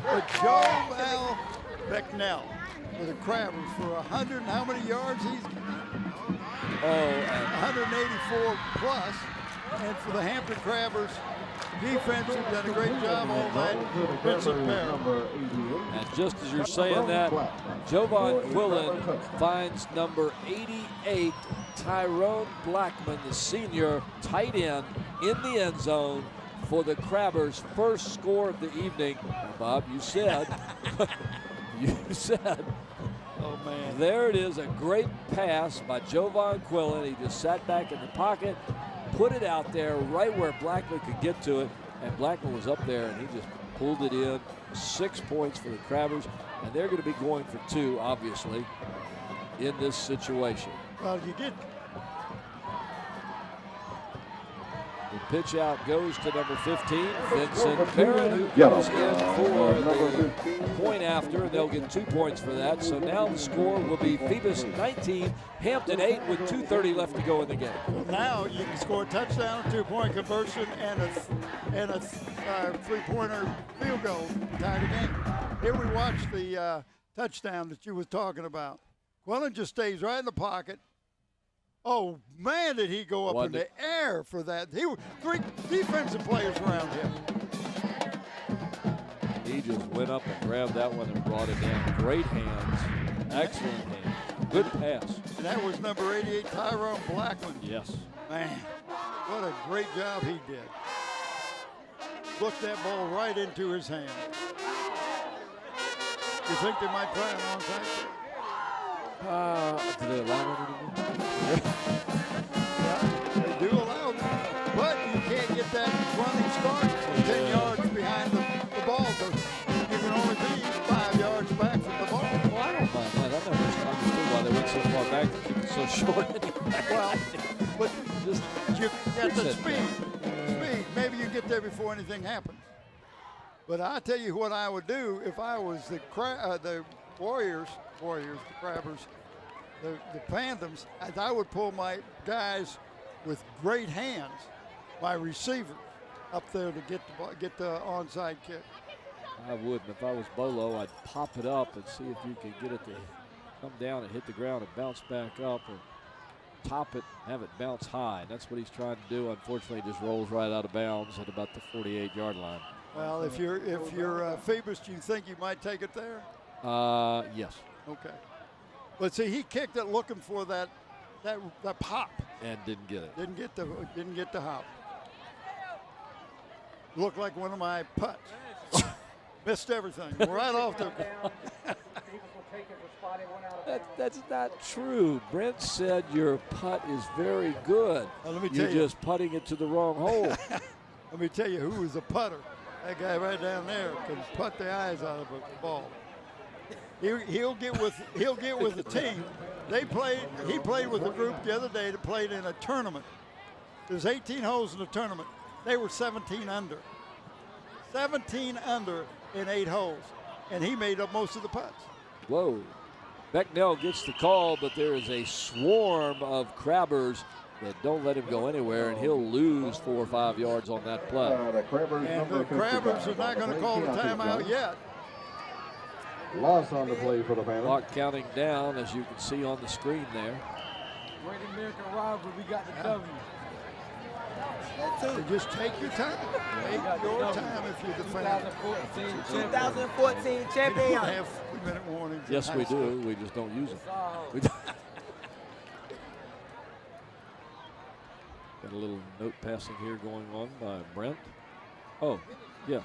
But Joe Al Becknell for the Crabbers for 100, how many yards he's got? 184 plus. And for the Hampton Crabbers, defense has done a great job all night. Vincent Perry. And just as you're saying that, Jovan Quillen finds number 88, Tyrone Blackman, the senior tight end, in the end zone for the Crabbers' first score of the evening. Bob, you said, Oh, man. There it is, a great pass by Jovan Quillen. He just sat back in the pocket, put it out there right where Blackman could get to it, and Blackman was up there, and he just pulled it in. 6 points for the Crabbers, and they're going to be going for 2, obviously, in this situation. Well, you get. The pitch out goes to number 15, Vincent Barrett, who goes in for the point after, and they'll get 2 points for that. So now the score will be Phoebus 19, Hampton 8 with 2:30 left to go in the game. Now you can score a touchdown, 2-point conversion, and a 3-pointer field goal to tie the game. Here we watch the touchdown that you was talking about. Quillen just stays right in the pocket. Oh, man, did he go up in the air for that. 3 defensive players around him. He just went went up and grabbed that one and brought it down. Great hands. Excellent hands. Good pass. And that was number 88, Tyrone Blackman. Yes. Man, what a great job he did. Looked that ball right into his hand. You think they might try him on onside? Do they allow it anymore? Yeah, they do allow them. But you can't get that running start from 10 yards behind the ball. So you can only be 5 yards back from the ball. Well, I don't mind that. I never understood why they went so far back to keep it so short anyway. Well, but Just you got the that speed. Speed. Maybe you get there before anything happens. But I tell you what I would do if I was the Warriors, the Crabbers, the Phantoms. I would pull my guys with great hands, my receiver, up there to get the onside kick. I would, and if I was Bolo, I'd pop it up and see if you could get it to come down and hit the ground and bounce back up, or top it, have it bounce high. That's what he's trying to do. Unfortunately, it just rolls right out of bounds at about the 48-yard line. Well, if you're Phoebus, do you think you might take it there? Yes. Okay. But see, he kicked it looking for that pop. And didn't get it. Didn't get the hop. Looked like one of my putts. Missed everything. Right off the. That's not true. Brent said your putt is very good. Well, let me You're tell you. just putting it to the wrong hole. Let me tell you who was a putter. That guy right down there can putt the eyes out of a ball. He'll get with the team. He played with a group the other day that played in a tournament. There's 18 holes in the tournament. They were 17 under. 17 under in 8 holes. And he made up most of the putts. Whoa. Becknell gets the call, but there is a swarm of crabbers that don't let him go anywhere, and he'll lose 4 or 5 yards on that play. And the Crabbers are not going to call the timeout yet. Loss on the play for the Phantom. Clock counting down, as you can see on the screen there. Great American rivalry, we got the W. So just take your time. Take your time if you're the fan. 2014 We champion. don't have 3-minute warnings. in Yes, high we school. do. We just don't use them. We don't. Got a little note passing here going on by Brent. Oh, yes.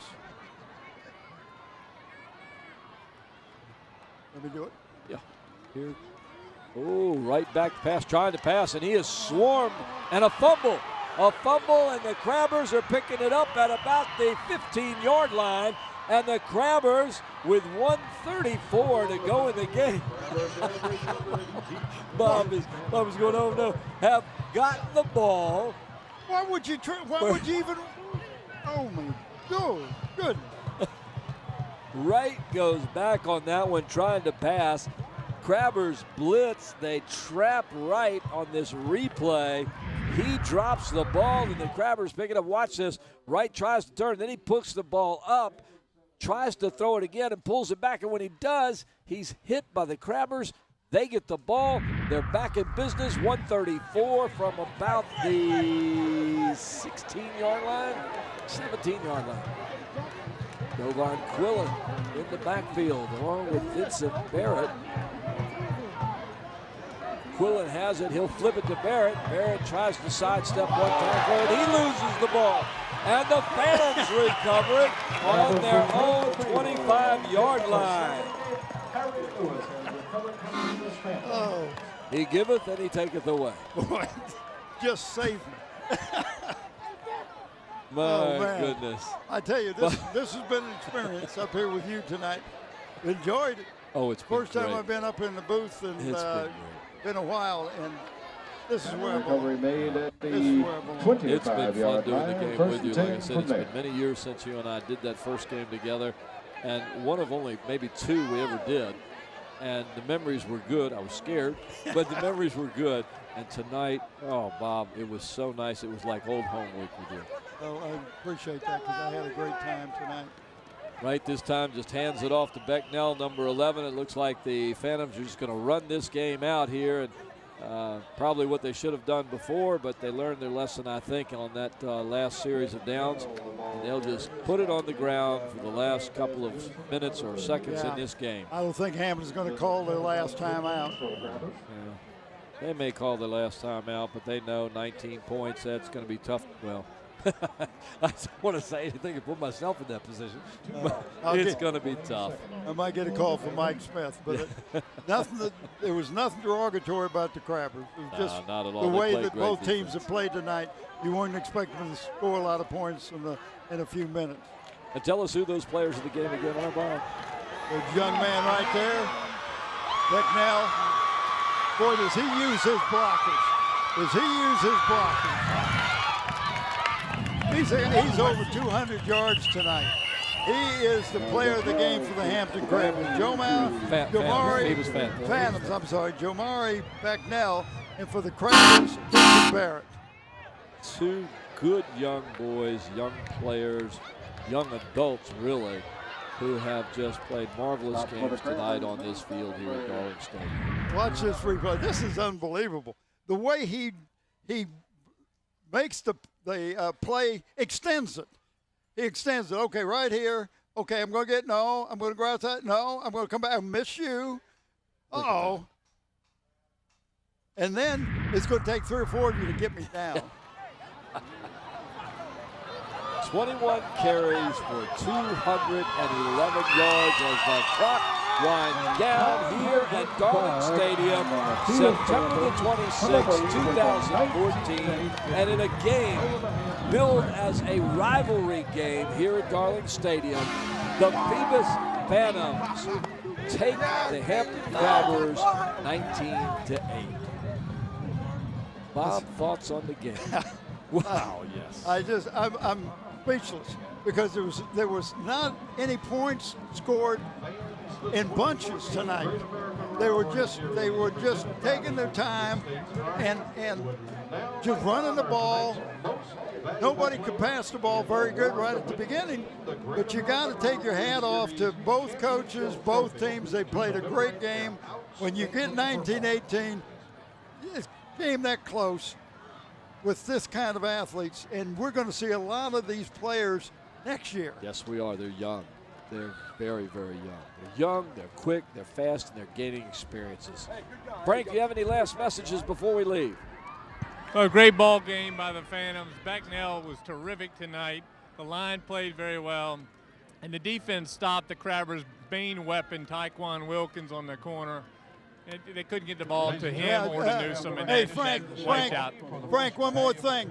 Let me do it. Yeah. Here. Oh, right back pass, trying to pass, and he is swarmed, and a fumble. A fumble, and the Crabbers are picking it up at about the 15-yard line, and the Crabbers, with 1:34 to go in the game, Bob is going, oh no, have gotten the ball. Why would you even? Oh my goodness. Wright goes back on that one, trying to pass. Crabbers blitz. They trap Wright on this replay. He drops the ball, and the Crabbers pick it up. Watch this. Wright tries to turn, then he puts the ball up, tries to throw it again, and pulls it back. And when he does, he's hit by the Crabbers. They get the ball. They're back in business. 1:34 from about the 16-yard line, 17-yard line. Dovan Quillen in the backfield along with Vincent Barrett. Quillen has it. He'll flip it to Barrett. Barrett tries to sidestep one tackle, and he loses the ball. And the Phantoms recover it on their own 25-yard line. Oh, He giveth and he taketh away. boy, just save me. My Oh, man. goodness. I tell you, this has been an experience up here with you tonight. Enjoyed it. Oh, it's been First time great. I've been up in the booth, and It's been great. been a while, and this is where I Recovery belong. made at This is where I the belong. It's been fun 25-yard doing the line. game First with you. and Like I 10 said, from it's there. been many years since you and I did that first game together, and one of only maybe 2 we ever did. And the memories were good. I was scared, but the memories were good. And tonight, oh, Bob, it was so nice. It was like old home week with you. So I appreciate that because I had a great time tonight. Right this time, just hands it off to Becknell, number 11. It looks like the Phantoms are just going to run this game out here, and probably what they should have done before, but they learned their lesson, I think, on that last series of downs. they'll just put it on the ground for the last couple of minutes or seconds in this game. I don't think Hampton's going to call their last time out. Yeah. They may call their last time out, but they know 19 points, that's going to be tough. Well, I don't want to say anything and put myself in that position, but it's going to be tough. I might get a call from Mike Smith, but there was nothing derogatory about the Crabbers. It was just not at all. The They way played that great both defense. teams have played tonight. You weren't expecting them to score a lot of points in a few minutes. And tell us who those players of the game again are, Bob. The young man right there, Becknell. Boy, does he use his blockers. He's over 200 yards tonight. He is the player of the game for the Hampton Crabbers. Phoebus Phantoms, I'm sorry. Jomari Becknell, and for the Crabbers, Barrett. Two good young boys, young players, young adults really, who have just played marvelous games tonight on this field here at Darling Stadium. Watch this replay. This is unbelievable. The way he makes the play, extends it. He extends it. Okay, right here. Okay, I'm going to get no. I'm going to go outside. No, I'm going to come back. I miss you. Uh-oh. And then it's going to take 3 or 4 of you to get me down. 21 carries for 211 yards as the clock winds down here at Darling Stadium, September the 26th, 2014, and in a game billed as a rivalry game here at Darling Stadium, the Phoebus Phantoms take the Hampton Crabbers 19-8. Bob, thoughts on the game? Wow, yes. I'm speechless because there was not any points scored in bunches tonight. They were just taking their time and just running the ball. Nobody could pass the ball very good right at the beginning, but you got to take your hat off to both coaches, both teams. They played a great game. When you get 19-18, it's a game that close with this kind of athletes, and we're going to see a lot of these players next year. Yes, we are. They're young. They're very, very young. They're young, they're quick, they're fast, and they're gaining experiences. Frank, do you have any last messages before we leave? Well, great ball game by the Phantoms. Becknell was terrific tonight. The line played very well, and the defense stopped the Crabbers' main weapon, Tyquan Wilkins, on the corner. They couldn't get the ball to him or to Newsom. And hey, Frank, one more thing.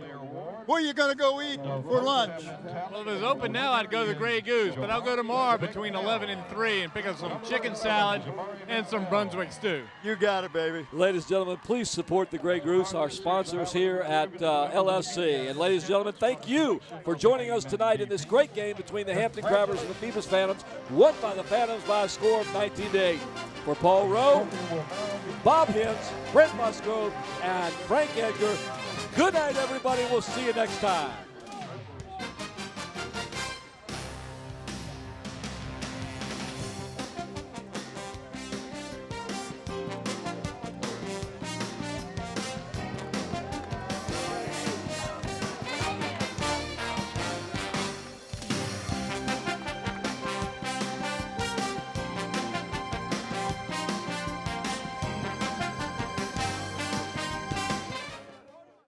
Where are you going to go eat for lunch? Well, if it was open now, I'd go to the Grey Goose, but I'll go tomorrow between 11 and 3 and pick up some chicken salad and some Brunswick stew. You got it, baby. Ladies and gentlemen, please support the Grey Goose, our sponsors here at LSC. And ladies and gentlemen, thank you for joining us tonight in this great game between the Hampton Crabbers and the Phoebus Phantoms, won by the Phantoms by a score of 19-8. For Paul Rowe, Bob Hintz, Brent Musgrove, and Frank Edgar, good night, everybody. We'll see you next time.